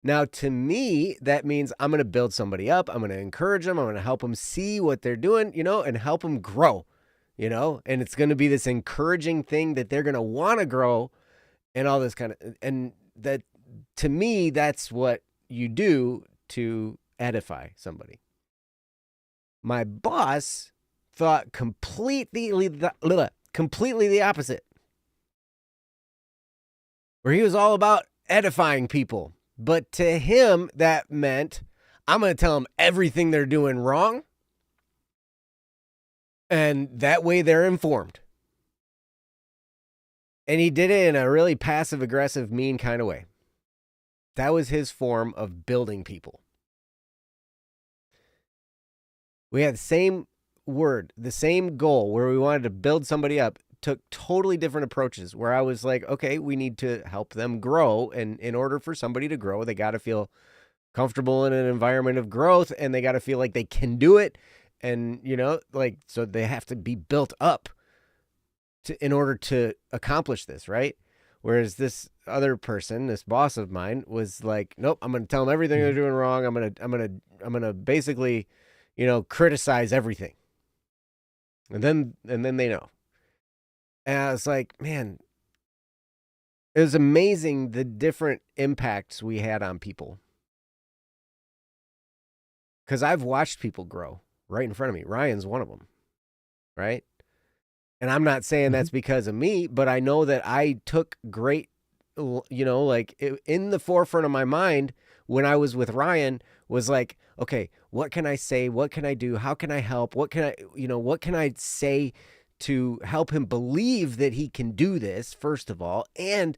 Now, to me, that means I'm going to build somebody up. I'm going to encourage them. I'm going to help them see what they're doing, and help them grow, and it's going to be this encouraging thing that they're going to want to grow and all this kind of, and that, to me, that's what you do to edify somebody. My boss thought completely the opposite, where he was all about edifying people. But to him, that meant I'm going to tell them everything they're doing wrong, and that way they're informed. And he did it in a really passive-aggressive, mean kind of way. That was his form of building people. We had the same word, the same goal, where we wanted to build somebody up, took totally different approaches, where I was like, okay, we need to help them grow. And in order for somebody to grow, they got to feel comfortable in an environment of growth, and they got to feel like they can do it. And, so they have to be built up in order to accomplish this, right? Whereas this other person, this boss of mine, was like, nope, I'm going to tell them everything they're doing wrong. I'm going to basically, criticize everything. And then they know. And I was like, man, it was amazing the different impacts we had on people. Because I've watched people grow right in front of me. Ryan's one of them, right? And I'm not saying that's because of me, but I know that I took great, in the forefront of my mind when I was with Ryan was like, okay, what can I say? What can I do? How can I help? What can I say to help him believe that he can do this, first of all, and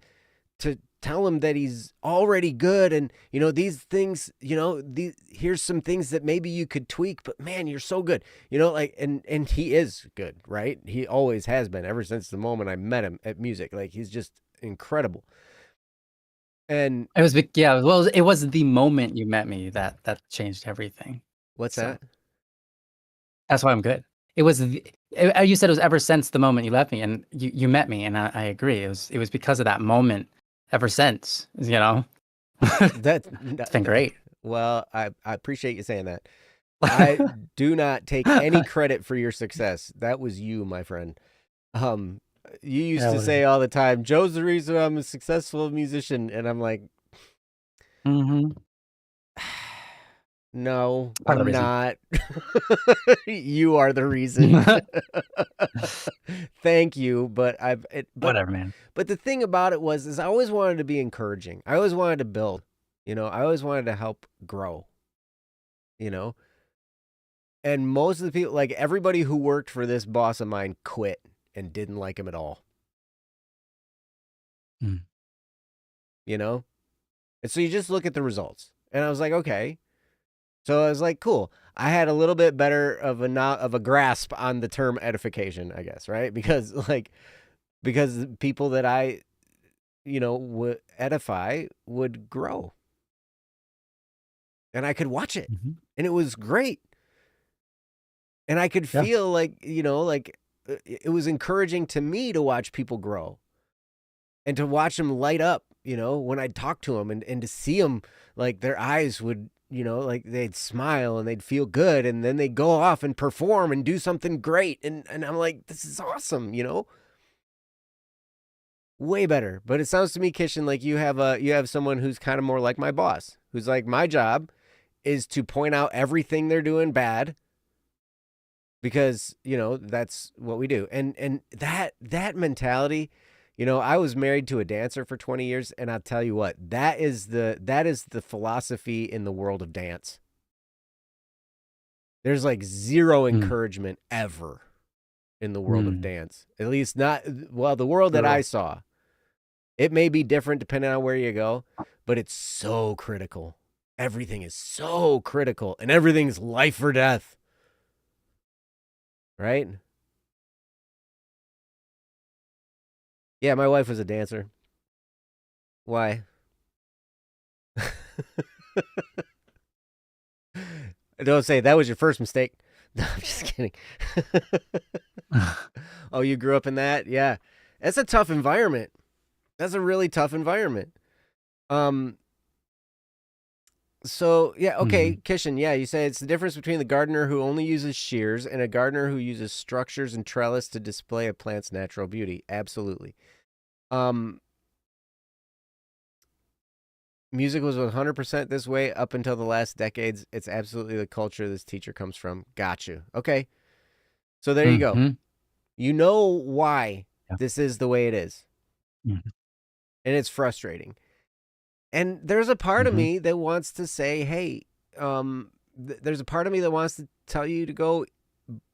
to tell him that he's already good. And, these things, here's some things that maybe you could tweak, but man, you're so good, and he is good, right? He always has been ever since the moment I met him at music. Like, he's just incredible. And it was, well, it was the moment you met me that changed everything. What's that? That's why I'm good. It was, you said it was ever since the moment you left me, and you met me, and I agree. It was because of that moment ever since, It's been great. Well, I appreciate you saying that. I do not take any credit for your success. That was you, my friend. You used to say all the time, Joe's the reason I'm a successful musician. And I'm like, no, I'm not. You are the reason. Thank you, but whatever, man. But the thing about it is I always wanted to be encouraging. I always wanted to build. I always wanted to help grow. And most of the people, like everybody who worked for this boss of mine, quit and didn't like him at all. And so you just look at the results, and I was like, okay. So I was like, cool. I had a little bit better of a grasp on the term edification, I guess, right? Because people that I, would edify would grow, and I could watch it, and it was great, and I could feel like it was encouraging to me to watch people grow, and to watch them light up, when I'd talk to them, and to see them, like their eyes would. Like they'd smile and they'd feel good, and then they'd go off and perform and do something great. And I'm like, this is awesome, way better. But it sounds to me, Kishan, like you have someone who's kind of more like my boss, who's like, my job is to point out everything they're doing bad, because, that's what we do. And that mentality, I was married to a dancer for 20 years, and I'll tell you what, that is the philosophy in the world of dance. There's like zero encouragement ever in the world of dance. At least not, well, the world that I saw. It may be different depending on where you go, but it's so critical. Everything is so critical, and everything's life or death. Right? Yeah, my wife was a dancer. Why? Don't say that was your first mistake. No, I'm just kidding. Oh, you grew up in that? Yeah. That's a tough environment. That's a really tough environment. So, yeah, okay, Kishan, yeah, you say it's the difference between the gardener who only uses shears and a gardener who uses structures and trellis to display a plant's natural beauty. Absolutely. Music was 100% this way up until the last decades. It's absolutely the culture this teacher comes from. Got you. Okay. So there you go. You know why this is the way it is. And it's frustrating. And there's a part of me that wants to say, hey, there's a part of me that wants to tell you to go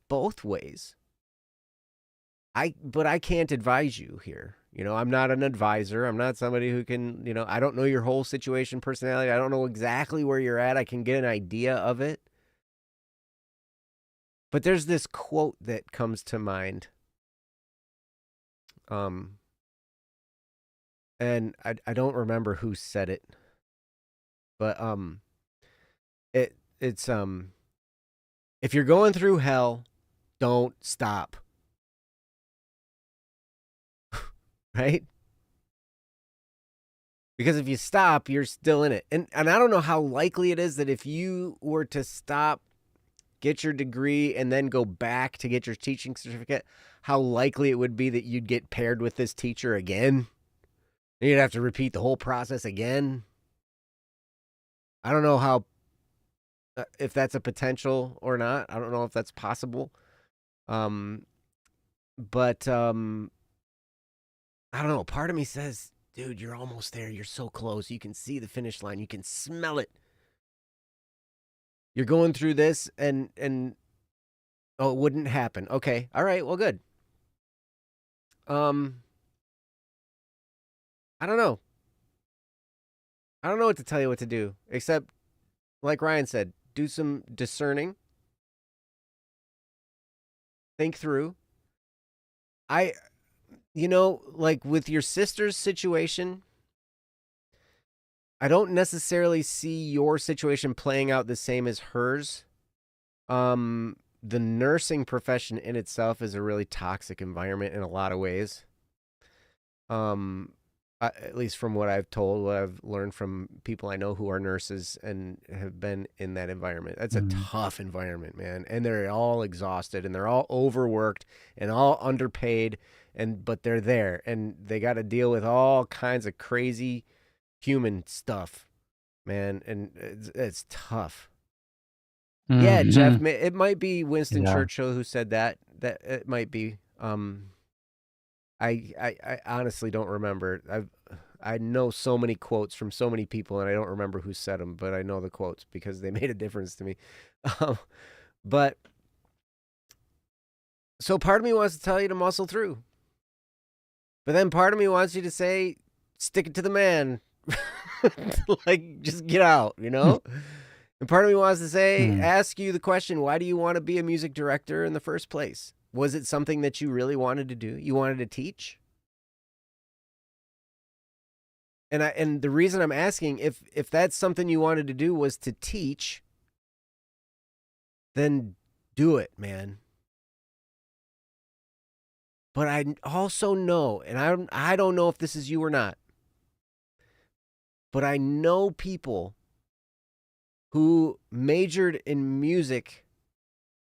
both ways. But I can't advise you here. You know, I'm not an advisor. I'm not somebody who can, you know, I don't know your whole situation, personality. I don't know exactly where you're at. I can get an idea of it. But there's this quote that comes to mind. And I don't remember who said it. But it's if you're going through hell, don't stop. Right? Because if you stop, you're still in it. And I don't know how likely it is that if you were to stop, get your degree, and then go back to get your teaching certificate, how likely it would be that you'd get paired with this teacher again. And you'd have to repeat the whole process again. I don't know how, if that's a potential or not. I don't know if that's possible. But I don't know. Part of me says, dude, you're almost there. You're so close. You can see the finish line. You can smell it. You're going through this and oh, it wouldn't happen. Okay. All right. Well, good. I don't know. I don't know what to tell you what to do, except, like Ryan said, do some discerning. Think through. You know, like with your sister's situation, I don't necessarily see your situation playing out the same as hers. The nursing profession in itself is a really toxic environment in a lot of ways. At least from what I've told, what I've learned from people I know who are nurses and have been in that environment. That's a tough environment, man. And they're all exhausted and they're all overworked and all underpaid, but they're there and they got to deal with all kinds of crazy human stuff, man. And it's tough. Yeah, Jeff, it might be Winston Churchill who said that. That it might be. I honestly don't remember. I know so many quotes from so many people, and I don't remember who said them, but I know the quotes because they made a difference to me. But so part of me wants to tell you to muscle through, but then part of me wants you to say, stick it to the man, like just get out, you know. And part of me wants to say, ask you the question, why do you want to be a music director in the first place? Was it something that you really wanted to do? You wanted to teach? And the reason I'm asking, if that's something you wanted to do was to teach, then do it, man. But I also know, and I don't know if this is you or not, but I know people who majored in music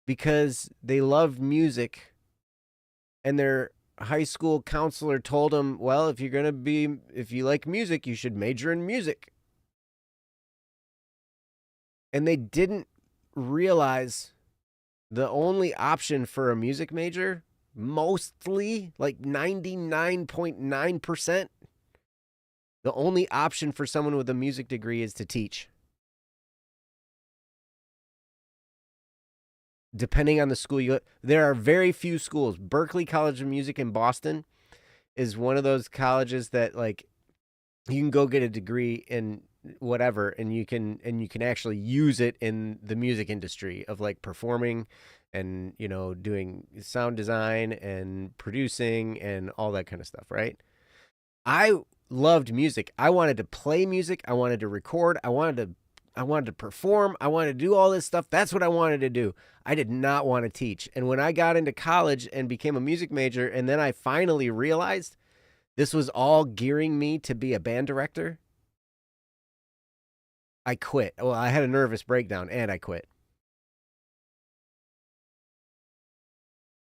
because they loved music, and their high school counselor told them, well, if you like music, you should major in music. And they didn't realize the only option for a music major, mostly like 99.9%, the only option for someone with a music degree is to teach. Depending on the school there are very few schools. Berklee College of Music in Boston is one of those colleges that, like, you can go get a degree in whatever, and you can actually use it in the music industry of like performing and, you know, doing sound design and producing and all that kind of stuff, right? I loved music. I wanted to play music. I wanted to record. I wanted to perform. I wanted to do all this stuff. That's what I wanted to do. I did not want to teach. And when I got into college and became a music major, and then I finally realized this was all gearing me to be a band director, I quit. Well, I had a nervous breakdown and I quit.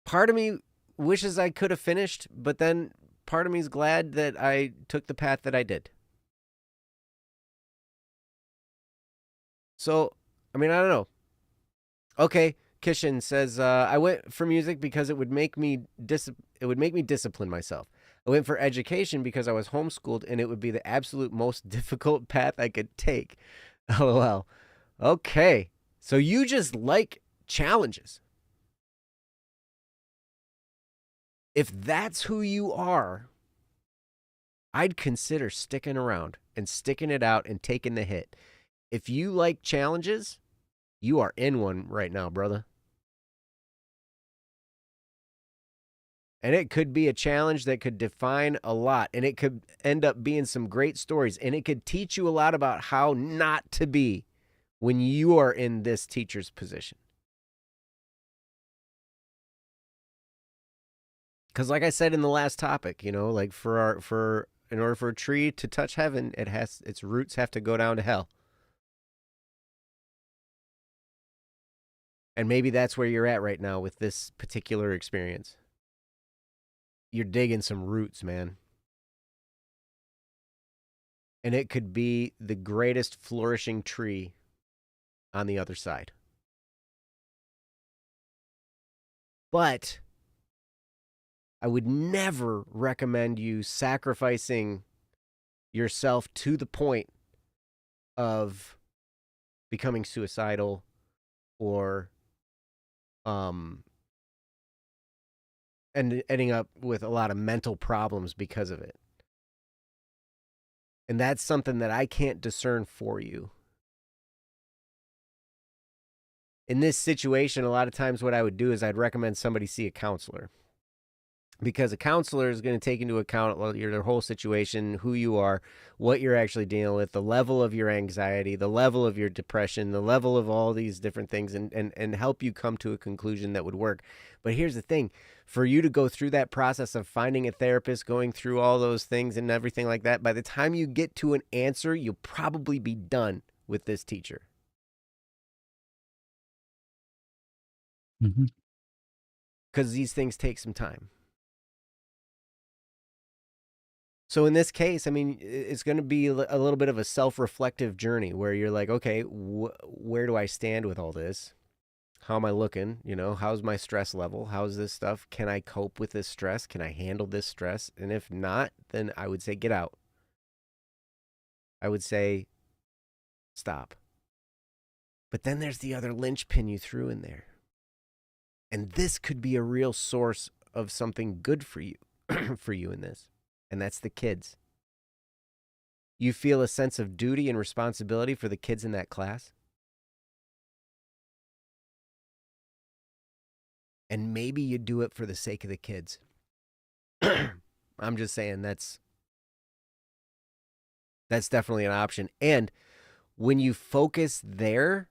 Part of me wishes I could have finished, but then part of me is glad that I took the path that I did. So, I mean, I don't know. Okay, Kishin says, I went for music because it would make me discipline myself. I went for education because I was homeschooled and it would be the absolute most difficult path I could take. LOL. Okay, so you just like challenges. If that's who you are, I'd consider sticking around and sticking it out and taking the hit. If you like challenges, you are in one right now, brother. And it could be a challenge that could define a lot. And it could end up being some great stories. And it could teach you a lot about how not to be when you are in this teacher's position. Because like I said in the last topic, you know, like in order for a tree to touch heaven, its roots have to go down to hell. And maybe that's where you're at right now with this particular experience. You're digging some roots, man. And it could be the greatest flourishing tree on the other side. But I would never recommend you sacrificing yourself to the point of becoming suicidal or and ending up with a lot of mental problems because of it. And that's something that I can't discern for you. In this situation, a lot of times what I would do is I'd recommend somebody see a counselor. Because a counselor is going to take into account your whole situation, who you are, what you're actually dealing with, the level of your anxiety, the level of your depression, the level of all these different things, and help you come to a conclusion that would work. But here's the thing. For you to go through that process of finding a therapist, going through all those things and everything like that, by the time you get to an answer, you'll probably be done with this teacher. Because these things take some time. So in this case, I mean, it's going to be a little bit of a self-reflective journey where you're like, okay, where do I stand with all this? How am I looking? You know, how's my stress level? How's this stuff? Can I cope with this stress? Can I handle this stress? And if not, then I would say get out. I would say stop. But then there's the other linchpin you threw in there. And this could be a real source of something good for you, for you in this. And that's the kids. You feel a sense of duty and responsibility for the kids in that class? And maybe you do it for the sake of the kids. I'm just saying that's definitely an option. And when you focus there,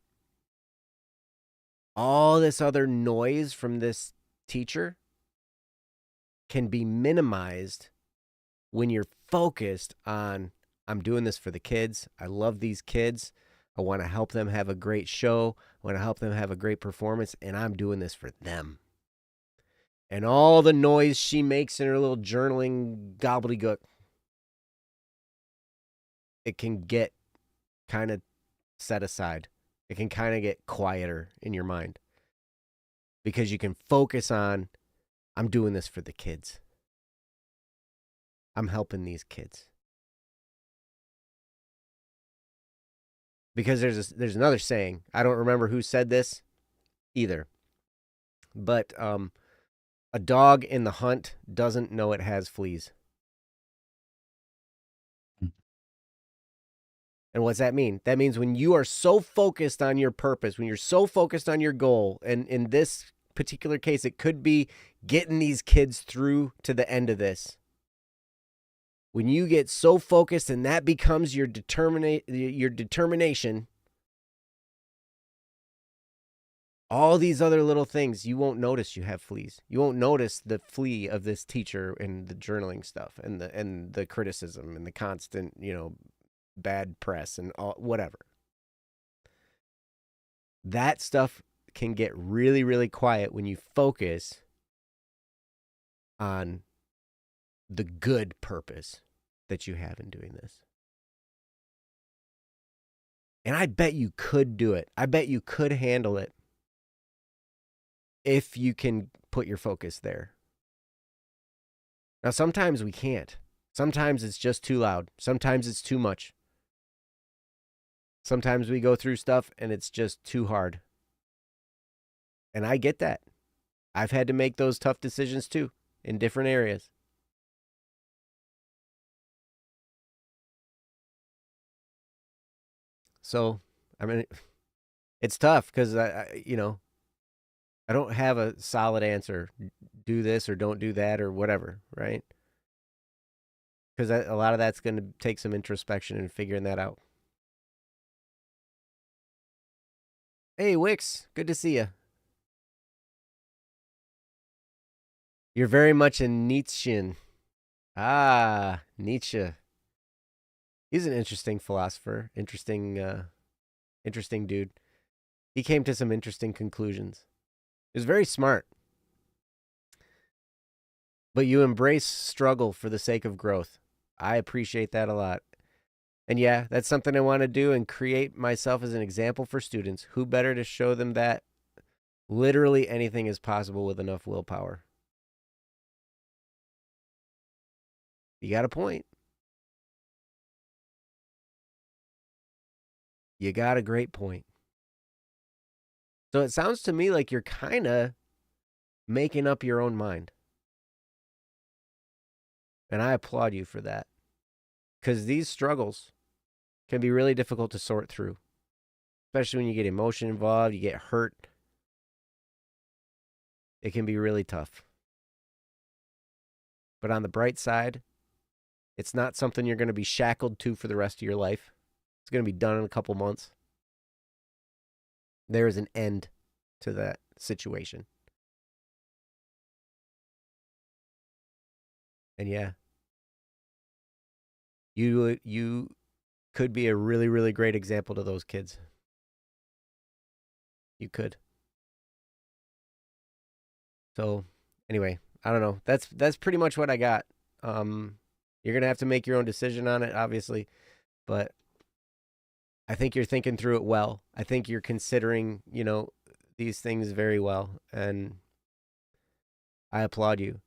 all this other noise from this teacher can be minimized when you're focused on, I'm doing this for the kids. I love these kids. I want to help them have a great show. I want to help them have a great performance. And I'm doing this for them. And all the noise she makes in her little journaling gobbledygook, it can get kind of set aside. It can kind of get quieter in your mind. Because you can focus on, I'm doing this for the kids. I'm helping these kids. Because there's another saying. I don't remember who said this either. But a dog in the hunt doesn't know it has fleas. And what's that mean? That means when you are so focused on your purpose, when you're so focused on your goal, and in this particular case, it could be getting these kids through to the end of this. When you get so focused and that becomes your determination, all these other little things, you won't notice you have fleas. You won't notice the flea of this teacher and the journaling stuff and the criticism and the constant, bad press and all whatever. That stuff can get really, really quiet when you focus on the good purpose that you have in doing this. And I bet you could do it. I bet you could handle it if you can put your focus there. Now, sometimes we can't. Sometimes it's just too loud. Sometimes it's too much. Sometimes we go through stuff and it's just too hard. And I get that. I've had to make those tough decisions too in different areas. So, I mean, it's tough because I don't have a solid answer. Do this or don't do that or whatever, right? Because a lot of that's going to take some introspection and figuring that out. Hey, Wix, good to see you. You're very much a Nietzschean. Ah, Nietzsche. He's an interesting philosopher, interesting dude. He came to some interesting conclusions. He was very smart. But you embrace struggle for the sake of growth. I appreciate that a lot. And yeah, that's something I want to do and create myself as an example for students. Who better to show them that literally anything is possible with enough willpower? You got a point. You got a great point. So it sounds to me like you're kind of making up your own mind. And I applaud you for that. Because these struggles can be really difficult to sort through. Especially when you get emotion involved, you get hurt. It can be really tough. But on the bright side, it's not something you're going to be shackled to for the rest of your life. It's going to be done in a couple months. There is an end to that situation. And yeah, you could be a really, really great example to those kids. You could. So anyway, I don't know. That's pretty much what I got. You're going to have to make your own decision on it, obviously. But I think you're thinking through it well. I think you're considering, these things very well. And I applaud you.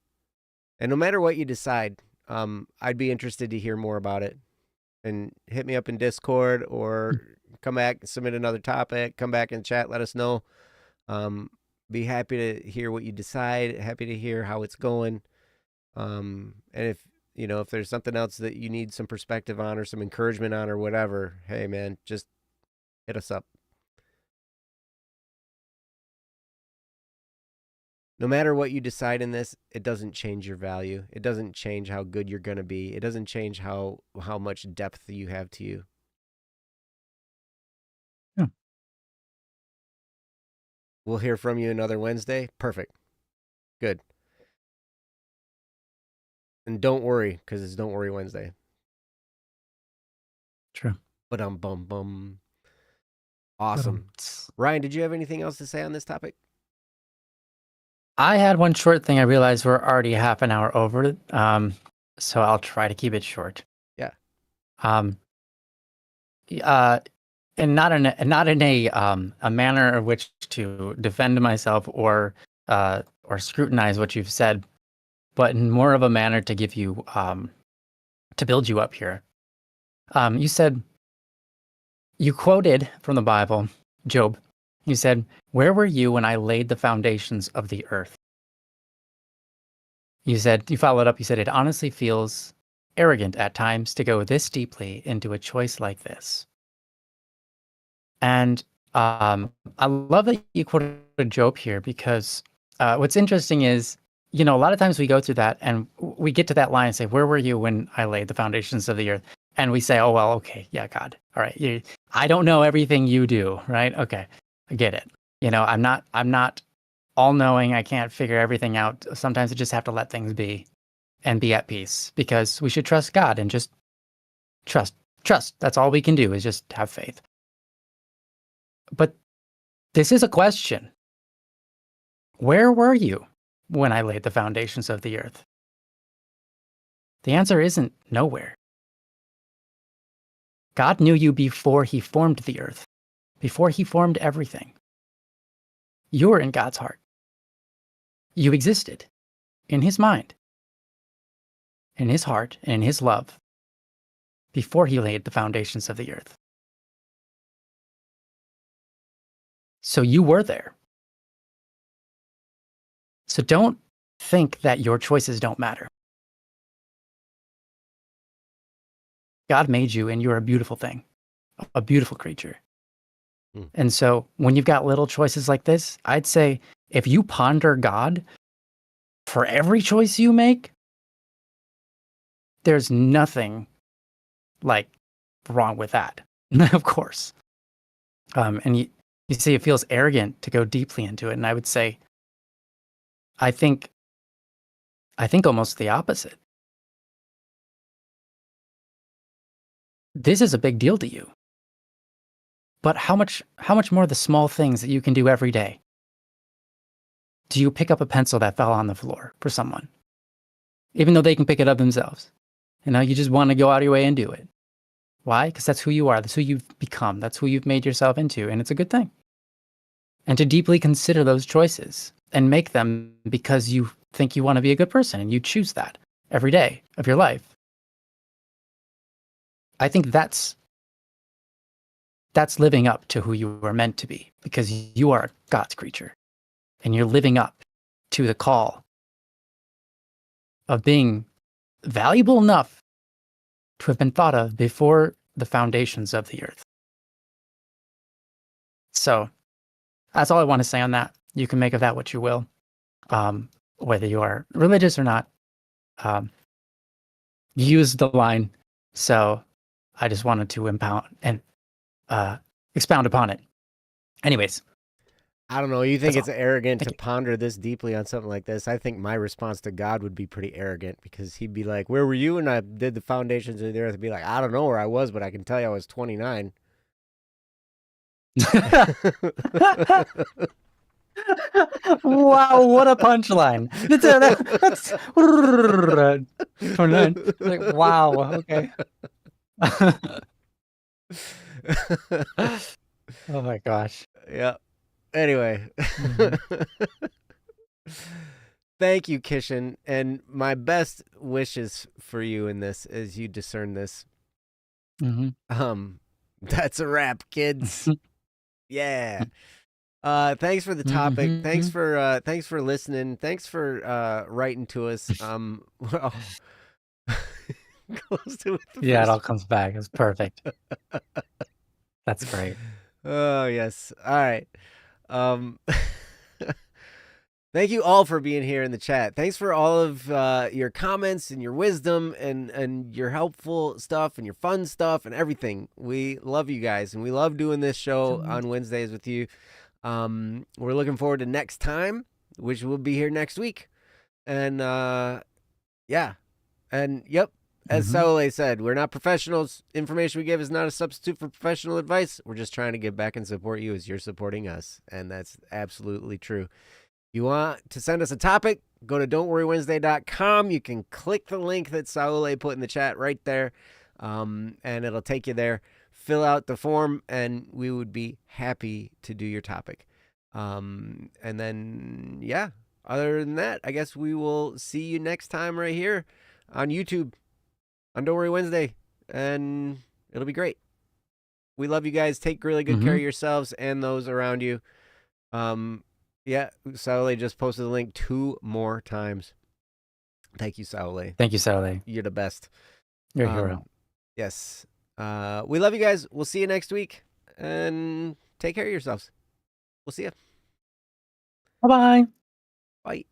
And no matter what you decide, I'd be interested to hear more about it. And hit me up in Discord or come back, submit another topic, come back and chat, let us know. Be happy to hear what you decide, happy to hear how it's going. And if there's something else that you need some perspective on or some encouragement on or whatever, hey man, just hit us up. No matter what you decide in this, it doesn't change your value. It doesn't change how good you're going to be. It doesn't change how much depth you have to you. Yeah. We'll hear from you another Wednesday. Perfect. Good. And don't worry, because it's Don't Worry Wednesday. True. But bum. Awesome. Ryan, did you have anything else to say on this topic? I had one short thing. I realized we're already half an hour over, so I'll try to keep it short. Yeah. And not in a manner of which to defend myself or scrutinize what you've said, but in more of a manner to give you to build you up here. You said, you quoted from the Bible, Job. You said, "Where were you when I laid the foundations of the earth?" You followed up, you said, "It honestly feels arrogant at times to go this deeply into a choice like this." And I love that you quoted Job here because what's interesting is you know, a lot of times we go through that and we get to that line and say, where were you when I laid the foundations of the earth? And we say, oh, well, okay, yeah, God. All right. I don't know everything you do, right? Okay. I get it. You know, I'm not all knowing. I can't figure everything out. Sometimes I just have to let things be and be at peace, because we should trust God and just trust. That's all we can do, is just have faith. But this is a question. Where were you when I laid the foundations of the earth? The answer isn't nowhere. God knew you before he formed the earth, before he formed everything. You're in God's heart. You existed in his mind, in his heart, and in his love before he laid the foundations of the earth. So you were there. So don't think that your choices don't matter. God made you, and you're a beautiful thing, a beautiful creature. And so when you've got little choices like this, I'd say if you ponder God for every choice you make, there's nothing like wrong with that, of course. And you see, it feels arrogant to go deeply into it. And I would say, I think almost the opposite. This is a big deal to you. But how much more the small things that you can do every day? Do you pick up a pencil that fell on the floor for someone, even though they can pick it up themselves? You know, you just want to go out of your way and do it. Why? Because that's who you are. That's who you've become. That's who you've made yourself into, and it's a good thing. And to deeply consider those choices and make them because you think you want to be a good person and you choose that every day of your life. I think that's living up to who you were meant to be, because you are God's creature and you're living up to the call of being valuable enough to have been thought of before the foundations of the earth. So that's all I want to say on that. You can make of that what you will, whether you are religious or not. Use the line. So I just wanted to expound upon it. Anyways. I don't know. You think it's arrogant to ponder this deeply on something like this? I think my response to God would be pretty arrogant, because he'd be like, where were you when I did the foundations of the earth? I'd be like, I don't know where I was, but I can tell you I was 29. Wow, what a punchline. That's 29. Like, wow, okay. Oh my gosh. Yeah. Anyway. Thank you, Kishan. And my best wishes for you in this as you discern this. That's a wrap, kids. Yeah. Thanks for the topic. Thanks for listening. Thanks for writing to us. Well, close to it. Yeah, it all comes back. It's perfect. That's great. Oh yes. All right. Thank you all for being here in the chat. Thanks for all of your comments and your wisdom and your helpful stuff and your fun stuff and everything. We love you guys, and we love doing this show on Wednesdays with you. We're looking forward to next time, which will be here next week. And yeah. And yep, as Saule said, we're not professionals. Information we give is not a substitute for professional advice. We're just trying to give back and support you as you're supporting us. And that's absolutely true. You want to send us a topic, go to don'tworrywednesday.com. You can click the link that Saule put in the chat right there, and it'll take you there. Fill out the form, and we would be happy to do your topic. And then, yeah, other than that, I guess we will see you next time right here on YouTube on Don't Worry Wednesday, and it'll be great. We love you guys. Take really good care of yourselves and those around you. Yeah, Saule just posted the link 2 more times. Thank you, Saule. Thank you, Saule. You're the best. You're a hero. Yes. We love you guys. We'll see you next week. And take care of yourselves. We'll see you. Bye-bye. Bye.